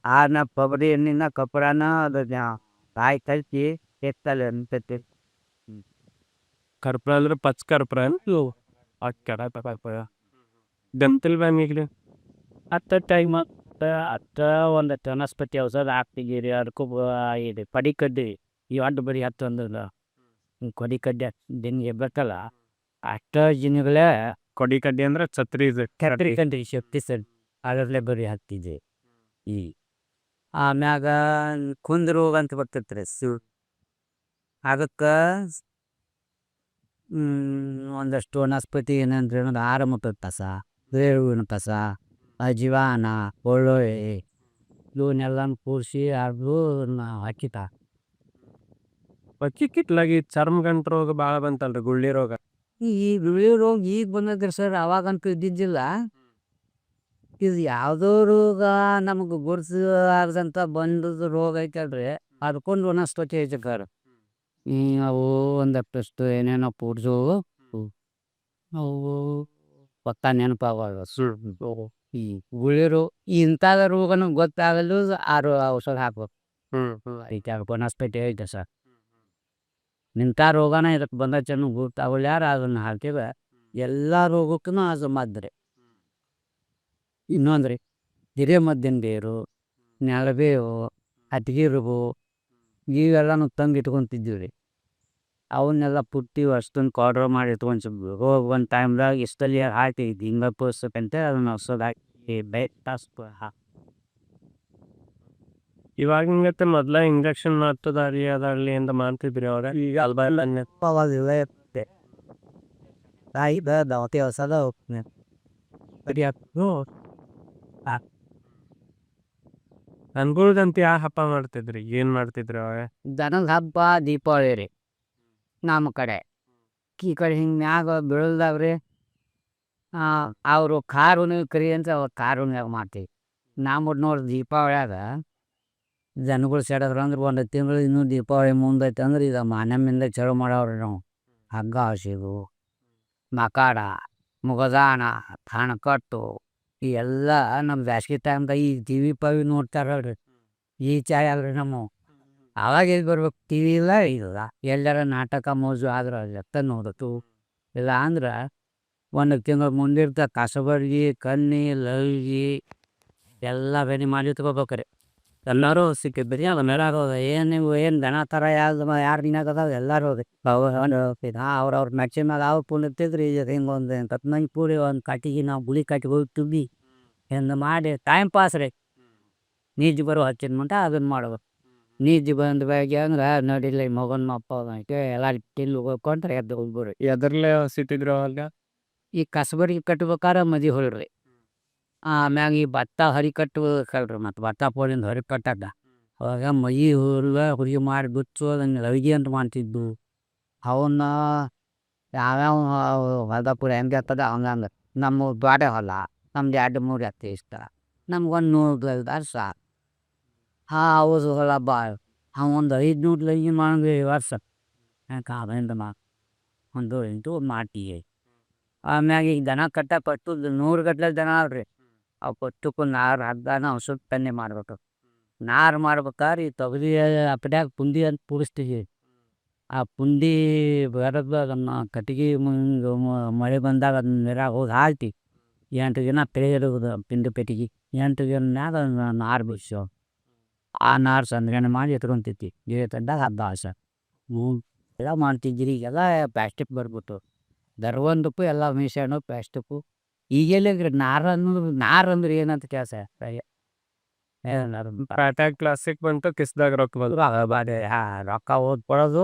ಆನ ಕೊಬ್ಬರಿ ಎಣ್ಣೆನ ಕಪ್ರಾನ ಅದನ್ನ ಕಾಯಿ ಕಲಿಸಿ ಎತ್ತಲ್ಲ ಅಂತೈತಿ ಕರ್ಪೂರ ಅಂದ್ರೆ ಪಚ್ಚ ಕರ್ಪೂರ ಕೆಡ ದಂತಲ್ ಬ್ಯಾನಿಗ್ಲಿ ಹತ್ತು ಟೈಮ್ ಹತ್ತು ಒಂದು ವನಸ್ಪತಿ ಔಷಧ ಹಾಕ್ತಿದ್ದೀರಿ ಅದಕ್ಕೂ ಇದು ಪಡಿ ಕಡ್ಡಿ ಈ ಅಡ್ಡು ಬರೀ ಹತ್ತು ಅಂದ್ರೆ ಕೊಡಿ ಕಡ್ಡಿ ದಿನ ಬೇಕಲ್ಲ ಅಷ್ಟ ಜನಗಳೇ ಕೊಡಿ ಕಡ್ಡಿ ಅಂದ್ರೆ ಛತ್ರಿ ಇದು. ಕಟ್ರಿ ಕಂಡ್ರಿ ಶಕ್ತಿ ಸರ್ ಅದರಲ್ಲೇ ಬರೀ ಹತ್ತಿದೆ ಈ ಆಮ್ಯಾಗ ಕುಂದ್ ರೋಗ ಅಂತ ಬರ್ತೈತ್ರಿ ಅದಕ್ಕೆ ಒಂದಷ್ಟು ವನಸ್ಪತಿ ಏನಂದ್ರೆ ಆರಮುಖದ ಕಸ ಬೇವಿನ ಕಸ ಅಜಿವಾನ ಬೆಳ್ಳುಳ್ಳಿ ಇವನ್ನೆಲ್ಲ ಕೂರಿಸಿ ಅದು ಹಾಕಿತ ಕಿಟ್ಲಾಗಿ ಚರ್ಮ ಗಂಟು ರೋಗ ಭಾಳ ಬಂತಲ್ರಿ, ಗುಳ್ಳಿ ರೋಗ. ಈ ಬಿಳಿ ರೋಗ ಈಗ ಬಂದದ್ರಿ ಸರ್, ಅವಾಗಂತೂ ಇದ್ದಿದ್ದಿಲ್ಲ. ಇದು ಯಾವುದೋ ರೋಗ ನಮಗೆ ಗುರುತಿಸಲಾರ್ದಂಥ ಬಂದದ್ದು ರೋಗ ಐತಲ್ರಿ, ಅದಕ್ಕೊಂದು ವನಸ್ಪತಿ ಐತೆ ಸರ್. ಅವು ಒಂದಷ್ಟು ಏನೇನೋ ಪೂಡ್ಸು ಅವು ಪಕ್ಕ ನೆನಪಾಗಲ್ಲ ಈ ಗುಳಿ ರೋಗ ಇಂಥದ ರೋಗನೂ ಗೊತ್ತಾಗಲು ಔಷಧ ಹಾಕ್ಬೇಕು. ಐತೆ ವನಸ್ಪತಿ ಐತೆ ಸರ್. ಇಂಥ ರೋಗನ ಇದಕ್ಕೆ ಬಂದ ಚೆನ್ನಾಗಿ ಗೊತ್ತಾಗಲ್ಯಾರ ಅದನ್ನು ಹಾಕಿದ್ರೆ ಎಲ್ಲ ರೋಗಕ್ಕೂ ಅದು ಮದ್ರಿ. ಇನ್ನೊಂದ್ರಿ ಹಿರೇಮದ್ದಿನ ಬೇರು, ನೆಲಬೇವು, ಅಟ್ಗಿರುಬು ಇವೆಲ್ಲನೂ ತಂದು ಇಟ್ಕೊತಿದ್ದೀವಿ ರೀ. ಅವನ್ನೆಲ್ಲ ಪುಟ್ಟಿ ಅಷ್ಟೊಂದು ಪೌಡ್ರ್ ಮಾಡಿ ಇಟ್ಕೊಂಡ್ಸಿದ್ವಿ. ರೋಗ ಒಂದು ಟೈಮ್ದಾಗ ಇಷ್ಟಲ್ಲಿ ಹಾಕಿ ಹಿಂಗೆ ಪೋಸ್ತಕ್ಕಂತೆ ಅದನ್ನು ಔಷಧ ಹಾಕಿ ಇವಾಗಿನಗತ್ತೆ ಮೊದ್ಲ ಇಂಜೆಕ್ಷನ್ ಮಾಡ್ತದಾರಿ ಅದಾಗಲಿ ಅಂತ ಮಾಡ್ತಿದ್ರಿ ಅವ್ರೆ. ಈಗ ಅಲ್ಬಲ್ಲ ಇರುತ್ತೆ ತಾಯಿ ದವತಿ ಔಷಧ ಹೋಗ್ತೀನಿ ಬರೀ ಅನ್ಗುಳ್ದಂತ ಯಾವ ಹಬ್ಬ ಮಾಡ್ತಿದ್ರಿ, ಏನ್ ಮಾಡ್ತಿದ್ರಿ ಅವಾಗ? ದನದ ಹಬ್ಬ ದೀಪಾವಳಿ ರೀ ನಮ್ಮ ಕಡೆ. ಈ ಕಡೆ ಹಿಂಗೆ ಮ್ಯಾಗ ಬೀಳದಾವ್ರಿ ಅವರು ಖಾರ ಹುಣ್ಣಿಮೆ ಕರಿ ಅಂತ ಅವ್ರು ಖಾರ ಹುಣ್ಣಿಮೆಯಾಗ ಮಾಡ್ತೀವಿ. ನಮ್ಮ ನೋಡಿ ದೀಪಾವಳಿಯಾಗ ಜನಗಳು ಸೇಡೋದ್ರು ಅಂದ್ರೆ ಒಂದು ತಿಂಗಳು ಇನ್ನೂ ದೀಪಾವಳಿ ಮುಂದೈತೆ ಅಂದ್ರೆ ಈಗ ಮಾನಮ್ಮಿಂದ ಚಲೋ ಮಾಡವ್ರಿ ನಾವು. ಹಗ್ಗ ಹಸಿದು ಮಕಾಡ ಮುಗದಾನ ಹಣಕಟ್ಟು ಈ ಎಲ್ಲ ನಮ್ಮ ಬ್ಯಾಸ್ಗೆ ಟೈಮ್ದಾಗ ಈ ಟಿ ವಿ ಪವಿ ನೋಡ್ತಾರಲ್ರಿ, ಈ ಚಾಯ್ ಅಲ್ರಿ ನಮ್ಮ. ಅವಾಗ ಎಲ್ಲಿ ಬರ್ಬೇಕು, ಟಿ ವಿ ಇಲ್ಲ ಇಲ್ಲ, ಎಲ್ಲರ ನಾಟಕ ಮೋಜು ಆದ್ರೆ ಎತ್ತ ನೋಡತ್ತು. ಇಲ್ಲ ಅಂದ್ರೆ ಒಂದು ತಿಂಗಳು ಮುಂದಿರ್ತ ಕಸಬರ್ಗಿ ಕನ್ನಿ ಲವ್ಗಿ ಎಲ್ಲ ಬೆನಿ ಮಾಡಿ ಇಟ್ಕೋಬೇಕ್ರಿ. ಎಲ್ಲರೂ ಸಿಕ್ಕಿ ಬರೀ ಅದು ಮೇಲಾಗೋದು ಏನು ನೀವು ಏನು ದನ ಥರ ಯಾರು ದಿನಾಗದಾವ ಎಲ್ಲರೂ ಹೋಗಿ ಅವ್ರವ್ರ ಮೆಚ್ಚಿನ ಮ್ಯಾಗ ಅವ್ರು ಪುಣ್ಯತಿದ್ರಿ. ಈಗ ಹಿಂಗೆ ಒಂದು ಕತ್ಮಂಜಿ ಪೂರಿ ಒಂದು ಕಟ್ಟಿಗೆ ನಾವು ಗುಳಿ ಕಟ್ಟಿಗೆ ಹೋಗಿ ತುಂಬಿ ಎಂದು ಮಾಡಿ ಟೈಮ್ ಪಾಸ್ ರೀ. ನೀಜ್ ಬರೋ ಹಚ್ಚಿದ ಮಟ್ಟ ಅದನ್ನು ಮಾಡ್ಬೇಕು. ನೀಜ್ ಬಂದ ಬಗ್ಗೆ ಅಂದ್ರೆ ನಡಿಲ್ಲ ಮಗನ ಅಪ್ಪ ಎಲ್ಲ ಟಿಲ್ಲು ಹೋಗ್ಕೊಂಡ್ರೆ ಎದ್ದು ಹೋಗ್ಬಿಡ್ರಿ. ಎದರ್ಲೆ ಸಿಟ್ಟಿದ್ರು ಅವಾಗ? ಈ ಕಸಬರಿಗೆ ಕಟ್ಬೇಕಾರೆ ಮದಿ ಹೊಳ್ರಿ. ಆಮ್ಯಾಗ ಈ ಭತ್ತ ಹರಿ ಕಟ್ಬೇಕಲ್ರಿ, ಮತ್ತು ಭತ್ತ ಪೋಲಿಂದ ಹೊರಗೆ ಕಟ್ಟಕ್ಕ ಅವಾಗ ಮೈ ಹುಡುಗಿ ಮಾಡಿ ಬಿಚ್ಚು ಅದನ್ನು ಲವಿಗೆ ಅಂತ ಮಾಡ್ತಿದ್ದು. ಅವನ್ನ ಯಾವ್ಯಾವ ಹೊಲ್ದಪುರ ಹೆಂಗೆ ಇರ್ತದ ಹಂಗಂಗೆ. ನಮ್ಮ ದ್ವಾಡೆ ಹೊಲ ನಮ್ದು 2-3 ಎಕರೆ ಇಷ್ಟ, ನಮ್ಗೊಂದು 100 ಸಾಕು. ಹೌದು ಹೊಲ ಭಾಳ ಒಂದು 500 ಲೈನ್ ಮಾಡಿದ್ವಿ ವರ್ಷ. ಯಾಕೆ ಅದರಿಂದ ಒಂದು 8 ಮಾಡ್ತೀವಿ. ಆಮ್ಯಾಗ ಈಗ ದನ ಕಟ್ಟಪಟ್ಟು 100 ಗಟ್ಟಲೆ ದನ ಅಲ್ರಿ, ಅವು ಪಟ್ಟಕ್ಕೂ ನಾರು ಹಗ್ಗನ ಔಷಧ ತನ್ನೆ ಮಾಡ್ಬೇಕು. ನಾರು ಮಾಡ್ಬೇಕಾದ್ರೆ ಈ ತೊಗರಿ ಅಪ್ಪಡ್ಯಾಗ ಪುಂಡಿ ಅಂತ ಪೂಡಿಸ್ತೀವಿ. ಆ ಪುಂಡಿ ಬರೋದು ಅದನ್ನು ಕಟ್ಟಿಗೆ ಮಳೆ ಬಂದಾಗ ಅದನ್ನ ನೀರಾಗ ಹೋಗಿ ಹಾಕಿ 8 ದಿನ ತೆಗೆದಿಡುವುದು ಪಿಂಡಿ ಪೆಟ್ಟಿಗೆ. 8 ದಿನ ಮ್ಯಾಗ ನಾರು ಬಿಡಿಸೋ ಆ ನಾರು ಸಂಗ್ರಹಣೆ ಮಾಡಿ ಎತ್ಕೊಂತಿದ್ವಿ. ತಂದಾಗ ಹಬ್ಬ ಸರ್ ಎಲ್ಲ ಮಾಡ್ತಿದ್ರಿ. ಈಗೆಲ್ಲ ಪ್ಲಾಸ್ಟಿಕ್ ಬರ್ಬಿಟ್ಟು ದರ್ವಂದಕ್ಕೂ ಎಲ್ಲ ಮಿಷನು ಪ್ಲಾಸ್ಟಿಕ್ಕು. ಈಗೆಲ್ಲ ನಾರು ಅಂದ್ರೆ ಏನಂತ ಕೆಲಸ ಪ್ಯಾಟ್ಯಾಗ್ ಪ್ಲಾಸ್ಟಿಕ್ ಬಂತು, ಕಿಸ್ದಾಗ ರೊಕ್ಕ ಬಂತು. ಬಾಡೆ ರೊಕ್ಕ ಓದ್ ಕೊಡೋದು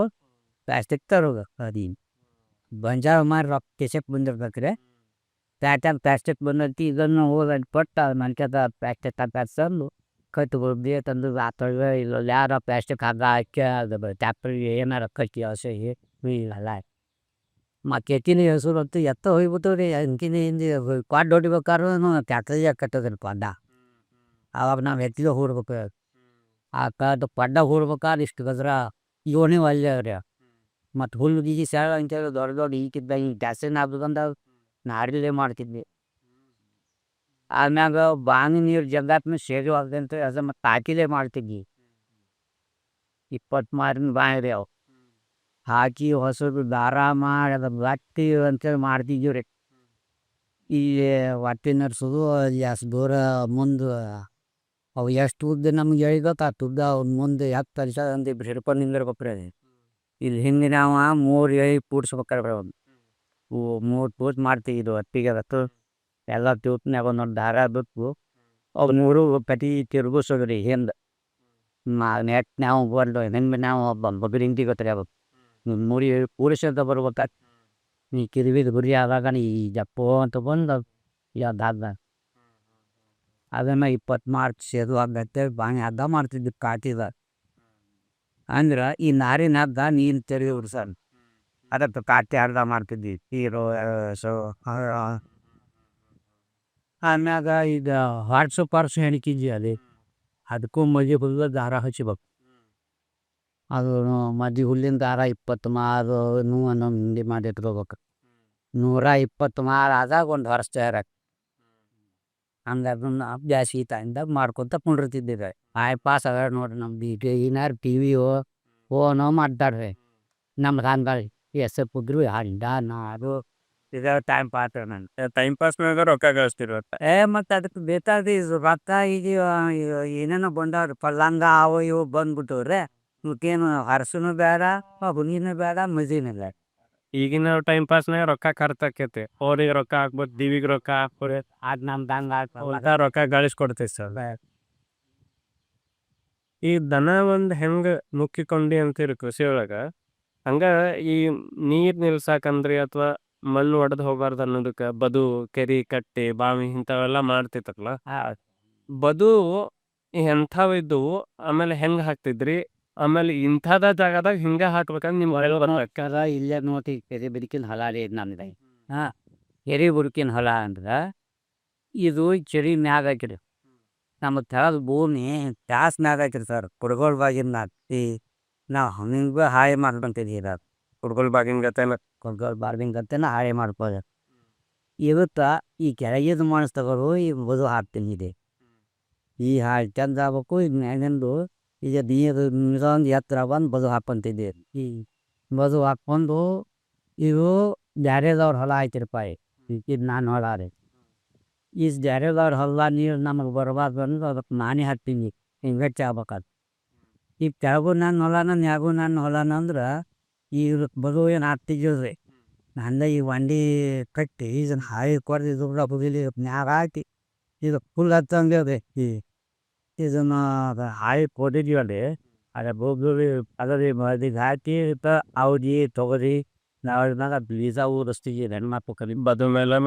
ಪ್ಲಾಸ್ಟಿಕ್ ತರೋದು. ಅದೇನು ಬಂಜಾರ ಮಾರಿ ರೊಕ್ಕ ಕಿಸಕ್ಕೆ ಬಂದಿರ್ಬೇಕ್ರಿ. ಪ್ಯಾಟ್ಯಾಗ ಪ್ಲಾಸ್ಟಿಕ್ ಬಂದೈತಿ ಇದನ್ನು ಹೋಗಿ ಪಟ್ಟು ಮನ್ಕದ ಪ್ಲಾಸ್ಟಿಕ್ ತಂದು ಕಟ್ಟುಗಳು ಬೇಕಂದು ಆ ತೊಳೆ ಇಲ್ಲ ಯಾರ ಪ್ಲಾಸ್ಟಿಕ್ ಹಗ್ಗ ಹಾಕಿ ಅದು ಟ್ಯಾಕ್ಟ್ರಿಗೆ ಏನಾರ ಕಟ್ಟಿ ಹಸೆ ಇಲ್ಲ. ಮತ್ತು ಎತ್ತಿನ ಹೆಸರು ಅಂತೂ ಎತ್ತ ಹೋಗ್ಬಿಟ್ಟು ರೀ. ಅಂಕಿನ ಹಿಂದೆ ಕ್ವಾಡ್ ಹೊಡಿಬೇಕಾದ್ರೂ ಟ್ಯಾಕ್ಟ್ರಿಗೆ ಕಟ್ಟೋದ್ರಿ ಕ್ವಾಡ. ಆವಾಗ ನಾವು ಎತ್ತಿಗೆ ಹೂಡ್ಬೇಕು. ಆ ಕ್ವಾಡ ಹೂಡ್ಬೇಕಾದ್ರೆ ಇಷ್ಟು ಗದ್ರ ಇವನೇ ಒಳ್ಳೆ ರೀ. ಮತ್ತು ಹುಲ್ಲು ಗೀಗಿ ಸ್ಯಾಳ ಅಂತೇಳಿ ದೊಡ್ಡ ಈಗಿದ್ದಾಗ ಈಗ ಜಾಸ್ತಿನ ಆಗ್ಬೇಕಂದ ನಾಡಿಲ್ಲೇ ಮಾಡ್ತಿದ್ವಿ. ಆಮ್ಯಾಗ ಬಾವಿ ನೀರು ಜಗ್ಗಾತ್ಮ ಸೇರಿ ಆಗ್ದಂತ ಅದು ಮತ್ತು ಹಾಕಿಲೇ ಮಾಡ್ತಿದ್ವಿ. 20 ಮಾರಿನ ಬಾವಿ ರೀ ಅವು. ಹಾಕಿ ಹೊಸದು ದಾರ ಮಾಡಿ ಅದು ಗಟ್ಟಿ ಅಂತೇಳಿ ಮಾಡ್ತಿದ್ದೀವಿ ರೀ. ಈ ಹೊಟ್ಟೆ ನಡ್ಸೋದು ಎಷ್ಟು ದೂರ ಮುಂದೆ ಅವು ಎಷ್ಟು ಉದ್ದ ನಮ್ಗೆ ಹೇಳಿದತ್ತು ಅಷ್ಟು ಉದ್ದ ಅವ್ನ ಮುಂದೆ 10 ವರ್ಷ ಅಂತ ಇಬ್ಬರು ಹಿಡ್ಕೊಂಡು ನಿಂದಿರ್ಬೇಕ್ರಿ. ಅದು ಇಲ್ಲಿ ಹಿಂದೆ ನಾವು 3 ಎಳೆ ಕೂಡ್ಸ್ಬೇಕಾದ್ರೆ ಒಂದು 3 ಪೂಜ್ ಮಾಡ್ತೀವಿ. ಇದು ಹೊತ್ತಿಗೆ ಅದತ್ತು ಎಲ್ಲ ತೂತ್ನ್ಯಾಗ ಒಂದೊಂದು ದಾರ ಬಿಟ್ಟು ಅವು 3 ಪಟಿ ತಿರುಗಿಸೋದ್ರಿ ಹಿಂದೆ ನೆಟ್ ನಾವು ಬಂದು ಹಿಂದೆ ನಾವು ಬಗ್ರಿ ಹಿಂದಿ ಗೊತ್ತಾರೆ ಅದು 3 ಎಳೆ ಕೂಡಿಸಂತ ಬರ್ಬೇಕಾ ನೀ ಕಿರಿವಿದ ಗುರಿ ಆದಾಗ ನೀ ಜಪ್ಪೋ ಅಂತ ಬಂದು ಯಾವ್ದಾದ ಅದನ್ನು 20 ಮಾರ್ಚ್ ಅದು ಆಗತ್ತೆ ಬಾಣಿ ಅರ್ಧ ಮಾಡ್ತಿದ್ವಿ ಕಾಟಿದ ಅಂದ್ರೆ ಈ ನಾರಿನ ಹದ್ದ ನೀರು ತೆರೆಯೋರು ಸರ್ ಅದಕ್ಕೆ ಕಾಟಿ ಅರ್ಧ ಮಾಡ್ತಿದ್ವಿ ಹೀರೋ ಸೊ ಆಮ್ಯಾಗ ಇದು ಹಾರ್ಸು ಪಾರ್ಸು ಹೆಣಿಕಿದ್ವಿ ಅಲ್ಲಿ ಅದಕ್ಕೂ ಮದಿ ಹುಲ್ಲ ದಾರ ಹಚ್ಬೇಕು. ಅದು ಮದಿ ಹುಲ್ಲಿನ ದಾರ 20 ಮಾರು ಒಂದೊಂದು ಹಿಂಡಿ ಮಾಡಿ ಇಟ್ಕೋಬೇಕು. 120 ಮಾರು ಆದಾಗ ಒಂದು ವರ್ಷ ತಯಾರಾಕ ಹಂಗೆ ಅದನ್ನ ಜಾಸ್ತಿ ಟೈಮ್ದಾಗ ಮಾಡ್ಕೊತ ಕುಂಡಿರ್ತಿದ್ದಿರಿ. ಪಾಸ್ ಅದ ನೋಡ್ರಿ ನಮ್ದು ಏನಾರು ಟಿ ವಿ ಫೋನೋ ಮಾತಾಡ್ರಿ ನಮ್ಮ ಹಂಗಾಗಿ ಎಸಪ್ಪಿದ್ರು ಹಂಡ ನಾರು ಇದು ಟೈಮ್ ಪಾಸ್ ನನ್ನ ಟೈಮ್ ಪಾಸ್ನಾಗ ರೊಕ್ಕ ಗಳಿಸ್ತಿರ. ಮತ್ತು ಅದಕ್ಕೆ ಬೇಕಾದ್ರೆ ಇದು ರೊಕ್ಕ ಈಗ ಏನೇನೋ ಬಂದವ್ರಿ ಪಲ್ಲಂಗ ಅವು ಇವು ಬಂದ್ಬಿಟ್ಟವ್ರೆ ಇವಕ್ಕೇನು ಹರಸನು ಬೇಡ ಹುಲಿನೂ ಬೇಡ ಮಜಿನೂ ಬೇಡ. ಈಗಿನ ಟೈಮ್ ಪಾಸ್ನಾಗ ರೊಕ್ಕ ಖರ್ಚಾಕೈತಿ. ಅವ್ರಿಗೆ ರೊಕ್ಕ ಹಾಕ್ಬೋದು, ದಿವಿಗೆ ರೊಕ್ಕ ಹಾಕ್ಬೋದು, ಅದು ನಮ್ದು ಹಂಗೆ ರೊಕ್ಕ ಗಳಿಸ್ಕೊಡ್ತೈತಿ ಸರ್. ಈ ದನ ಒಂದು ಹೆಂಗೆ ನುಕ್ಕಿಕೊಂಡಿ ಅಂತೀರಿ ಕೃಷಿ ಒಳಗ ಹಂಗ ಈ ನೀರ್ ನಿಲ್ಸಾಕಂದ್ರಿ ಅಥವಾ ಮಣ್ಣು ಒಡೆದು ಹೋಗ್ಬಾರ್ದು ಅನ್ನೋದಕ್ಕೆ ಬದು ಕೆರಿ ಕಟ್ಟೆ ಬಾವಿ ಇಂಥವೆಲ್ಲ ಮಾಡ್ತಿತ್ತಲ್ಲ ಬದು ಎಂಥವು ಇದ್ದವು ಆಮೇಲೆ ಹೆಂಗೆ ಹಾಕ್ತಿದ್ರಿ ಆಮೇಲೆ ಇಂಥದ ಜಾಗದಾಗ ಹಿಂಗೆ ಹಾಕ್ಬೇಕಂದ್ರೆ ನಿಮ್ಮ ಅಕ್ಕಾರ ಇಲ್ಲೇ ನೋಡಿ ಕೆರೆ ಬದುಕಿನ ಹೊಲ ರೀ ಇದು ನಮ್ದು. ಹಾಂ ಕೆರೆ ಬದುಕಿನ ಹೊಲ ಅಂದ್ರೆ ಇದು ಕೆರೆ ಮ್ಯಾಗ ಹಾಕಿರಿ ನಮ್ಮ ತೆಳದ ಭೂಮಿ ಜಾಸ್ತಿ ಮ್ಯಾಗ ಹಾಕಿರಿ ಸರ್. ಕುಡ್ಗೋಳ ಬಾಗಿನ ಹತ್ತಿ ನಾವು ಹಂಗೆ ಹಾಳೆ ಮಾಡ್ಕೊಂತಿದ್ದೀವಿ ಅದು ಹುಡ್ಗಲ್ ಬಾಗಿನ ಗತೆನ ಕುಡ್ಗೋಳ ಬಾಗಿನ ಗತೆನ ಹಾಳೆ ಮಾಡ್ಬೋದು. ಇವತ್ತು ಈ ಕೆಳಗಿದ ಮನಸ್ಸು ತಗೋರು ಈಗ ಬದು ಹಾಕ್ತೀನಿ ಇದೆ ಈ ಹಾಳು ಚಂದ ಆಗ್ಬೇಕು ಈಗ ಮ್ಯಾಗಿಂದು ಈಗ ನೀರು ಇದೊಂದು ಎತ್ತರ ಬಂದು ಬದು ಹಾಕ್ಕೊಂತಿದ್ದೀವಿ. ಈ ಬದು ಹಾಕ್ಕೊಂಡು ಇವು ಬ್ಯಾರೆದವ್ರ ಹೊಲ ಆಯ್ತಿರಪ್ಪ ಇದು ನಾನು ಹೊಲ ರೀ ಈ ಬ್ಯಾರೆದವ್ರ ಹೊಲ ನೀರು ನಮಗೆ ಬರಬಾರ್ದು ಅಂದ್ರೆ ಅದಕ್ಕೆ ನಾನೇ ಹಾಕ್ತೀನಿ ಹಿಂಗೆ ಆಗ್ಬೇಕಾದ್ರೆ ಈಗ ಕೆಳಗೂ ನನ್ನ ಹೊಲನ ನ್ಯಾಗೂ ನನ್ನ ಹೊಲನ ಅಂದ್ರೆ ಈಗ ಬದು ಏನು ಹಾಕ್ತಿದ್ದೀವಿ ನಂದ ಈ ವಂಡಿ ಕಟ್ಟಿ ಇದನ್ನು ಹಾಯಿ ಕೊಡ್ದಿದ್ದು ಬುಗಿಲಿ ಮ್ಯಾಗ ಹಾಕಿ ಇದು ಫುಲ್ ಹತ್ತಂಗೆ ರೀ ಇದನ್ನು ಹಾಯಿ ಕೊಟ್ಟಿದ್ದೀವಲ್ಲಿ ಅದೇ ಬೋಗಿ ಅದರಿ ಮದಿಗೆ ಹಾಕಿ ಔದಿ ತೊಗರಿ ನಾವಾಗ ಬೀಜ ಊರಿಸ್ತೀವಿ ಹೆಣ್ಮಕ್ಳು ಕಲಿ ಬದು ಮೇಲೆ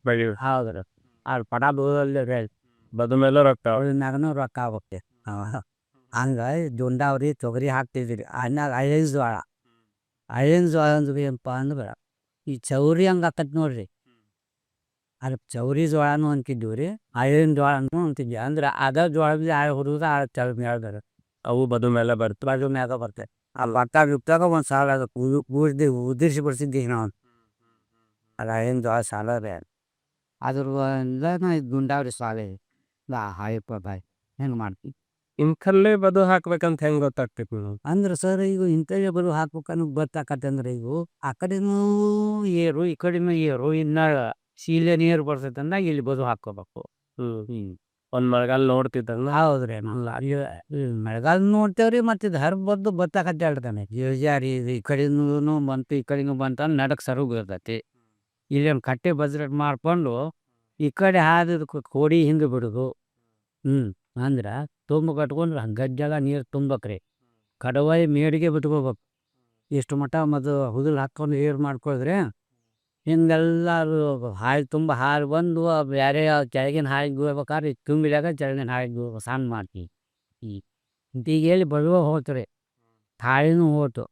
ಬೆಳಿ ಹೌದ್ರಿ ಅವ್ರು ಪಡ ಬೋದಲ್ಲಿ ರೀ ಬದು ಮೇಲೆ ರೊಕ್ಕ ಮ್ಯಾಗನೂ ರೊಕ್ಕ ಆಗುತ್ತೆ ಹಂಗೆ ಜೊಂಡಾವ್ರಿ ತೊಗರಿ ಹಾಕ್ತಿದ್ವಿ ಅನ್ನಾಗ ಹಳ್ಳಿನ ಜೋಳ ಅಂದ್ರೆ ಏನಪ್ಪ ಅಂದ್ರೆ ಈ ಚೌರಿ ಹಂಗೆ ಹಾಕತ್ ನೋಡ್ರಿ ಅದಕ್ಕೆ ಚೌರಿ ಜೋಳನೂ ಅಂತಿದ್ವಿ ರೀ ಹಳ್ಳಿನ ಜೋಳನೂ ಅಂತಿದ್ವಿ ಅಂದ್ರೆ ಅದ ಜೋಳದ ಹುಡುಗ ಚಳ ಹೇಳ್ದಾರೆ ಅವು ಬದು ಮೇಲೆ ಬರ್ತವೆ ಬಾಜು ಮ್ಯಾಗ ಬರ್ತೇವೆ ಆ ಭತ್ತ ಬಿತ್ತಾಗ ಒಂದು ಸಾಲ ಅದು ಉದಿರ್ಸಿ ಬಿಡ್ಸಿದ್ದೀವಿ ನಾವು ಅದು ಹಳ್ಳಿನ ಜೋಳ ಸಾಲ ರೀ ಅದ್ರಿಂದ ಇದು ಗುಂಡಾವ್ರಿ ಸಾಲ ಹಾಯಪ್ಪ ಬಾಯ್ ಹೆಂಗೆ ಮಾಡ್ತೀವಿ ಇಂಥಲ್ಲೇ ಬದು ಹಾಕ್ಬೇಕಂತ ಹೆಂಗೆ ಗೊತ್ತಾಗ್ತೈತಿ ನೀವು ಅಂದ್ರೆ ಸರ್ ಈಗ ಇಂಥಲ್ಲೇ ಬದು ಹಾಕ್ಬೇಕನ್ನೋ ಗೊತ್ತಾಕತ್ತಂದ್ರೆ ಈಗ ಆ ಕಡೆನೂ ಏರು ಈ ಕಡೆನೂ ಏರು ಇನ್ನು ಶೀಲೆ ನೀರು ಬರ್ತೈತೆ ಅಂದಾಗ ಇಲ್ಲಿ ಬದು ಹಾಕ್ಕೋಬೇಕು. ಒಂದು ಮಳೆಗಾಲ ನೋಡ್ತಿದ್ದಂಗ ಹೌದ್ರಿ ಅಲ್ಲ ಮಳೆಗಾಲ ನೋಡ್ತೇವ್ರಿ ಮತ್ತು ಇದು ಹರಿದು ಬದ್ದು ಗೊತ್ತಾಕತ್ತೆ ಹೇಳ್ತಾನೆ ಜಾರಿ ಈ ಕಡೆನೂ ಬಂತು ಈ ಕಡೆನೂ ಬಂತು ಅಂದ್ರೆ ನಡಕ್ಕೆ ಸರು ಬೀರ್ತೈತಿ. ಇಲ್ಲೊಂದು ಕಟ್ಟೆ ಬಜ್ರ ಮಾಡ್ಕೊಂಡು ಈ ಕಡೆ ಹಾದಿದ ಕೋಡಿ ಹಿಂದೆ ಬಿಡೋದು ಅಂದ್ರೆ ತುಂಬ ಕಟ್ಕೊಂಡ್ರೆ ಗಜ್ಜಾಗ ನೀರು ತುಂಬೇಕ್ರಿ ಕಡವಾಯಿ ಮೇಡಿಗೆ ಬಿಟ್ಕೋಬೇಕು ಇಷ್ಟು ಮಟ್ಟ ಮದು ಹುದುಲ್ ಹಾಕ್ಕೊಂಡು ಏರು ಮಾಡ್ಕೊಳಿದ್ರೆ ಹಿಂಗೆಲ್ಲ ಹಾಳು ತುಂಬ ಹಾಲು ಬಂದು ಬೇರೆ ಕೆಳಗಿನ ಹಾಳಿಗೆ ಹೋಗ್ಬೇಕಾದ್ರೆ ತುಂಬಿದಾಗ ಕೆಳಗಿನ ಹಾಳಿಗೆ ಹೋಗ್ಬೇಕು ಸಣ್ಣ ಮಾಡ್ತೀವಿ ಈಗ ಹೇಳಿ ಬಳುವ ಹೋಗ್ತಾರೆ ಹಾಳಿನೂ ಹೋತು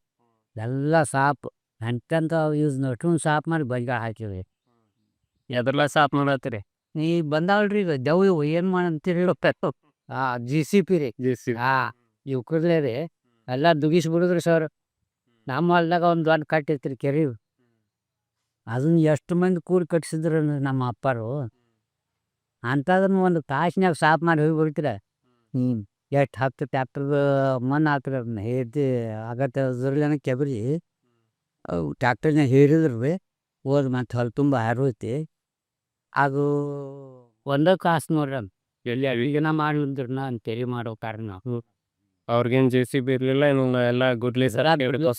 ಎಲ್ಲ ಸಾಪು ಎಂತೆಂಥ ಯೂಸ್ ನಟು ಸಾಫ್ ಮಾಡಿ ಬೈಗ ಹಾಕಿವಿ ಎದ್ರಲ್ಲ ಸಾಪ್ ಮಾಡತ್ತೀರಿ ಈ ಬಂದಾವಲ್ರಿ ಈಗ ದೆವ್ ಏನು ಮಾಡಂತೀರಿ GCP ರೀ ಇವು ಕುರ್ಲೆ ರೀ ಎಲ್ಲ ದುಗಿಸ್ಬಿಡುದ್ರಿ ಸರ್. ನಮ್ಮ ಹೊಲ್ದಾಗ ಒಂದು ದೊಡ್ಡ ಕಟ್ಟಿರ್ತೀರಿ ಕೆರೆ ಅದನ್ನ ಎಷ್ಟು ಮಂದಿ ಕೂಡಿ ಕಟ್ಸಿದ್ರು ನಮ್ಮ ಅಪ್ಪರು ಅಂಥದನ್ನು ಒಂದು ತಾಸಿನಾಗ ಸಾಫ್ ಮಾಡಿ ಹೋಗಿಬಿಡ್ತೀರ ಎಷ್ಟು ಹತ್ತು ಟ್ಯಾಕ್ಟ್ರದ ಮಣ್ಣು ಹಾಕ್ತಾರೆ ಅದನ್ನ ಹೇದಿ ಆಗತ್ತೆ ಅದ್ರಲ್ಲೇನ ಕೆಬರಿ ಟ್ಯಾಕ್ಟರ್ನಾಗ ಹೇರಿದ್ರು ರೀ ಹೋದ್ ಮತ್ತು ಹೊಲ ತುಂಬ ಹರಿವೈತಿ ಅದು ಒಂದೇ ಕಾಸು ನೋಡ್ರಿ ಎಲ್ಲಿ ಅವಿಗೆನ ಮಾಡಿ ಅಂತೀರಿ ನಾ ತೆರಿ ಮಾಡೋ ಕಾರಣ ಅವ್ರಿಗೇನ್ JCB ಇರ್ಲಿಲ್ಲ ಏನು ಎಲ್ಲ ಗುದ್ಲಿ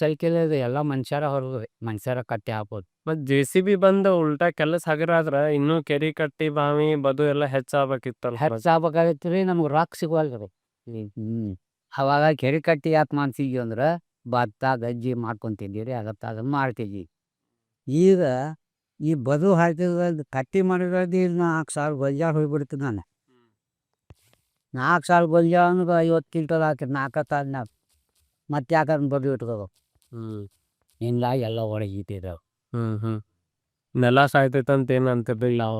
ಸೈಕಲ್ ಎಲ್ಲ ಮನುಷ್ಯರ ಹೊರಗೆ ಮನುಷ್ಯರ ಕಟ್ಟಿ ಹಾಕೋದು. ಮತ್ JCB ಬಂದ ಉಲ್ಟಾ ಕೆಲಸ ಹಗರಾದ್ರ ಇನ್ನೂ ಕೆರಿ ಕಟ್ಟಿ ಬಾವಿ ಬದು ಎಲ್ಲ ಹೆಚ್ಚಾಗ್ಬೇಕಿತ್ತಲ್ಲ. ಹೆಚ್ಚಾಗಬೇಕಾಗೈತಿ ರೀ, ನಮ್ಗೆ ರೊಕ್ಕ ಸಿಗುವಲ್ರಿ. ಅವಾಗ ಕೆರೆ ಕಟ್ಟಿ ಯಾಕೆ ಮಾಡ್ತಿದ್ವಿ ಅಂದ್ರೆ ಭತ್ತ ಗಜ್ಜಿ ಮಾಡ್ಕೊಂತಿದ್ವಿ ರೀ, ಅದನ್ನ ಮಾಡ್ತಿದ್ವಿ. ಈಗ ಈ ಬದು ಹಾಕಿದ ಕಟ್ಟಿ ಮಾಡಿರೋದು 4,000 ಬಜ್ಜಾರ್ ಹೋಗ್ಬಿಡ್ತು. ನಾನು 4,000 ಬಜ್ಜಾ ಅಂದ್ರೆ 50 ಕ್ವಿಂಟಲ್ ಹಾಕಿದ್ 4 ತಾಲ್ನಾಗ ಮತ್ತೆ ಯಾಕಂದ್ರೆ ಬದು ಇಟ್ಕೋಬೇಕು. ಹಿಂಗಾಗಿ ಎಲ್ಲ ಒಣಗಿಟ್ಟಿದ್ದಾವೆ. ನೆಲ ಸಾಯ್ತೈತಂತ ಏನ್ ಅಂತಿರ್ಲಿಲ್ಲ ನಾವು.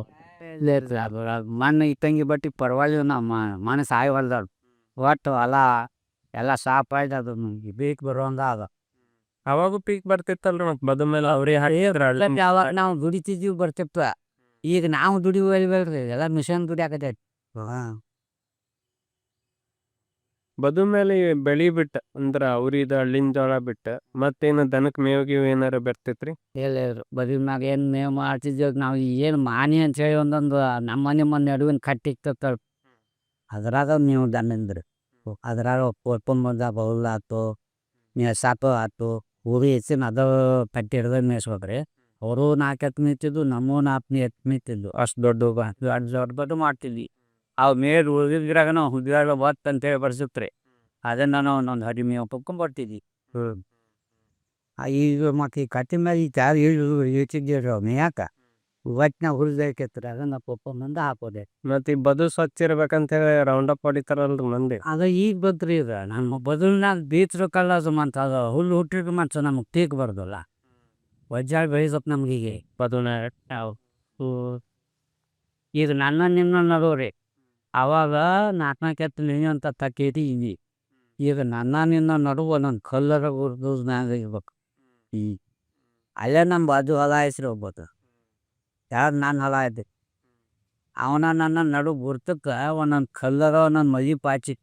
ಮಣ್ಣು ಇಟ್ಟಂಗಿ ಬಟ್ಟಿ ಪರವಾಗಿಲ್ಲ, ನಾವು ಮಣ್ಣು ಸಾಯವಲ್ದಾಳು ಒಟ್ಟು ಹೊಲ ಎಲ್ಲ ಸಾಪಾಯ್ತು. ಅದು ಬೇಕು ಬರುವಂಗ ಅದ. ಅವಾಗೂ ಪೀಕ್ ಬರ್ತಿತ್ತಲ್ರಿ ಮತ್ ಬದು ಮೇಲೆ ಅವ್ರಿ ಯಾವಾಗ ನಾವು ದುಡಿತಿದ್ವಿ ಬರ್ತಿತ್ತು. ಈಗ ನಾವು ದುಡಿವಲ್ರಿ, ಎಲ್ಲ ಮಿಷನ್ ದುಡಿಯಾಕತೈತಿ. ಬದು ಮೇಲೆ ಬೆಳಿ ಬಿಟ್ಟ ಅಂದ್ರ ಅವ್ರಿದ ಹಳ್ಳಿನ ಜೋಳ ಬಿಟ್ಟ ಮತ್ತೇನು ದನಕ್ ಮೇವ್ಗಿವ್ ಏನಾರ ಬರ್ತಿತ್ರಿ? ಹೇಳಿದ್ರು ಬದಿ ಮ್ಯಾಗ ಏನು ಮೇವು ಮಾಡ್ತಿದ್ವಿ ನಾವು. ಏನು ಮಾನಿ ಅಂತೇಳಿ ಒಂದೊಂದು ನಮ್ಮ ಮನೆ ನಡುವಿನ ಕಟ್ಟಿ ಇಕ್ತತ್ತ, ಅದ್ರಾಗ ನೀವು ದನಂದ್ರಿ. ಅದ್ರಾಗ ಕೊಡ್ಕೊಂಡ್ ಬಂದ ಬೌಲ್ ಆಯ್ತು, ಸಾಕು ಆಯ್ತು, ಊರಿ ಹೆಚ್ಚಿನ ಅದು ಕಟ್ಟಿ ಹಿಡ್ದು ಮೇಯಿಸ್ಬೇಕ್ರಿ. ಅವರು 4 ಎತ್ತು ಮೇಯ್ತಿದ್ವು, ನಮ್ಮವು 4 ಎತ್ತು ಮೇಯ್ತಿದ್ವು. ಅಷ್ಟು ದೊಡ್ಡ ಮಾಡ್ತಿದ್ವಿ. ಅವು ಮೇಯ್ದು ಉಳಿದಿದ್ರಾಗ ನಾವು ಹುದ್ರಾಗ ಬತ್ ಅಂತೇಳಿ ಬರ್ಸಿತ್ರಿ, ಅದನ್ನ ನಾವು ಒಂದೊಂದು ಹಡಿ ಮೇವು ಬರ್ತಿದ್ವಿ. ಈಗ ಮತ್ತೆ ಈ ಕಟ್ಟಿ ಮೇಲೆ ಈ ಚಾರ್ ಇಳ್ತಿದ್ದೀವಿ ಅವು ಮೇಯಾಕ ಒಟ್ಟಿನಾಗ ಹುರಿದಾಕಿತ್ರಿ, ಅದನ್ನ ಬಂದು ಹಾಕೋದೆ. ಮತ್ ಈ ಬದು ಸ್ವಚ್ಛ ಇರ್ಬೇಕಂತ ಹೇಳಿ ರೌಂಡ್ ಅಪ್ ಹೊಡಿತಾರಲ್ರಿ ಮಂದಿ. ಅದ ಈಗ ಬಂದ್ರಿ. ಇದು ನಮ್ಮ ಬದುಲ್ನಾಗ ಬೀಚ್ಬೇಕಲ್ಲ, ಅದು ಮತ್ತು ಅದು ಹುಲ್ಲು ಹುಟ್ಟಿದ್ರು ಮತ್ತು ನಮಗೆ ಟೀಕ್ ಬರ್ದಲ್ಲ, ವಜ್ಜಾಳ ಬೆಳೆಸಪ್ಪ ನಮ್ಗೆ. ಈಗ ಬದುನ ಈಗ ನಿನ್ನ ನಡುವ್ರಿ. ಅವಾಗ 4 ಎತ್ತು ನಿಂತ ತಕ್ಕೈತಿ ಇದ್ವಿ. ಈಗ ನಿನ್ನ ನಡುವು ಒಂದೊಂದು ಕಲ್ಲರ ಉರ್ದು ಮ್ಯಾಗ ಇರ್ಬೇಕು. ಅಲ್ಲೇ ನಮ್ಮ ಬಾಜು ಹೊಲ ಹೆಸ್ರು ಒಬ್ಬತ್ತು, ಯಾರು ನನ್ನ ಹೊಲ ಐತಿ, ಅವನ ನನ್ನ ನಡು ಗುರ್ತಕ್ಕೆ ಒಂದೊಂದು ಕಲ್ಲರ ಒಂದೊಂದು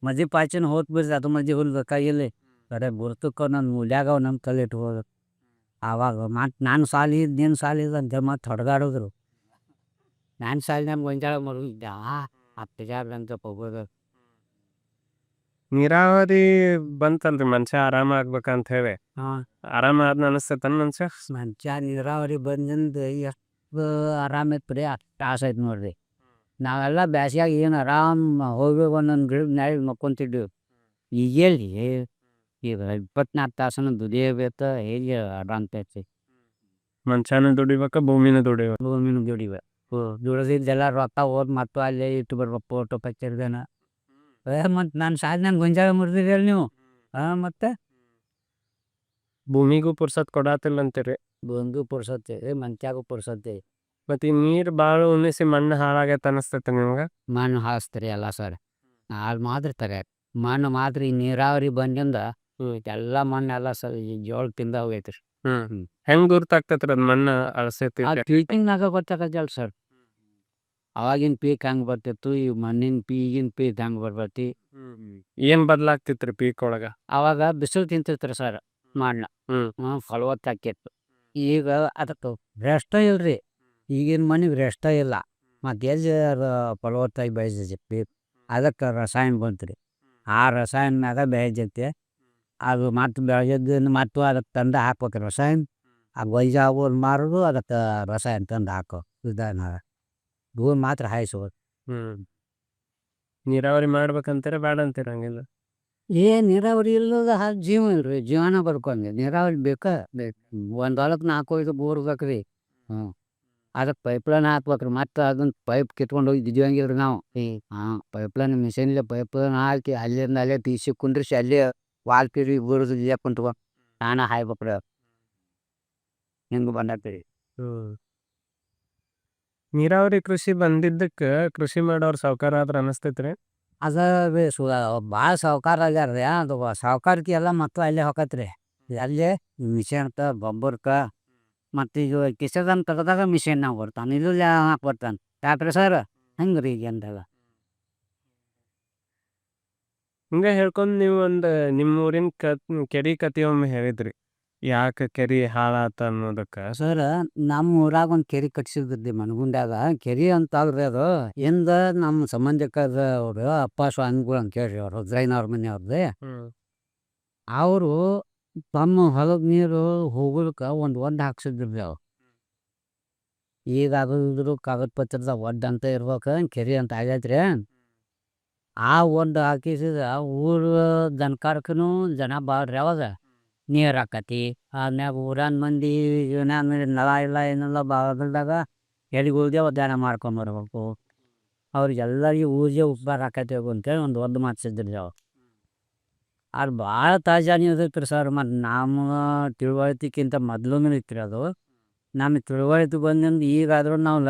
ಮದಿ ಪಾಚಿನ ಹೋತ್ ಬಿಡ್ರಿ. ಅದು ಮದಿ ಹುಲ್ ಬೇಕಾಗಿಲ್ಲ, ಬರೇ ಗುರ್ತಕ್ಕೆ ಒಂದೊಂದು ಮೂಲ್ಯಾಗ ಒಂದೊಂದು ಕಲ್ಲು ಇಟ್ಕೋದು. ಆವಾಗ ಮತ್ತು ನಾನು ಸಾಲಿ ನೀನು ಸಾಲಿ ಅಂತ ಮತ್ತೆ ಹೊಡೆದಾಡಿದ್ರು. ನಾನು ಸಾಲಿನಾಗ ಗೊಂಜಾಳ ಮರುಗಿದ್ದೆ, ಅಪ್ಪಜಾರ್ದಂತ ಹೋಗೋದು. ನೀರಾವರಿ ಬಂತಲ್ರಿ ಮನುಷ್ಯ ಆರಾಮ ಆಗ್ಬೇಕಂತ ಹೇಳಿ. ಆರಾಮ ಆದ್ನ ಅನಿಸ್ತೈತನ್ ಮನುಷ್ಯ ನೀರಾವರಿ ಬಂದಿಂದ ಎಷ್ಟು ಆರಾಮ ಐತ್ರಿ, ಅಷ್ಟು ಆಸೆ ಐತೆ ನೋಡ್ರಿ. ನಾವೆಲ್ಲ ಬ್ಯಾಸ್ಗ್ಯಾಗ ಏನು ಆರಾಮ್ ಹೋಗಿ ಒಂದೊಂದು ಗಿಡದ ನ್ಯಾಳಿ ಮಕ್ಕೊಂತಿದ್ವಿ. ಈಗ ಎಲ್ಲಿ ಈಗ 24 ತಾಸನ ದುಡಿಯಬೇಕು, ಹೇಗೆ ಆರಾಮ ಐತಿ. ಮನುಷ್ಯನೂ ದುಡಿಬೇಕ, ಭೂಮಿನೂ ದುಡಿಬೇಕು. ದುಡಿದಿದ್ದೆಲ್ಲ ರೊಕ್ಕ ಹೋದ್ ಮತ್ತು ಅಲ್ಲೇ ಇಟ್ಟು ಬರ್ಬೇಕು ಫೋಟೋ ಪಚ್ಚರ್ದೇನ. ಮತ್ತು ನಾನು ಸಾಲಿನಾಗ ಗೊಂಜಾಳ ಮುರಿದಿರಿ ನೀವು. ಮತ್ತೆ ಭೂಮಿಗೂ ಪುರ್ಸತ್ ಕೊಡಾತಿಲ್ಲ ಅಂತೀರಿ. ಭೂಮಿಗೂ ಪುರ್ಸತ್ತೆ, ಮನುಷ್ಯಾಗೂ ಪುರ್ಸತ್ತೆ. ಮತ್ತೆ ಈ ನೀರು ಭಾಳ ಉಣಿಸಿ ಮಣ್ಣು ಹಾಳಾಗೈತೆ ಅನಿಸ್ತೈತೆ ನಿಮ್ಗೆ? ಮಣ್ಣು ಹಾಸ್ತಾರೆ ಎಲ್ಲ ಸರ್, ಅದು ಮಾತ್ರ ತಾರೆ ಮಣ್ಣು ಮಾತ್ರ. ಈ ನೀರಾವರಿ ಬಂದಿಂದ ಎಲ್ಲ ಮಣ್ಣು ಎಲ್ಲ ಸರ್ ಈ ಜೋಳ ತಿಂದ ಹೋಗೈತ್ರಿ. ಹೆಂಗ್ ಗುರ್ತಾಗ್ತೈತ್ರಿ ಅದು ಮಣ್ಣು ಅಳಸೈತಿ? ಪೀಕಿಂಗ್ನಾಗ ಗೊತ್ತಾಗತ್ತಲ್ಲ ಸರ್, ಅವಾಗಿನ ಪೀಕ್ ಹೆಂಗೆ ಬರ್ತಿತ್ತು, ಈ ಮಣ್ಣಿನ ಈಗಿನ ಪೀಕ್ ಹೆಂಗೆ ಬರ್ತೈತಿ. ಏನ್ ಬದಲಾಗ್ತಿತ್ರಿ ಪೀಕ್ ಒಳಗ? ಅವಾಗ ಬಿಸಿಲು ತಿಂತಿತ್ರಿ ಸರ್ ಮಣ್ಣು, ಫಲವತ್ತ ಆಕಿತ್ತು. ಈಗ ಅದಕ್ಕೆ ರೆಷ್ಟ ಇಲ್ರಿ, ಈಗಿನ ಮಣ್ಣಿಗೆ ರೆಷ್ಟ ಇಲ್ಲ. ಮತ್ತು ಎಲ್ಲಿ ಫಲವತ್ತಾಗಿ ಬೆಳೆಸೈತಿ ಪೀಕ್, ಅದಕ್ಕೆ ರಸಾಯನ ಬಂತ್ರಿ. ಆ ರಸಾಯನ ಮ್ಯಾಗ ಬೆಳೆದೈತಿ. ಅದು ಮತ್ತು ಬೆಳೆದಿದ್ದನ್ನು ಮತ್ತು ಅದಕ್ಕೆ ತಂದು ಹಾಕ್ಬೇಕು ರಸಾಯನ. ಆ ಗೊಂಜಾಳ ಮಾರೋದು, ಅದಕ್ಕೆ ರಸಾಯನ ತಂದು ಹಾಕೋ ವಿಧಾನ. ಭೂಮಿ ಮಾತ್ರ ಹಾಯಿಸೋದು. ನೀರಾವರಿ ಮಾಡ್ಬೇಕಂತೀರ ಬೇಡ ಅಂತೀರ? ಹಂಗಿಲ್ಲ, ನೀರಾವರಿ ಇಲ್ಲದ ಜೀವ ಇಲ್ರಿ, ಜೀವನ ಬರ್ಕೊಂಡೆ. ನೀರಾವರಿ ಬೇಕಾ ಬೇಕು. ಒಂದು ಹೊಲಕ್ಕೆ 4-5 ಬೋರ್ ಬೇಕ್ರಿ. ಅದಕ್ಕೆ ಪೈಪ್ಲೈನ್ ಹಾಕ್ಬೇಕ್ರಿ. ಮತ್ತು ಅದನ್ನ ಪೈಪ್ ಕಿತ್ಕೊಂಡು ಹೋಗಿ ದಿದ್ವಂಗಿಲ್ರಿ ನಾವು. ಪೈಪ್ಲೈನ್ ಮಿಷಿನ್ಲೆ ಪೈಪ್ಲೈನ್ ಹಾಕಿ ಅಲ್ಲಿಂದ ಅಲ್ಲೇ ತೀಸಿ ಕುಂದ್ರಿಸಿ ಅಲ್ಲೇ ವಾಲ್ ಪಿರಿ ಬರೋದು ಇಲ್ಲೇ ಕುಂತ್ಕೊ ನಾನೇ ಹಾಯ್ಬೇಕ್ರಿ. ಹಿಂಗೆ ಬಂದೈತಿ. ನೀರಾವರಿ ಕೃಷಿ ಬಂದಿದ್ದಕ್ಕೆ ಕೃಷಿ ಮಾಡೋರು ಸಾವ್ಕಾರ ಆದ್ರೆ ಅನಿಸ್ತೈತ್ರಿ. ಅದ ರೀ ಭಾಳ ಸಾವ್ಕಾರ ಆಗ್ಯಾರ್ರಿ. ಅದು ಸಾವ್ಕಾರಿಕೆ ಎಲ್ಲ ಮತ್ತು ಅಲ್ಲೇ ಹೊಕತ್ರಿ. ಅಲ್ಲೇ ಮಿಷನ್ಕ ಗೊಬ್ಬರಕ್ಕ ಮತ್ತು ಈಗ ಕಿಸದನ್ ತೆಗೆದಾಗ ಮಿಷನ್ನಾಗ ಬರ್ತಾನೆ, ಇದು ಹಾಕಿ ಬರ್ತಾನೆ ಯಾಕ್ರಿ ಸರ್. ಹಂಗೆ ರೀ ಈಗ ಎಂದಲ್ಲ. ಹಿಂಗೆ ಹೇಳ್ಕೊಂಡು ನೀವು ಒಂದು ನಿಮ್ಮ ಊರಿನ ಕೆರೆ ಕತೆ ಒಮ್ಮೆ ಹೇಳಿದ್ರಿ. ಯಾಕೆ ಕೆರಿ ಹಾಳಾತ ಅನ್ನೋದಕ್ಕ ಸರ್ ನಮ್ಮ ಊರಾಗ ಒಂದು ಕೆರೆ ಕಟ್ಸಿದ್ರಿ ಮನಗುಂಡ್ಯಾಗ ಕೆರೆ ಅಂತ ಅಲ್ರಿ ಅದು ಹಿಂದ ನಮ್ಮ ಸಂಬಂಧಿಕರ ಅವರು ಅಪ್ಪ ಸ್ವಾಮಿಗಳು ಅಂತ ಹೇಳ್ರಿ ಅವರು ಜೈನವ್ರ ಮನೆಯವ್ರದ್ದು ಅವರು ತಮ್ಮ ಹೊಲದ ನೀರು ಹೋಗೋದಕ್ಕೆ ಒಂದು ಒಡ್ಡು ಹಾಕ್ಸಿದ್ರಿ ಅವ್ರು. ಈಗ ಅದು ಇದ್ರು ಕಾಗದ ಪತ್ರದ ಒಡ್ಡು ಅಂತ ಇರ್ಬೇಕು ಕೆರೆ ಅಂತ ಆಗೈತ್ರಿ. ಆ ಒಡ್ಡು ಹಾಕಿಸಿದ ಊರು ದನಕಾರಕ್ಕೂ ಜನ ಭಾಳ್ರಿ ಅವಾಗ ನೀರು ಹಾಕತಿ ಆಮ್ಯಾಗ ಊರಾನ ಮಂದಿ ಏನಾನ ನಳ ಇಲ್ಲ ಏನಿಲ್ಲ ಭಾಗದಾಗ ಎಲ್ಲಿಗೆ ಉಳ್ದೇವ ಧ್ಯಾನ ಮಾಡ್ಕೊಂಬರ್ಬೇಕು ಅವ್ರಿಗೆಲ್ಲರಿಗೂ ಊರಿಗೆ ಉಪ್ಪಾರ ಹಾಕತಿ ಅಂತೇಳಿ ಒಂದು ಒಡ್ಡು ಮಾಡಿಸಿದ್ರಿ ಅವ್ರು. ಅದು ಭಾಳ ತಾಜಾನಿ ಇರ್ತೈತ್ರಿ ಸರ್. ಮತ್ತು ನಮ್ಮ ತಿಳುವಳಿಕೆಕ್ಕಿಂತ ಮೊದಲು ಇತ್ತು ಅದು. ನಮಗೆ ತಿಳುವಳಿಕೆ ಬಂದಿಂದ ಈಗಾದರೂ ನಾವು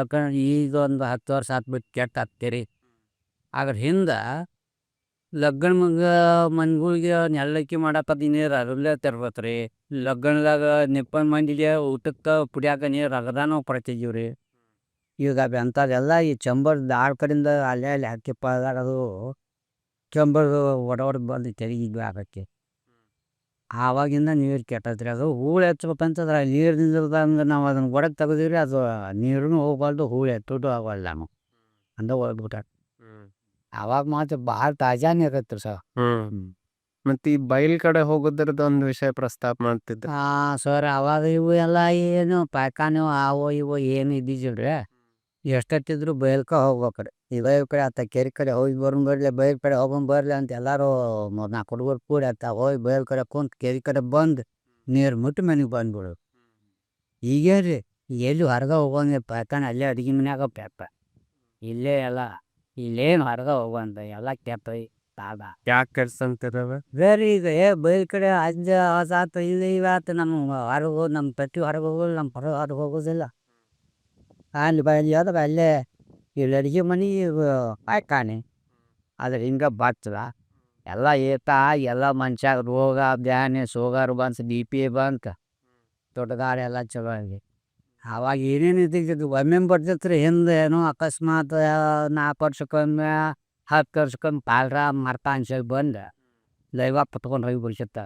ಈಗ ಒಂದು 10 ವರ್ಷ ಆತ್ಬಿಟ್ಟು ಕೆಟ್ಟ ಹತ್ತೀರಿ. ಆದ್ರೆ ಹಿಂದೆ ಲಗ್ನ ಮನ್ಗಳಿಗೆ ನೆಲ್ಲಕ್ಕಿ ಮಾಡಕ್ಕೆ ನೀರು ಅರಲ್ಲೇ ತರ್ಬೇಕು ರೀ. ಲಗ್ನದಾಗ ನಿಪ್ಪನ ಮಂದಿಗೆ ಊಟಕ್ಕೆ ಕುಡಿಯಾಕ ನೀರು ಅಗದ ನಾವು ಪಡ್ತಿದ್ದೀವಿ ರೀ. ಈಗ ಅಂಥದ್ದೆಲ್ಲ ಈ ಚಂಬರ್ ದಾಡ್ ಕಡೆಯಿಂದ ಅಲ್ಲೇ ಅಲ್ಲಿ ಹಾಕಿಪ್ಪ ಅದು ಚಂಬರ್ ಒಡವಡ್ದು ಬಂದು ತೆಗಿದ್ವಿ ಆಗಕ್ಕೆ. ಆವಾಗಿಂದ ನೀರು ಕೆಟ್ಟತ್ರಿ. ಅದು ಹೂಳು ಹೆಚ್ಚಬೇಕಂತಂದ್ರೆ ನೀರು ನಿಂದಿರ್ದಂಗೆ ನಾವು ಅದನ್ನು ಒಡಕ್ಕೆ ತೆಗೆದಿವ್ರಿ ಅದು ನೀರೂ ಹೋಗ್ಬಾರ್ದು ಹೂಳು ಎತ್ತೋದು ಆಗಲ್ಲ ನಾವು ಅಂದ ಒಳಗ್ಬಿಟ್ಟ. ಅವಾಗ ಮಾತ್ರ ಭಾಳ ತಾಜಾನೇ ಇರತ್ತೆ ಸರ್. ಮತ್ತೆ ಈ ಬಯಲ್ ಕಡೆ ಹೋಗೋದ್ರದ್ದು ಒಂದು ವಿಷಯ ಪ್ರಸ್ತಾಪ ಮಾಡ್ತಿದ್ದೆ. ಸರ್ ಅವಾಗ ಇವು ಎಲ್ಲ ಏನು ಪಾಯ್ಖಾನೆ ಅವು ಇವು ಏನು ಇದ್ದಿದ್ದಿಲ್ರಿ. ಎಷ್ಟೊತ್ತಿದ್ರು ಬಯಲ್ಕ ಹೋಗ್ಬೇಕ್ರಿ. ಈ ಬಯಲ್ ಕಡೆ ಆತ ಕೆರೆ ಕಡೆ ಹೋಗಿ ಬರ್ಲಿ ಬಯಲ್ ಕಡೆ ಹೋಗೊಂಡ್ ಬರ್ಲಿ ಅಂತ ಎಲ್ಲರೂ 3-4 ಹುಡುಗರು ಕೂಡಿ ಆತ ಹೋಗಿ ಬಯಲ್ ಕಡೆ ಕುಂತು ಕೆರೆ ಕಡೆ ಬಂದು ನೀರು ಮುಟ್ಟಿ ಮನೆಗೆ ಬಂದ್ಬಿಡೋದು. ಈಗೇನ್ರಿ ಎಲ್ಲಿ ಹೊರಗೆ ಹೋಗಂಗೆ ಪಾಯ್ಖಾನೆ ಅಲ್ಲೇ ಅಡುಗೆ ಮನ್ಯಾಗ ಪ್ಯಾಪ ಇಲ್ಲೇ ಎಲ್ಲ ಇಲ್ಲೇನು ಹೊರಗೆ ಹೋಗಂತ ಎಲ್ಲ ಕೆಟ್ಟೋಯ್ ತಾದ. ಯಾಕೆ ಕೆಡ್ಸಂತಿರವ ಬೇರೆ ಈಗ ಬಯಲ್ ಕಡೆ ಅಜ್ಜ ಆತ ಇಲ್ಲಿ ಇವತ್ತು ನಮ್ಮ ಹೊರಗೆ ನಮ್ಮ ಪಟ್ಟಿ ಹೊರಗೆ ಹೋಗೋದು ನಮ್ಮ ಹೊರಗೆ ಹೋಗೋದಿಲ್ಲ. ಅಲ್ಲಿ ಬಯಲು ಆದ್ರೆ ಅಲ್ಲೇ ಇಲ್ಲಿ ಅಡುಗೆ ಮನೆ ಪಾಯ್ಖಾನೆ ಅದ್ರ ಹಿಂಗೆ ಬರ್ತದ ಎಲ್ಲ ಎಲ್ಲ ಮನುಷ್ಯಾಗ ರೋಗ ಬ್ಯಾನೆ ಶುಗರ್ ಬಂತು BP ಬಂತು ದೊಡ್ಡ ಗಾಡಿ ಎಲ್ಲ ಚಲೋ ಆಗಿ. ಆವಾಗ ಏನೇನು ಇದ್ದಿದ್ದು ಒಮ್ಮೆ ಬರ್ತೈತ್ರಿ. ಹಿಂದೆ ಏನೋ ಅಕಸ್ಮಾತ್ 4 ವರ್ಷಕ್ಕೊಮ್ಮೆ 10 ವರ್ಷಕ್ಕೊಮ್ಮೆ ಪಾಲ್ರ ಮರ್ತ ಅನ್ಸೋಗಿ ಬಂದು ಲೈವ ಪತ್ಕೊಂಡು ಹೋಗಿ ಬಿಡ್ಸತ್ತ.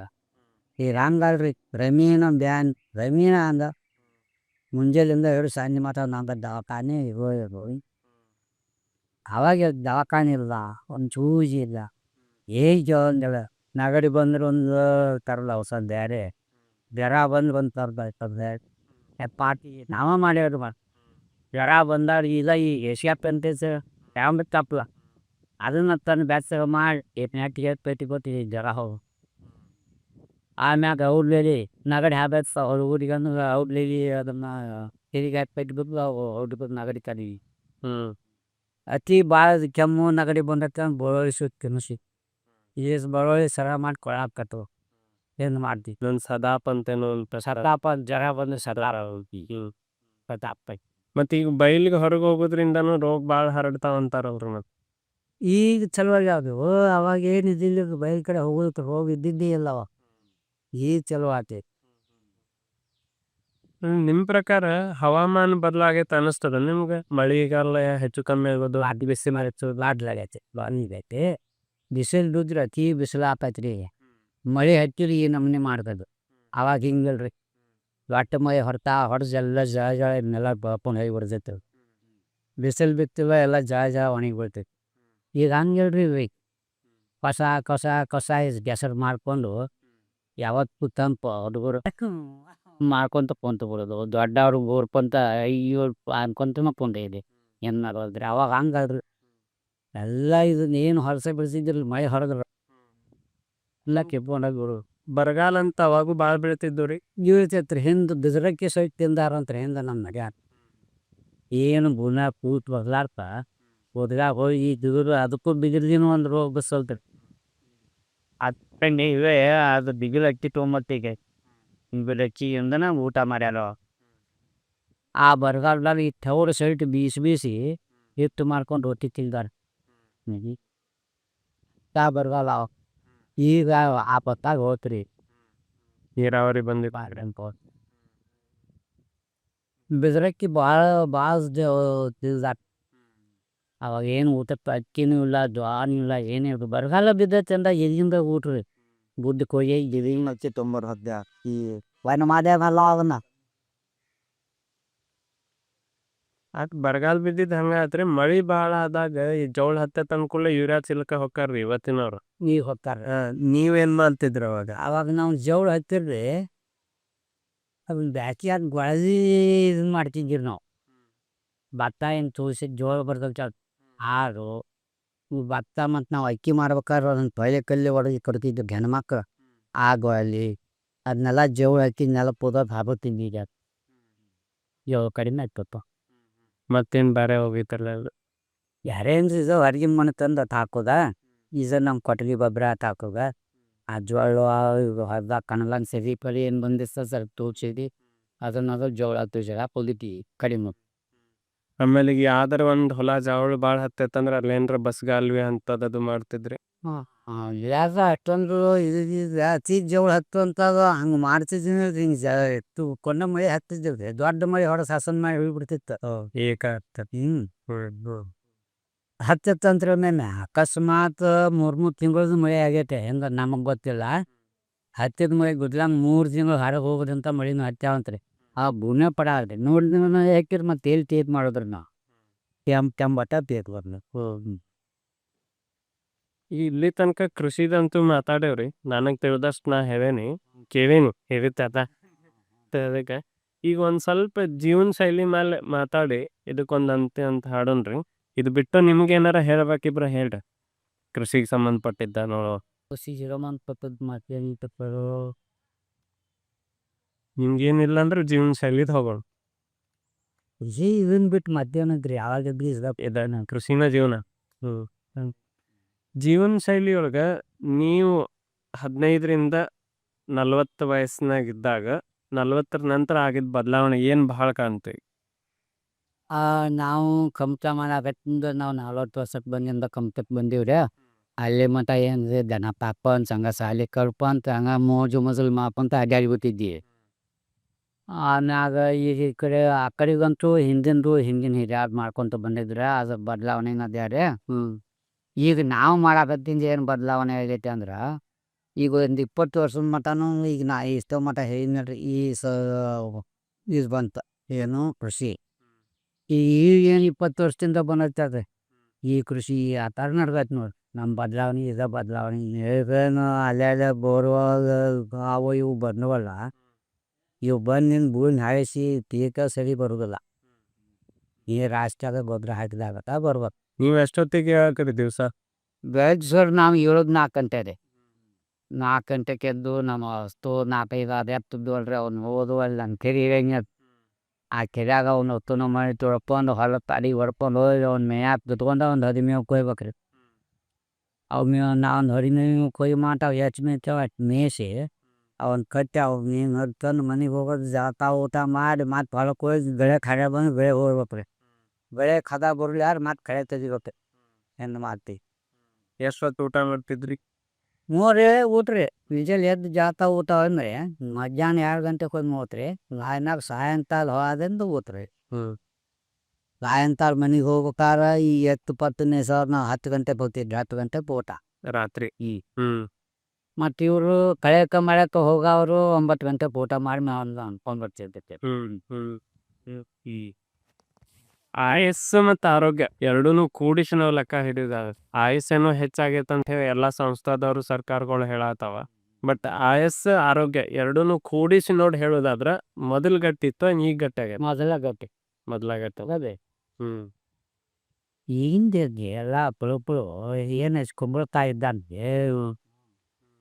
ಈಗ ಹಂಗಲ್ರಿ ರಮೀನ ಬ್ಯಾನ್ ರಮೀನ ಅಂದ ಮುಂಜಾನಿಂದ ಹಿಡಿದು ಸಂಜೆ ಮಾತ್ರ ನಂಗೆ ದವಾಖಾನೆ ಹೋಗಿ ಅವಾಗ ದವಾಖಾನೆ ಇಲ್ಲ ಒಂದು ಚೂಜಿ ಇಲ್ಲ ಒಂದೇಳ ನಗಡಿ ಬಂದ್ರೆ ಒಂದು ತರಲ್ಲ ಔಷಧ ಬೇರೆ ಜ್ವರ ಬಂದ್ರೆ ಒಂದು ತರದ ಬೇರೆ ಪಾಟಿ ನಾವ ಮಾಡ್ಯಾವ್ರಿ ಜ್ವರ ಬಂದಾಗ ಇಲ್ಲ ಈ ಏಷ್ಯಾಪ್ ಅಂತ ಯಾವ ತಪ್ಪಲ್ಲ ಅದನ್ನ ತಂದು ಬೆಚ್ಚಗ ಮಾಡಿ ನೆಟ್ಟಿಗೆ ಪೇಟಿ ಕೊಟ್ಟು ಜ್ವರ ಹೋಗು. ಆಮ್ಯಾಗ ಔಡ್ಲೇಲಿ ನಗಡಿ ಹಾಬೇಕು ಅವ್ರ ಊರಿಗಂದು ಔಡ್ಲೇಲಿ ಅದನ್ನು ಹಿರಿಗೆ ಪೇಟಿ ಬಿದ್ದು ಔಡ್ಬೇಕು ನಗಡಿ ಕದೀವಿ. ಅತಿ ಭಾಳ ಕೆಮ್ಮು ನಗಡಿ ಬಂದಕ್ಕೆ ಬರೋಳಿಸು ತಿನ್ನಿಸಿ ಬರೋಳಿ ಸರ ಮಾಡಿ ಕೊಳಾಕತ್ತು ಏನು ಮಾಡ್ತೀವಿ. ನನ್ನ ಸದಾಪ್ ಅಂತೇನೋ ಸದಾಪ ಜ್ವರ ಬಂದು ಸದಾರ ಸದಾಪ. ಮತ್ತೆ ಈಗ ಬಯಲಿಗೆ ಹೊರಗೆ ಹೋಗೋದ್ರಿಂದನೂ ರೋಗ ಭಾಳ ಹರಡ್ತಾವ ಅಂತಾರ ಅವ್ರು. ಮತ್ತೆ ಈಗ ಚಲುವಾಗಿ ಯಾವ್ದು ಅವಾಗ ಏನಿದ್ದಿಲ್ಲ ಬಯಲ್ ಕಡೆ ಹೋಗೋದಕ್ಕೆ ರೋಗ ಇದ್ದಿದ್ದೇ ಇಲ್ಲವ. ಈಗ ಚಲೋ ಆತೈತಿ. ನಿಮ್ಮ ಪ್ರಕಾರ ಹವಾಮಾನ ಬದಲಾಗೈತೆ ಅನಿಸ್ತದ ನಿಮ್ಗೆ? ಮಳೆಗಾಲ ಹೆಚ್ಚು ಕಮ್ಮಿ ಆಗೋದು ಅತಿ ಬಿಸಿ ಮರತ್ತು ಲಾಡ್ಲಾಗೈತೆ ಬಾನಿಗೈತೆ ಬಿಸಿಲು ದುದ್ರೆ ಅತಿ ಬಿಸಿಲು ಆತೈತ್ರಿ. ಮಳೆ ಹತ್ತಿರಿ ಈ ನಮೂನೆ ಮಾಡ್ತದ. ಅವಾಗ ಹಿಂಗಲ್ರಿ ಒಟ್ಟು ಮಳೆ ಹೊಡೆದೆಲ್ಲ ಜಳ ನೆಲ ಬಳ್ಕೊಂಡು ಹೋಗಿ ಬಿಡ್ತೈತೆ. ಬಿಸಿಲು ಬಿತ್ತಿಲ್ಲ ಎಲ್ಲ ಜಳ ಒಣಗಿ ಬಿಡ್ತೈತಿ. ಈಗ ಹಂಗಿಲ್ರಿ ಕಸ ಕೆಸರು ಮಾಡ್ಕೊಂಡು ಯಾವತ್ತು ತಂಪು ಹುಡುಗರು ಮಾಡ್ಕೊಂತ ಕುಂತ ಬಿಡೋದು. ದೊಡ್ಡವ್ರು ಗೋರ್ಪಂತ ಅಯ್ಯೋ ಅನ್ಕೊಂತ ಕುಂತ ಇದೆ ಏನು ಮಾಡೋದ್ರಿ. ಅವಾಗ ಹಂಗಲ್ರಿ ಎಲ್ಲ ಇದನ್ನ ಏನು ಹೊಲಸೆ ಬೆಳೆಸಿದ್ರಲ್ಲ ಮಳೆ ಹೊಡೆದ್ರ ಎಲ್ಲ ಕೆಪ್ಕೊಂಡೋಗಿ ಬಿಡು. ಬರಗಾಲ ಅಂತ ಅವಾಗೂ ಭಾಳ ಬೀಳ್ತಿದ್ದು ರೀ. ಇರ್ತೈತ್ರಿ ಹಿಂದೆ ಬಿದ್ರಕ್ಕೆ ಸಹಿತ ತಿಂದಾರಂತ್ರಿ ಹಿಂದೆ ನಮ್ಮ ಮಗ ಏನು ಗುಣ ಕೂತ್ ಬದಲಾಡ್ತ ಹೋದ್ರಾಗ ಹೋಗಿ ದಿದ್ರು ಅದಕ್ಕೂ ಬಿಗಿರ್ದಿನೂ ಒಂದು ರೋಗ ಬಸಲ್ತ್ರಿ. ಅಕ್ಕಂಡು ಇವೇ ಅದು ಬಿಗಿಲು ಅಕ್ಕಿ ತೊಗೊಂಬತ್ತಿಗೆ ಅಕ್ಕಿಯಿಂದನ ಊಟ ಮಾಡ್ಯಾರ. ಆ ಬರಗಾಲದಾಗ ಈ ತವರು ಸೈಟ್ ಬೀಸಿ ಹಿಟ್ಟು ಮಾಡ್ಕೊಂಡು ರೊಟ್ಟಿ ತಿಂದಾರ. ಬರಗಾಲ ಈಗ ಆಪತ್ತಾಗ ಹೋತ್ರಿ ನೀರಾವರಿ ಬಂದಿತ್ತು. ಬಿದ್ರಕ್ಕಿ ಭಾಳ ತಿಳ್ದಾರ. ಅವಾಗ ಏನು ಊಟಕ್ಕೆ ಅಕ್ಕಿನೂ ಇಲ್ಲ ಜ್ವಾನೂ ಇಲ್ಲ ಏನೇ ಇರೋದು. ಬರಗಾಲ ಬಿದ್ದೈತೆ ಅಂದ ಎಲ್ಲಿಂದ ಊಟ ರೀ ಬುದ್ಧಿ ಕೊಯ್ಯ ಗಿವಿ ಮಚ್ಚಿ ತೊಂಬರ್ ಹದ್ದೆ ಈ ವೈನ್ ಮಾಡ್ಯಾನಲ್ಲ ಅದನ್ನ. ಆತ್ ಬರಗಾಲ ಬಿದ್ದಿದ್ ಹಂಗ ಆತ್ರಿ. ಮಳಿ ಬಾಳ ಆದಾಗ ಈ ಜೋಳ ಹತ್ತತ್ ಅನ್ಕೂಡ್ಲೆ ಯೂರಿಯಾ ಚೀಲಕ ಹೊಕ್ಕಾರ್ರಿ ಇವತ್ತಿನವ್ರು. ಈಗ ಹೋಗ್ತಾರ. ನೀವೇನ್ ಮಾಡ್ತಿದ್ರ ಅವಾಗ? ಅವಾಗ ನಾವು ಜೋಳ ಹತ್ತಿರ್ರಿ ಅದನ್ನ ಬ್ಯಾಸ್ಗ್ಯಾಗ ಗೊಳದಿ ಇದನ್ನ ಮಾಡ್ತಿದ್ವಿ ನಾವು. ಭತ್ತ ಏನು ತೂಸಿ ಜೋಳ ಬರ್ತೈತೆ ಆರು ಇವು ಭತ್ತ ಮತ್ತು ನಾವು ಅಕ್ಕಿ ಮಾಡ್ಬೇಕಾದ್ರೆ ಅದನ್ನ ತೊಯ್ಲೆ ಕಲ್ಲಿ ಹೊಡೆದು ಕೊಡ್ತಿದ್ವಿ ಹೆಣ್ಮಕ್ಳು. ಆ ಗೊಳಲಿ ಅದನ್ನೆಲ್ಲ ಜೋಳ ಹಾಕಿ ನೆಲ ಪುದೋದು ಹಾಕ್ಬಿಡ್ತಿದ್ವಿ ಈಗ. ಇವಾಗ ಕಡಿಮೆ ಆಗ್ತಪ್ಪ. ಮತ್ತೇನ್ ಬ್ಯಾರೆ ಹೋಗಿತ್ತಲ್ಲ ಅದು? ಯಾರೇನ್ರಿ ಇದು ಹೊರಗಿನ ಮನೆ ತಂದು ಅದು ಹಾಕೋದ. ಈಗ ನಮ್ಮ ಕೊಟ್ಟಿಗೆ ಗೊಬ್ಬರ ಆತ ಹಾಕೋದ. ಆ ಜೋಳ ಹೊಲ್ದಾಗ ಕಣಲಂಗೆ ಸರಿ ಪರಿ ಏನು ಬಂದಿರ್ತದೆ ಸ್ವಲ್ಪ ತೂರ್ಸಿದಿ ಅದನ್ನ ಜೋಳ ತುಜಾರ ಹೊಲಿತೀವಿ ಕಡಿಮೆ. ಆಮೇಲೆ ಈಗ ಯಾವ್ದಾರ ಒಂದ್ ಹೊಲ ಜೋಳ ಬಾಳ ಹತ್ತೈತಂದ್ರ ಅಲ್ಲೇನ್ರ ಬಸ್ಗಾಲ್ವಿ ಅಂತದದು ಮಾಡ್ತಿದ್ರಿ? ಯಾವ್ದು ಅಷ್ಟೊಂದು ಇದು ಅತಿ ಜೋಳ ಹತ್ತು ಅಂತದ ಹಂಗೆ ಮಾಡ್ತಿದ್ದೀನಿ ಹಿಂಗೆ ಎತ್ತು ಕೊಂಡ ಮಳೆ ಹತ್ತಿದ್ದೇವೆ. ದೊಡ್ಡ ಮಳೆ ಹೊಡೆದು ಹಸನ್ ಮಾಡಿ ಹೋಗ್ಬಿಡ್ತಿತ್ತು. ಹತ್ತಿತ್ತಂತ್ರ ಒಮ್ಮೆ ಅಕಸ್ಮಾತ್ 3 ತಿಂಗಳದ್ದು ಮಳೆ ಆಗೈತೆ ಹೆಂಗೆ ನಮಗೆ ಗೊತ್ತಿಲ್ಲ. ಹತ್ತಿದ ಮಳೆ ಗುದ್ಲಂಗ 3 ತಿಂಗಳು ಹೊರಗೆ ಹೋಗೋದಂತ ಮಳೆನೂ ಹತ್ಯಾವಂತ್ರಿ. ಆ ಭೂಮಿ ಪಡ ಆಗ್ರಿ ನೋಡಿ ಹಾಕಿರಿ ಮತ್ತೆ ಎಲ್ಲಿ ಟೇಪ್ ಮಾಡಿದ್ರಿ ನಾವು ಕೆಂಬಟ್ಟ ಬೇಕು ಬಂದು. ಈ ಇಲ್ಲಿ ತನಕ ಕೃಷಿದಂತೂ ಮಾತಾಡೇವ್ರಿ. ನನಗೆ ತಿಳಿದಷ್ಟು ನಾ ಕೇಳೇನಿ ಹೇರಿತ್ತ ಅದಕ್ಕೆ ಈಗ ಒಂದ್ ಸ್ವಲ್ಪ ಜೀವನ ಶೈಲಿ ಮೇಲೆ ಮಾತಾಡಿ ಇದಕ್ಕೊಂದು ಅಂತೆ ಅಂತ ಹಾಡೋಣ್ರಿ. ಇದು ಬಿಟ್ಟು ನಿಮ್ಗೆ ಏನಾರ ಹೇಳ್ಬೇಕಿಬ್ರ ಹೇಳ್ರಿ, ಕೃಷಿಗೆ ಸಂಬಂಧಪಟ್ಟಿದ್ದ ನೋಡೋ. ಕೃಷಿ ಸಂಬಂಧಪಟ್ಟದ್ದು ಮತ್ತೇನು ತಪ್ಪರು ನಿಮ್ಗೇನಿಲ್ಲ ಅಂದ್ರೆ ಜೀವನ ಶೈಲಿದ್ ಹೋಗೋಣ. ಕೃಷಿ ಇದನ್ನ ಬಿಟ್ಟು ಮತ್ತೇನಂತ್ರಿ ಯಾವಾಗ ಇದನ್ನ ಕೃಷಿನ ಜೀವನ. ಜೀವನ ಶೈಲಿಯೊಳಗೆ ನೀವು 15ರಿಂದ 40 ವಯಸ್ಸಿನಾಗಿದ್ದಾಗ 40ರ ನಂತರ ಆಗಿದ್ದ ಬದಲಾವಣೆ ಏನು ಭಾಳ ಕಾಣ್ತೀವಿ? ನಾವು ಕಮ್ತ ಮಾಡಕತ್ತಿಂದ ನಾವು 40 ವರ್ಷಕ್ಕೆ ಬಂದಿಂದ ಕಮ್ತಕ್ಕೆ ಬಂದೀವ್ರಿ. ಅಲ್ಲಿ ಮಟ ಏನ್ರಿ ದನ ಪಾಪ ಅಂತ ಸಂಘ ಸಾಲಿ ಕಲ್ಪ ಅಂತ ಹಂಗೆ ಮೋಜು ಮಜಲು ಮಾಪಂತ ಅಡ್ಡಾಡ್ಬಿಟ್ಟಿದ್ವಿ. ಆಮ್ಯಾಗ ಈಗ ಈ ಕಡೆ ಆ ಕಡೆಗಂತೂ ಹಿಂದಿನ ಹಿರಿಯರು ಮಾಡ್ಕೊತ ಬಂದಿದ್ರೆ ಅದು ಬದಲಾವಣೆ ಅದ್ಯಾರೆ. ಈಗ ನಾವು ಮಾಡಕತ್ತಿಂದ ಏನು ಬದಲಾವಣೆ ಆಗೈತೆ ಅಂದ್ರೆ ಈಗ ಒಂದು 20 ವರ್ಷದ ಮಟನೂ ಈಗ ನಾ ಇಷ್ಟೋ ಮಟ ಹೇಳಿದ್ನಲ್ರಿ ಇದು ಬಂತು ಏನು ಕೃಷಿ. ಈಗೇನು 20 ವರ್ಷದಿಂದ ಬಂದೈತೆ ಈ ಕೃಷಿ ಆ ಥರ ನಡ್ದೈತೆ ನೋಡಿ. ನಮ್ಮ ಬದಲಾವಣೆ ಇದೇ ಬದಲಾವಣೆ ಏನು ಅಲ್ಲೇ ಬೋರ್ವಾಗ ಅವು ಇವು ಬಂದವಲ್ಲ ಇವು ಬಂದು ನಿನ್ನ ಭೂಮಿ ಹಾಯಿಸಿ ಪೀಕ ಸರಿ ಬರೋದಿಲ್ಲ. ಈ ರಾಷ್ಟ್ರದ ಗೊಬ್ಬರ ಹಾಕಿದಾಗತ್ತ ಬರ್ಬೇಕು. ನೀವು ಎಷ್ಟೊತ್ತಿಗೆ ಹಾಕಿರಿ ದಿವಸ? ಬೆಳಗ್ಗೆ ಸರ್ ನಾವು 4 ಗಂಟೆ ರೀ. 4 ಗಂಟೆಗೆ ಎದ್ದು ನಮ್ಮ ಅಷ್ಟು 4-5 ಅದು ಎತ್ತಿದ್ದು ಅಲ್ರಿ ಅವ್ನು ಹೋದು ಅಲ್ಲಿ ನನ್ನ ಕೆರೆ ಇರಂಗೆ ಆ ಕೆರೆಯಾಗ ಅವ್ನು ಹೊತ್ತುನ ಮಾಡಿ ತೊಳ್ಕೊಂಡು ಹೊಲ ತಾಡಿ ಹೊಡ್ಕೊಂಡು ಹೋಗಿ ಅವ್ನ ಮೇಯಾಕ ಬಿಟ್ಕೊಂಡು ಒಂದು 10 ಮೇವು ಕೊಯ್ಬೇಕ್ರಿ. ಅವು ಮೇವು ನಾವು 10 ಮೇವು ಕೊಯ್ಯಿ ಮಾಟ ಹೆಚ್ಚು ಮೇಯ್ತಾವ ಅಷ್ಟು ಮೇಯಿಸಿ ಅವನ್ನ ಕಟ್ಟಿ ಅವು ನೀನು ಹರ್ಕೊಂಡು ಮನೆಗೆ ಹೋಗೋದು ಜಾತ ಊಟ ಮಾಡಿ ಮತ್ತೆ ಹೊಲಕ್ಕೆ ಹೋಗಿ ಬೆಳೆ ಖರೆ ಬಂದು ಬೆಳೆ ಹೋಗ್ಬೇಕ್ರಿ. ಬೆಳೆ ಖದ ಬರಲಿ ಯಾರು ಮತ್ತೆ ಕಳೆ ತೆಗಿಬೇಕು ಏನು ಮಾಡ್ತೀವಿ. ಎಷ್ಟೊತ್ತು ಊಟ ಮಾಡ್ತಿದ್ರಿ? 3 ಊಟ ರೀ. ಮುಂಜಾನೆ ಎದ್ದು ಜಾತ ಊಟ ಅಂದ್ರೆ ಮಧ್ಯಾಹ್ನ 2 ಗಂಟೆಗೆ ಹೋಗಿ ಮೂತ್ರಿ. ಆಯ್ನಾಗ ಸಾಯಂಕಾಲ ಹೋದಿಂದ ಊಟ ರೀ. ಸಾಯಂಕಾಲ ಮನೆಗೆ ಹೋಗ್ಬೇಕಾರೆ ಈ 10-10ನೇ ಸಾವಿರ ನಾವು 10 ಗಂಟೆಗೆ ಹೋಗ್ತಿದ್ವಿ. 10 ಗಂಟೆಗೆ ಊಟ ರಾತ್ರಿ. ಮತ್ತು ಇವರು ಕಳೆಯಕ್ಕೆ ಮಳೆಯಕ್ಕೆ ಹೋಗೋರು 9 ಗಂಟೆಗೆ ಊಟ ಮಾಡಿ ನಾವು ಅನ್ಕೊಂಡು ಬರ್ತಿರ್ತೈತೆ. ಆಯಸ್ಸು ಮತ್ತು ಆರೋಗ್ಯ ಎರಡೂ ಕೂಡಿಸಿ ನಾವು ಲೆಕ್ಕ ಹಿಡಿಯೋದಾದ ಆಯಸ್ಸೇನೋ ಹೆಚ್ಚಾಗೈತೆ ಅಂತ ಹೇಳಿ ಎಲ್ಲ ಸಂಸ್ಥಾದವರು ಸರ್ಕಾರಗಳು ಹೇಳತ್ತಾವ. ಬಟ್ ಆಯಸ್ಸು ಆರೋಗ್ಯ ಎರಡೂ ಕೂಡಿಸಿ ನೋಡಿ ಹೇಳೋದಾದ್ರೆ ಮೊದಲು ಗಟ್ಟಿತ್ತು ಈಗ ಗಟ್ಟಿ ಆಗೈತೆ. ಮೊದಲ ಗಟ್ಟಿ ಅದೇ ಈಗಿಂದ ಎಲ್ಲ ಪುಳು ಏನು ಕುಂಬಳತಾ ಇದ್ದಂಗೆ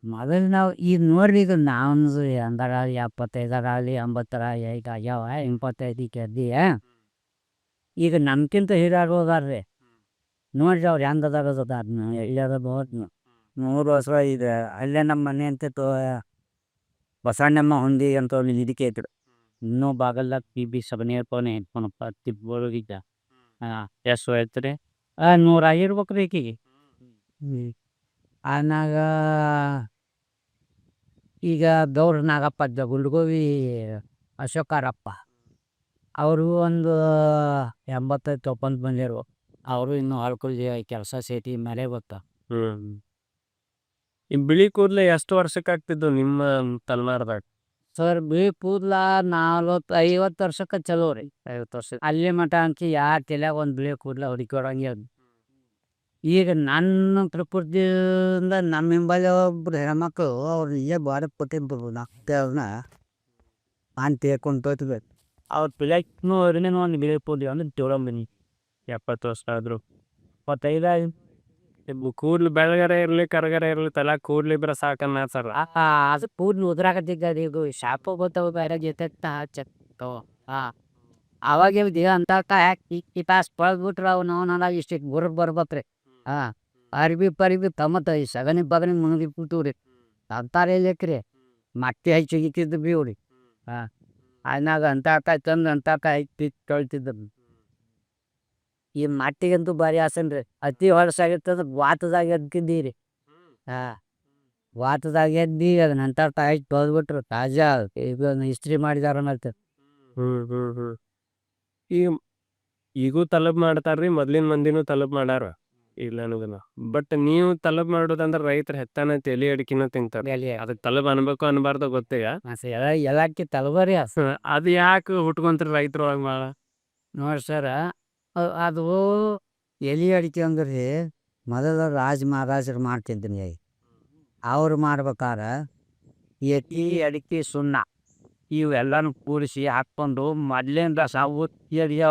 ಮೊದಲು ನಾವು ಈಗ ನೋಡ್ರಿ ಈಗ ನಾವು 75 80 ಆಗ್ಯಾವ 85ಕ್ಕೆ ಎದ್ದಿ. ಈಗ ನಮ್ಗಿಂತ ಹಿರಿಯರು ಹೋದಾರ್ರಿ ನೋಡ್ರಿ ಅವ್ರು ಹೆಂಗೆ ಅದಾರ ಎಳ್ಯಾರ ಹೋದ್ನು 100 ವರ್ಷ ಇದೆ. ಅಲ್ಲೇ ನಮ್ಮ ಮನೆ ಅಂತ ಬಸವಣ್ಣಮ್ಮ ಹೊಂದಿ ಅಂತ ಒಂದು ಇದಕ್ಕೆ ಐತ್ರಿ. ಇನ್ನೂ ಬಾಗಲ್ದಾಗ PB ಸಬನೇರ್ ಪವನೆ ಇಟ್ಕೊಳಪ್ಪ ತಿಪ್ಪೊಳಗಿದ್ದ. ಎಷ್ಟು ಆಯ್ತು ರೀ? 100 ಆಗಿರ್ಬೇಕ್ರಿ ಈಕಿಗೆ. ಆಮ್ಯಾಗ ಈಗ ಗೌಡ್ರ ನಾಗಪ್ಪ ಗುಂಡ್ಗೋವಿ ಅಶೋಕರಪ್ಪ ಅವರು ಒಂದು 85-90 ಬಂದಿರು. ಅವರು ಇನ್ನೂ ಹೊಲ್ಕುಲ್ ಕೆಲಸ ಸೇಟಿ ಮೇಲೆ ಗೊತ್ತಾ. ಈ ಬಿಳಿ ಕೂದಲು ಎಷ್ಟು ವರ್ಷಕ್ಕೆ ಆಗ್ತಿದ್ದು ನಿಮ್ಮ ತಲೆಮಾರದಾಗ? ಸರ್ ಬಿಳಿ ಕೂದ್ಲ 50 ವರ್ಷಕ್ಕೆ ಚಲೋ ರೀ. 50 ವರ್ಷ ಅಲ್ಲಿ ಮಟ ಅಂಕಿ ಯಾರ ತಲ್ಯಾಗ ಒಂದು ಬಿಳಿ ಕೂದ್ಲ ಹುಡುಕೊಡಂಗೆ ಅದು. ಈಗ ನನ್ನ ಪ್ರಕೃತಿಯಿಂದ ನಮ್ಮ ಹಿಂಬಾಲಿ ಒಬ್ರು ಹೆಣ್ಮಕ್ಳು ಅವ್ರು ಇಲ್ಲೇ ಬಾಡ ಕೊಟ್ಟಿದ್ರು ನಾಲ್ಕನ್ನ ನಾನು ತೇರ್ಕೊಂಡು ಹೋಯ್ತಬೇಕು. ಅವ್ರ ಪಿಲ್ಯಾಕ್ನು ಅವ್ರನ್ನೇನು ಒಂದು ಬಿಳಿ ಕೂದ್ಲು ಅಂದ್ರೆ ತಿಳಂಬಿನಿ 70 ವರ್ಷ ಆದ್ರು 25 ಕೂದ್ಲು ಬೆಳಗರೆ ಇರ್ಲಿ ಕರಗರೆ ಇರ್ಲಿ ತಲೆ ಕೂದ್ಲಿಬ್ರ ಸಾಕನ್ನ ಸರ್. ಅದು ಕೂದ್ಲು ಉದ್ರಾಕತ್ತಿದ್ದ ಇದು ಶಾಪು ಗೊತ್ತವು ಬೇರೆ ಜೊತೆ ಹಚ್ಚೋ ಅವಾಗ ಅಂತ ಹಾಕಿ ಈ ತಾಸು ಪಳದ್ಬಿಟ್ರೆ ಅವು ನಾವು ಇಷ್ಟಿಟ್ಟು ಬುರ್ಗ್ ಬರ್ಬೇಕ್ರಿ. ಅರ್ಬಿ ತಮ್ಮತ್ತ ಈ ಸಗಣಿ ಬಗಣಿ ಮುಣಗಿ ಕೂತವ್ರಿ ಅಂತಾರೆ ಇಲ್ಲಕ್ರಿ ಮಟ್ಟಿ ಹಚ್ಚಿಗಿತ್ತಿದ್ದು ಬೀವ್ರಿ. ಅನ್ನಾಗ ತಂದು ಹಚ್ಚಿ ತೊಳ್ತಿದ್ರು. ಈ ಮಟ್ಟಿಗಂತೂ ಭಾರಿ ಆಸನ್ರಿ. ಅತಿ ಹೊಲಸಾಗಿರ್ತಂದ್ರೆ ವಾತದಾಗ ಎದ್ಕಿದ್ದೀರಿ. ವಾತದಾಗ ಎದ್ದಿ ಅದನ್ನ ಹಚ್ಚಿ ತೊಳ್ದ್ಬಿಟ್ರು ತಾಜಾ ಈಗ ಇಸ್ತ್ರಿ ಮಾಡಿದಾರ ಅನ್ನತ್ತೆ. ಈಗೂ ತಲಬ್ ಮಾಡ್ತಾರ್ರಿ, ಮೊದ್ಲಿನ ಮಂದಿನೂ ತಲಬ್ ಮಾಡಾರ ಇಲ್ಲ ಅನ್ನೋದನ್ನ. ಬಟ್ ನೀವು ತಲಬ್ ಮಾಡೋದಂದ್ರೆ ರೈತರ ಹೆತ್ತಾನ ತಲಿ ಅಡಿಕಿನ ತಿಂತಾರೆ. ಅದಕ್ಕೆ ತಲಬ್ ಅನ್ಬೇಕು ಅನ್ಬಾರ್ದು ಗೊತ್ತೇಯ. ಎಲ್ಲಕ್ಕೆ ತಲಬರಿ ಅದು ಯಾಕೆ ಹುಟ್ಕೊಂತಾರೆ ರೈತರೊಳಗೆ ಮಾಡ ನೋಡಿ ಸರ. ಅದು ಎಲೆ ಅಡಿಕೆ ಅಂದ್ರೆ ಮೊದಲ ಮಹಾರಾಜರು ಮಾಡ್ತಿದ್ದೀನಿ. ಅವ್ರು ಮಾಡ್ಬೇಕಾರೆ ಎಲೆ ಅಡಿಕೆ ಸುಣ್ಣ ಇವೆಲ್ಲನೂ ಕೂಡಿಸಿ ಹಾಕ್ಕೊಂಡು ಮೊದಲಿನ ರಸ ಎರಿಯೋ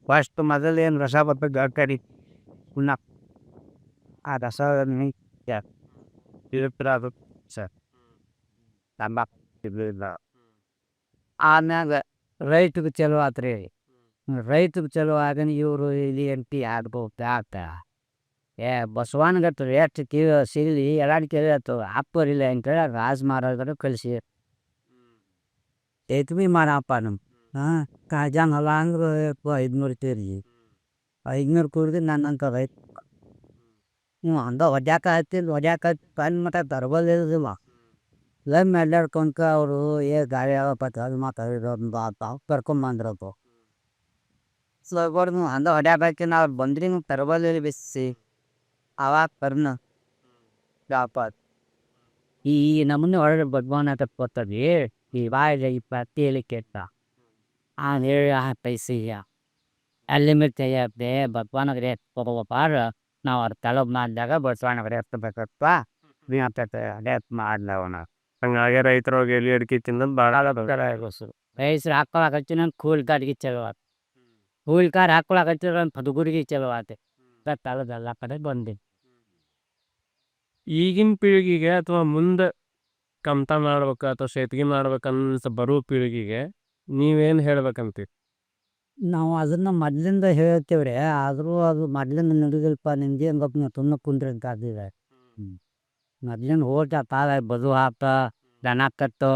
ಫಸ್ಟ್ ಮೊದಲೇನು ರಸ ಬರ್ತದೆ ಗಡ್ಕರಿ ಸುಣ್ಣ ಆ ರಸ ಅದು ಸರ್ ತಂಬಾಕು ಆಮ್ಯಾಗ ರೈತಗೆ ಚಲೋ ಆತ್ರಿ. ರೈತಗೆ ಚಲೋ ಆಗನ ಇವರು ಇಲ್ಲಿ ಎಂಟಿ ಆಗ್ಬೋದು ಆತ ಬಸವನಗತ್ತು ಎಷ್ಟು ಸಿಗಲಿ ಎಲ್ಲಾಡಿ ಕೇಳತ್ತು ಅಪ್ಪರಿಲ್ಲ ಅಂತೇಳಿ ಮಹಾರಾಜರು ಕಲಿಸಿ ಏತ್ಮಿ ಮಾಡಪ್ಪ ನಮ್ಮ ಕಾಜಾನ್ ಹೊಲ ಅಂದ್ರೆ 500 ತೀರಿ 500 ಕೂರ್ದು ನನ್ನಂತ ರೈತ ಅಂದ ಹೊಡ್ಯಾಕ ಹೊಡ್ಯಾಕ ಮಟ್ಟ ತರಬಲ್ಲಿಲ್ಲ. ಲಮ್ ಎಲ್ಲಾಡ್ಕೊಂಕ ಅವರು ಗಾಳಿ ಅದು ಮಾತಾಡಿರೋ ಕರ್ಕೊಂಬಂದ್ರಪ್ಪ ಬರ್ದು ಅಂದ ಹೊಡ್ಯಾಕ ನಾವು ಬಂದ್ರಿ ತರಬಲ್ಲಿ ಬಿಸಿ ಅವಾಗ ಕರ್ನ ವ್ಯಾಪಾರ ಈ ನಮ್ಮನ್ನೇ ಹೊರಗೆ ಭಗವಾನ ತಪ್ಪತ್ತದಿ ಈ ಬಾಯಿಲೆ 20 ಕೆಟ್ಟ ಹೇಳಿ ಪೈಸಿಯ ಅಲ್ಲಿ ಮಿರ್ತೆ ಭಗವಾನಗ್ರೆ ಎತ್ಕೋಪಾರ ನಾವು ಅವ್ರ ತಲಬ್ ಮಾಡಿದಾಗ ಬಸವಣ್ಣಗ್ರೆ ಎತ್ತಬೇಕಪ್ಪ ಅದೇ ಮಾಡ್ಲವನ. ಹಂಗಾಗಿ ರೈತರೊಳಗೆ ಎಲಿ ಅಡಿಕೆ ತಿನ್ನೋದು ಭಾಳ ರೈಸ್ರು ಹಾಕೊಳಕಚ್ಚಿ ನಂಗೆ ಕೂಲ್ ಕಾರಿಗೆ ಚಲೋ ಆತ. ಕೂಲ್ ಕಾರ್ ಹಾಕೊಳಕಚ್ಚಿರ ಪದುಗುರಿಗೆ ಚಲೋ ಆತೆ. ತಲದೆಲ್ಲ ಕಡೆ ಬಂದಿ ಈಗಿನ ಪೀಳಿಗೆಗೆ ಅಥವಾ ಮುಂದೆ ಕಮ್ತ ಮಾಡ್ಬೇಕು ಅಥವಾ ಸೇತಿಗೆ ಮಾಡ್ಬೇಕನ್ಸ ಬರೋ ಪೀಳಿಗೆಗೆ ನೀವೇನು ಹೇಳ್ಬೇಕಂತೀರಿ? ನಾವು ಅದನ್ನ ಮೊದ್ಲಿಂದ ಹೇಳ್ತೇವ್ರಿ. ಆದರೂ ಅದು ಮೊದ್ಲಿಂದ ನಡೆದಿಲ್ಪ ನಿಮ್ಗೆ ಹಂಗಪ್ಪ ತುಂಬ ಕುಂದ್ರಿ ಅಂತ ಆದಿದೆ. ಮೊದ್ಲಿಂದ ಹೋಟ ತಾಳ ಬದು ಹಾಕ ದನ ಕಟ್ಟು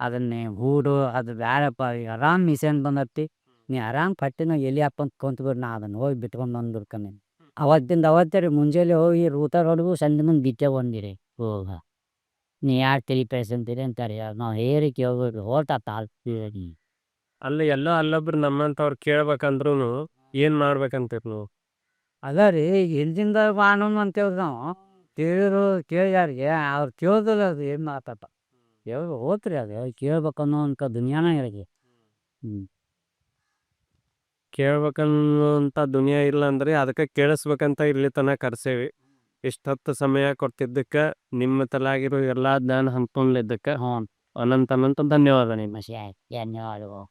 ಅದನ್ನೇ ಹೂಡು ಅದು ಬ್ಯಾಡಪ್ಪ ಈಗ ಆರಾಮ್ ಮಿಷನ್ ಬಂದತ್ತಿ ನೀ ಆರಾಮ್ ಪಟ್ಟಿನ ಎಲೆ ಹಾಕೊಂತ ಕುಂತ್ಬಿಡ್ ನಾ ಅದನ್ನ ಹೋಗಿ ಬಿಟ್ಕೊಂಡು ಬಂದ್ಬಿಡ್ಕನಿ. ಅವತ್ತಿಂದ ಅವತ್ತೇ ರೀ ಮುಂಜಾನೆ ಹೋಗಿ ಊಟ ಹೊಡೆದು ಸಂಜೆ ಮುಂದೆ ಬಿಟ್ಟೆ ಬಂದಿರಿ. ಹೋಗ ನೀ ಯಾರು ತಲೆ ಅಂತೀರಿ ಅಂತಾರೆ. ನಾವು ಹೇರಿಕೆ ಹೋಗ್ಬೇಕು ಹೋಟ ತಾಳ್ತೀವಿ. ಅಲ್ಲಿ ಎಲ್ಲೋ ಅಲ್ಲೊಬ್ರು ನಮ್ಮಂಥವ್ರು ಕೇಳ್ಬೇಕಂದ್ರೂ ಏನು ಮಾಡ್ಬೇಕಂತೀರಿ ನೀವು? ಅದ ರೀ ಈಗ ಹಿಂದಿಂದ ಕಾನೂನು ಅಂತೇಳಿ ನಾವು ತಿಳಿದ್ರು ಕೇಳ್ಯಾರಿಗೆ ಅವ್ರು ಕೇಳ್ದಿಲ್ಲ ಅದು ಏನು ಮಾತಪ್ಪ ಹೋತ್ರಿ ಅದು ಕೇಳ್ಬೇಕನ್ನೋ ಅನ್ಕ ದುನಿಯಾನ ಇರಗೆ. ಕೇಳ್ಬೇಕನ್ನೋಂಥ ದುನಿಯಾ ಇಲ್ಲ ಅಂದ್ರೆ ಅದಕ್ಕೆ ಕೇಳಿಸ್ಬೇಕಂತ ಇಲ್ಲಿ ತನಕ ಕರ್ಸೇವಿ. ಇಷ್ಟೊತ್ತು ಸಮಯ ಕೊಡ್ತಿದ್ದಕ್ಕೆ ನಿಮ್ಮ ತಲಾಗಿರೋ ಎಲ್ಲ ಜ್ಞಾನ ಹಂಚ್ಕೊಂಡಿದ್ದಕ್ಕೆ ಅನಂತ ಧನ್ಯವಾದ. ಧನ್ಯವಾದಗಳು.